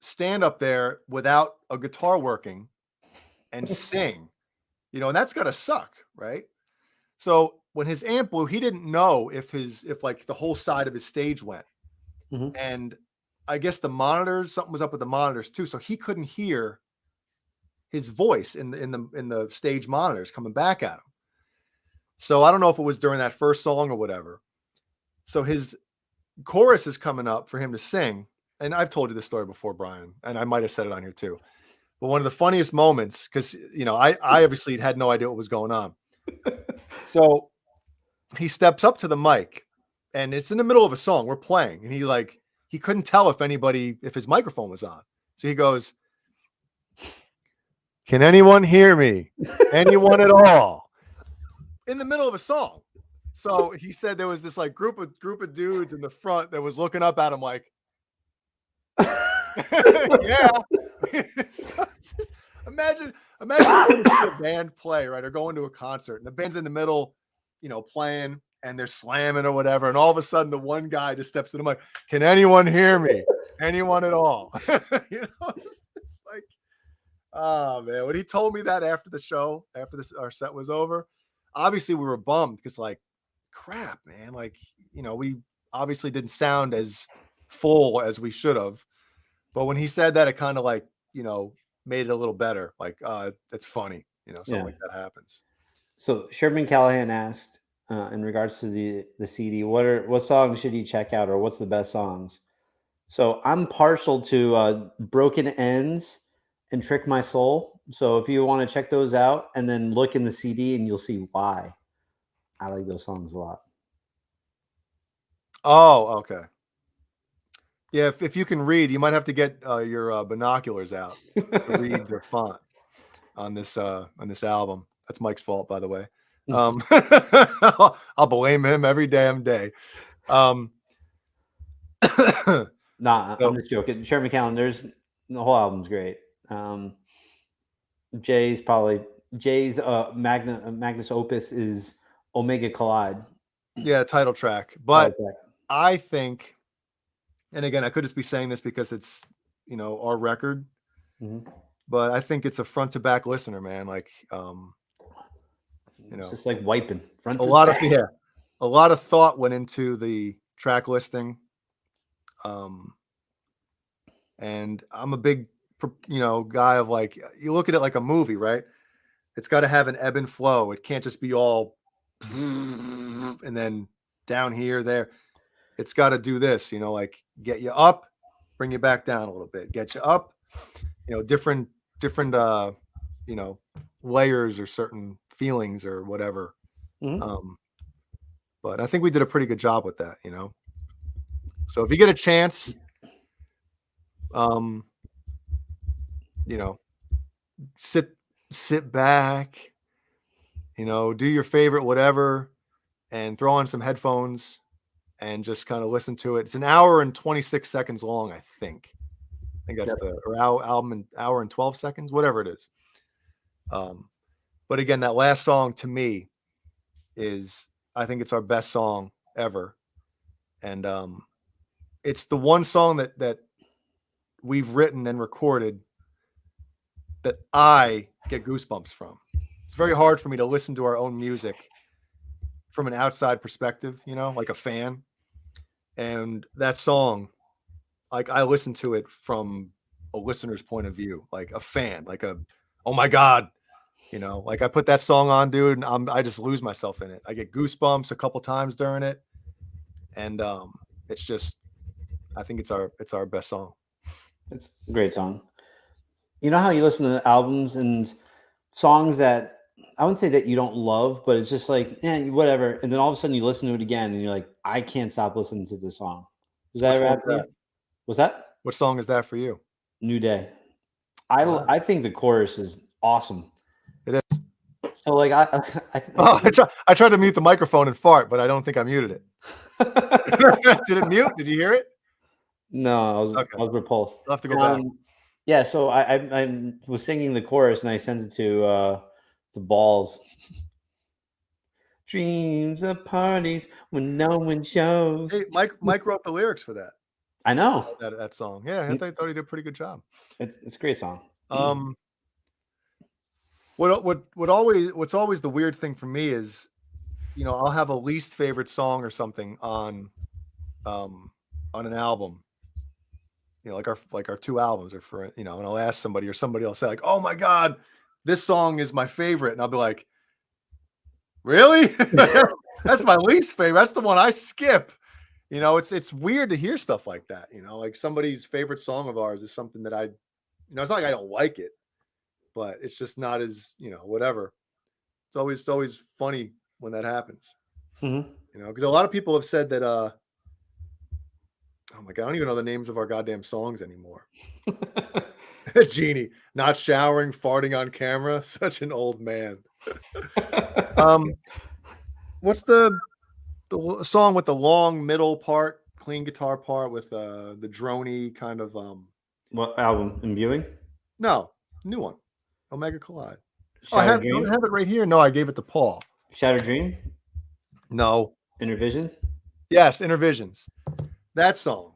stand up there without a guitar working and sing, and that's gotta suck, right? So when his amp blew, he didn't know if like the whole side of his stage went. And I guess something was up with the monitors too. So he couldn't hear his voice in the stage monitors coming back at him. So I don't know if it was during that first song or whatever. So his chorus is coming up for him to sing. And I've told you this story before, Brian, and I might have said it on here too. But one of the funniest moments, because, I obviously had no idea what was going on. So he steps up to the mic, and it's in the middle of a song. We're playing, and he couldn't tell if his microphone was on. So he goes, "Can anyone hear me? Anyone at all?" In the middle of a song. So he said there was this like group of dudes in the front that was looking up at him like, yeah. So just imagine going to a band play, right? Or going to a concert, and the band's in the middle, playing, and they're slamming or whatever. And all of a sudden the one guy just steps to the mic, "Can anyone hear me? Anyone at all?" It's like, oh man. When he told me that after the show, our set was over, obviously we were bummed because like, crap, man, like, we obviously didn't sound as full as we should have. But when he said that, it kind of like, made it a little better. Like, that's funny, something like that happens.
So Sherman Callahan asked, in regards to the CD, what songs should he check out, or what's the best songs? So I'm partial to Broken Ends and Trick My Soul. So if you want to check those out and then look in the CD, and you'll see why I like those songs a lot.
Oh, okay. Yeah, if you can read, you might have to get your binoculars out to read the font on this album. That's Mike's fault, by the way. I'll blame him every damn day.
Nah,
So-
I'm just joking. Sherman Calendars, the whole album's great. Jay's magnus opus is Omega Collide.
Yeah, title track. But
Title track.
I think, and again, I could just be saying this because it's, our record,
Mhm.
but I think it's a front to back listener, man. Like,
It's just like wiping front
a
to
lot
back.
a lot of thought went into the track listing. And I'm a big, guy of like, you look at it like a movie, right? It's got to have an ebb and flow. It can't just be all and then down here, there. It's got to do this, like get you up, bring you back down a little bit, get you up, different, layers or certain feelings or whatever.
Mhm.
But I think we did a pretty good job with that, So if you get a chance, sit back, do your favorite whatever, and throw on some headphones and just kind of listen to it. It's an hour and 26 seconds long, I think. I think that's album, an hour and 12 seconds, whatever it is. But again, that last song to me I think it's our best song ever. And it's the one song that we've written and recorded that I get goosebumps from. It's very hard for me to listen to our own music from an outside perspective, like a fan. And that song, like I listen to it from a listener's point of view, like a fan, like oh my God, like I put that song on, dude, and I just lose myself in it. I get goosebumps a couple times during it. And it's just, I think it's our best song.
It's a great song. You know how you listen to albums and songs that I wouldn't say that you don't love, but it's just like, whatever. And then all of a sudden you listen to it again and you're like, I can't stop listening to this song. Does that
Which
ever
one's
happen to you?
that?
What's that?
What song is that for you?
New Day.
Wow.
I think the chorus is awesome.
It is.
So like
I tried to mute the microphone and fart, but I don't think I muted it. Did it mute? Did you hear it?
No,
Okay.
I was repulsed.
I'll have to go back.
Yeah, so I was singing the chorus and I sent it to Balls. Dreams of parties when no one shows.
Hey, Mike wrote the lyrics for that.
I know
that song. Yeah, I thought he did a pretty good job.
it's a great song.
What's always the weird thing for me is, I'll have a least favorite song or something on an album. Like our two albums are for, and I'll ask somebody or somebody will say like, "Oh my God, this song is my favorite." And I'll be like, "Really?" That's my least favorite. That's the one I skip. It's weird to hear stuff like that. Like somebody's favorite song of ours is something that it's not like I don't like it, but it's just not as, whatever. It's always funny when that happens.
Mm-hmm.
Because a lot of people have said that, oh my God, I don't even know the names of our goddamn songs anymore. Genie, not showering, farting on camera. Such an old man. What's the song with the long middle part, clean guitar part with the droney kind of
What album? Imbuing?
No, new one. Omega Collide.
Shattered
Don't
Dream?
I have it right here? No, I gave it to Paul.
Shattered Dream?
No.
Intervision?
Yes, Intervisions. That song.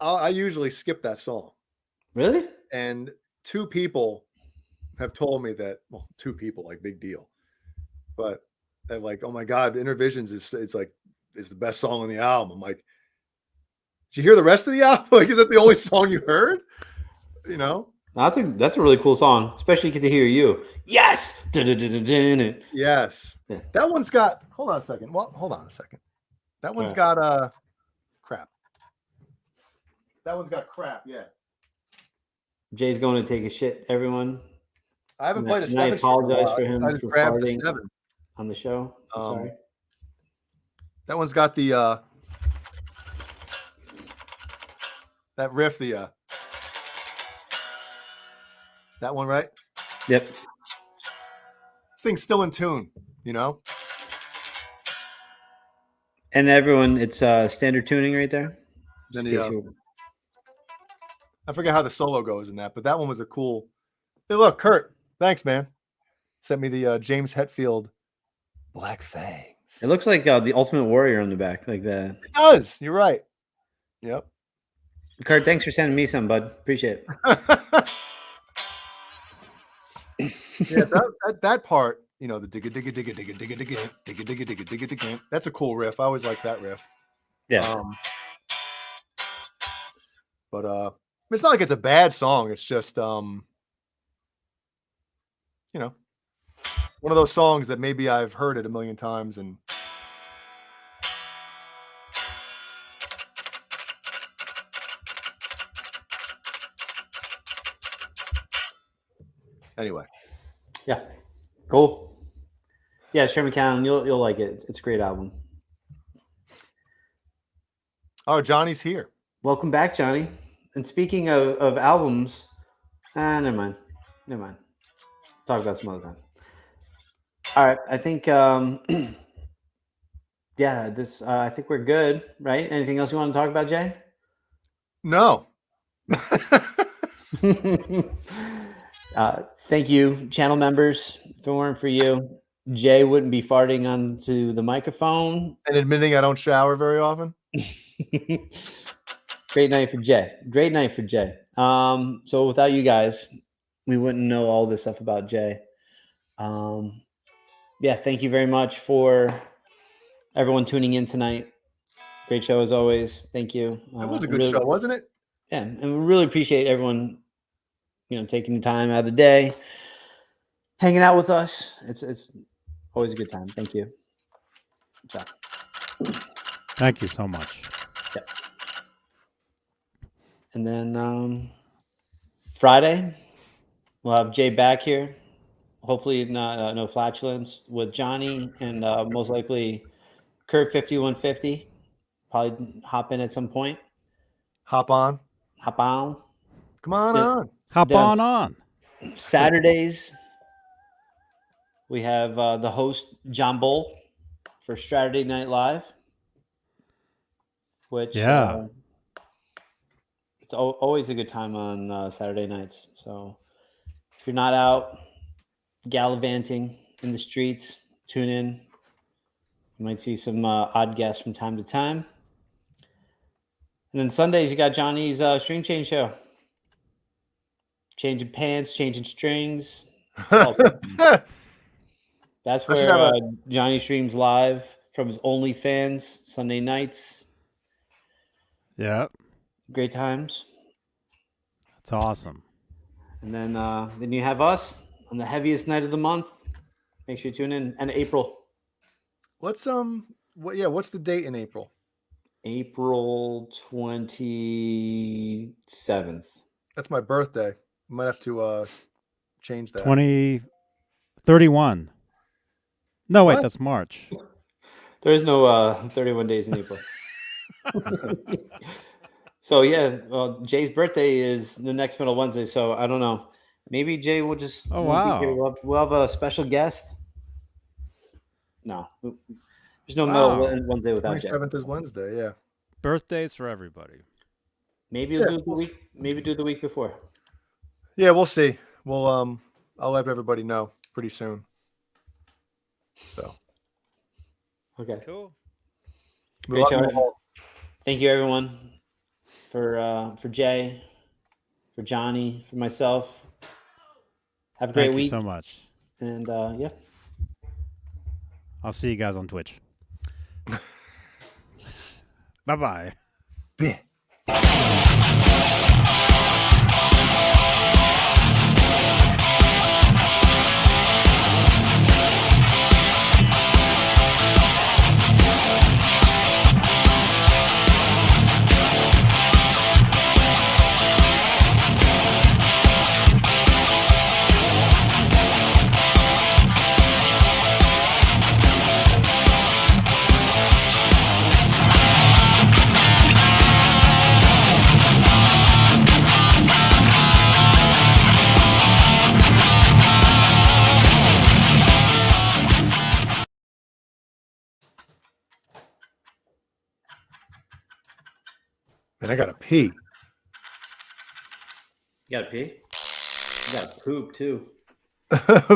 I usually skip that song.
Really?
And two people have told me that, well, two people, like big deal. But they're like, "Oh my God, Intervisions is the best song on the album." I'm like, "Did you hear the rest of the album? Like, is that the only song you heard?"
That's a really cool song, especially get to hear you. Yes.
Yes.
Yeah.
That one's got. Hold on a second. Well, hold on a second. That one's got crap. That one's got crap. Yeah.
Jay's going to take a shit. Everyone.
I haven't played a
And
seven.
I apologize for him
I just
for
grabbed the
farting
seven
on the show. I'm sorry.
That one's got the that riff. That one, right?
Yep.
This thing's still in tune.
And everyone, it's standard tuning right there.
Then
in
he,
case you-
I forget how the solo goes in that, but that one was a cool. Hey, look, Kurt, thanks, man. Sent me the James Hetfield Black Fangs.
It looks like the Ultimate Warrior on the back, like that.
It does. You're right. Yep.
Kurt, thanks for sending me some, bud. Appreciate it.
Yeah, that part, you know, the digga digga digga digga digga digga digga digga digga digga digga. That's a cool riff. I always like that riff.
Yeah.
But it's not like it's a bad song. It's just you know, one of those songs that maybe I've heard it a million times and anyway.
Yeah. Cool. Yeah, Sherman Cowan, you'll like it. It's a great album.
Oh, Johnny's here.
Welcome back, Johnny. And speaking of albums, never mind. Talk about some other time. All right, I think yeah, this I think we're good, right? Anything else you want to talk about, Jay?
No.
Thank you, channel members. If it weren't for you, Jay wouldn't be farting onto the microphone.
And admitting I don't shower very often.
Great night for Jay. So without you guys, we wouldn't know all this stuff about Jay. Yeah, thank you very much for everyone tuning in tonight. Great show as always. Thank you.
That was a good show, wasn't it?
Yeah, and we really appreciate everyone, taking the time out of the day, hanging out with us. It's always a good time. Thank you. So.
Thank you so much.
Yep. And then Friday, we'll have Jay back here. Hopefully not no flatulence with Johnny and most likely Kurt 5150. Probably hop in at some point.
Hop on.
Come on
on.
Hop
Then
on.
Saturdays, we have the host, John Bull, for Saturday Night Live. Which, it's always a good time on Saturday nights. So if you're not out gallivanting in the streets, tune in. You might see some odd guests from time to time. And then Sundays, you got Johnny's String Change show. Changing pants, changing strings. That's where Johnny streams live from his OnlyFans Sunday nights.
Yeah.
Great times.
That's awesome.
And then you have us on the heaviest night of the month. Make sure you tune in. And April.
What's what's the date in April?
April 27th.
That's my birthday. I might have to change that.
31. No, wait,
What?
that's March.
There is no 31 days in April. So yeah, well, Jay's birthday is the next middle Wednesday. So I don't know. Maybe Jay will just.
Oh,
won't be here.
wow.
We'll have a special guest. No, there's no
Wow.
middle Wednesday without Jay.
27th is Wednesday. Yeah.
Birthdays for everybody.
Maybe you'll do it the week. Maybe do it the week before.
Yeah, we'll see. We'll I'll let everybody know pretty soon. So.
Okay.
Cool.
Great show. Thank you, everyone, for Jay, for Johnny, for myself. Have a great
Thank
week.
you so much.
And yeah.
I'll see you guys on Twitch. Bye-bye.
And I gotta pee.
You gotta pee? You gotta poop too.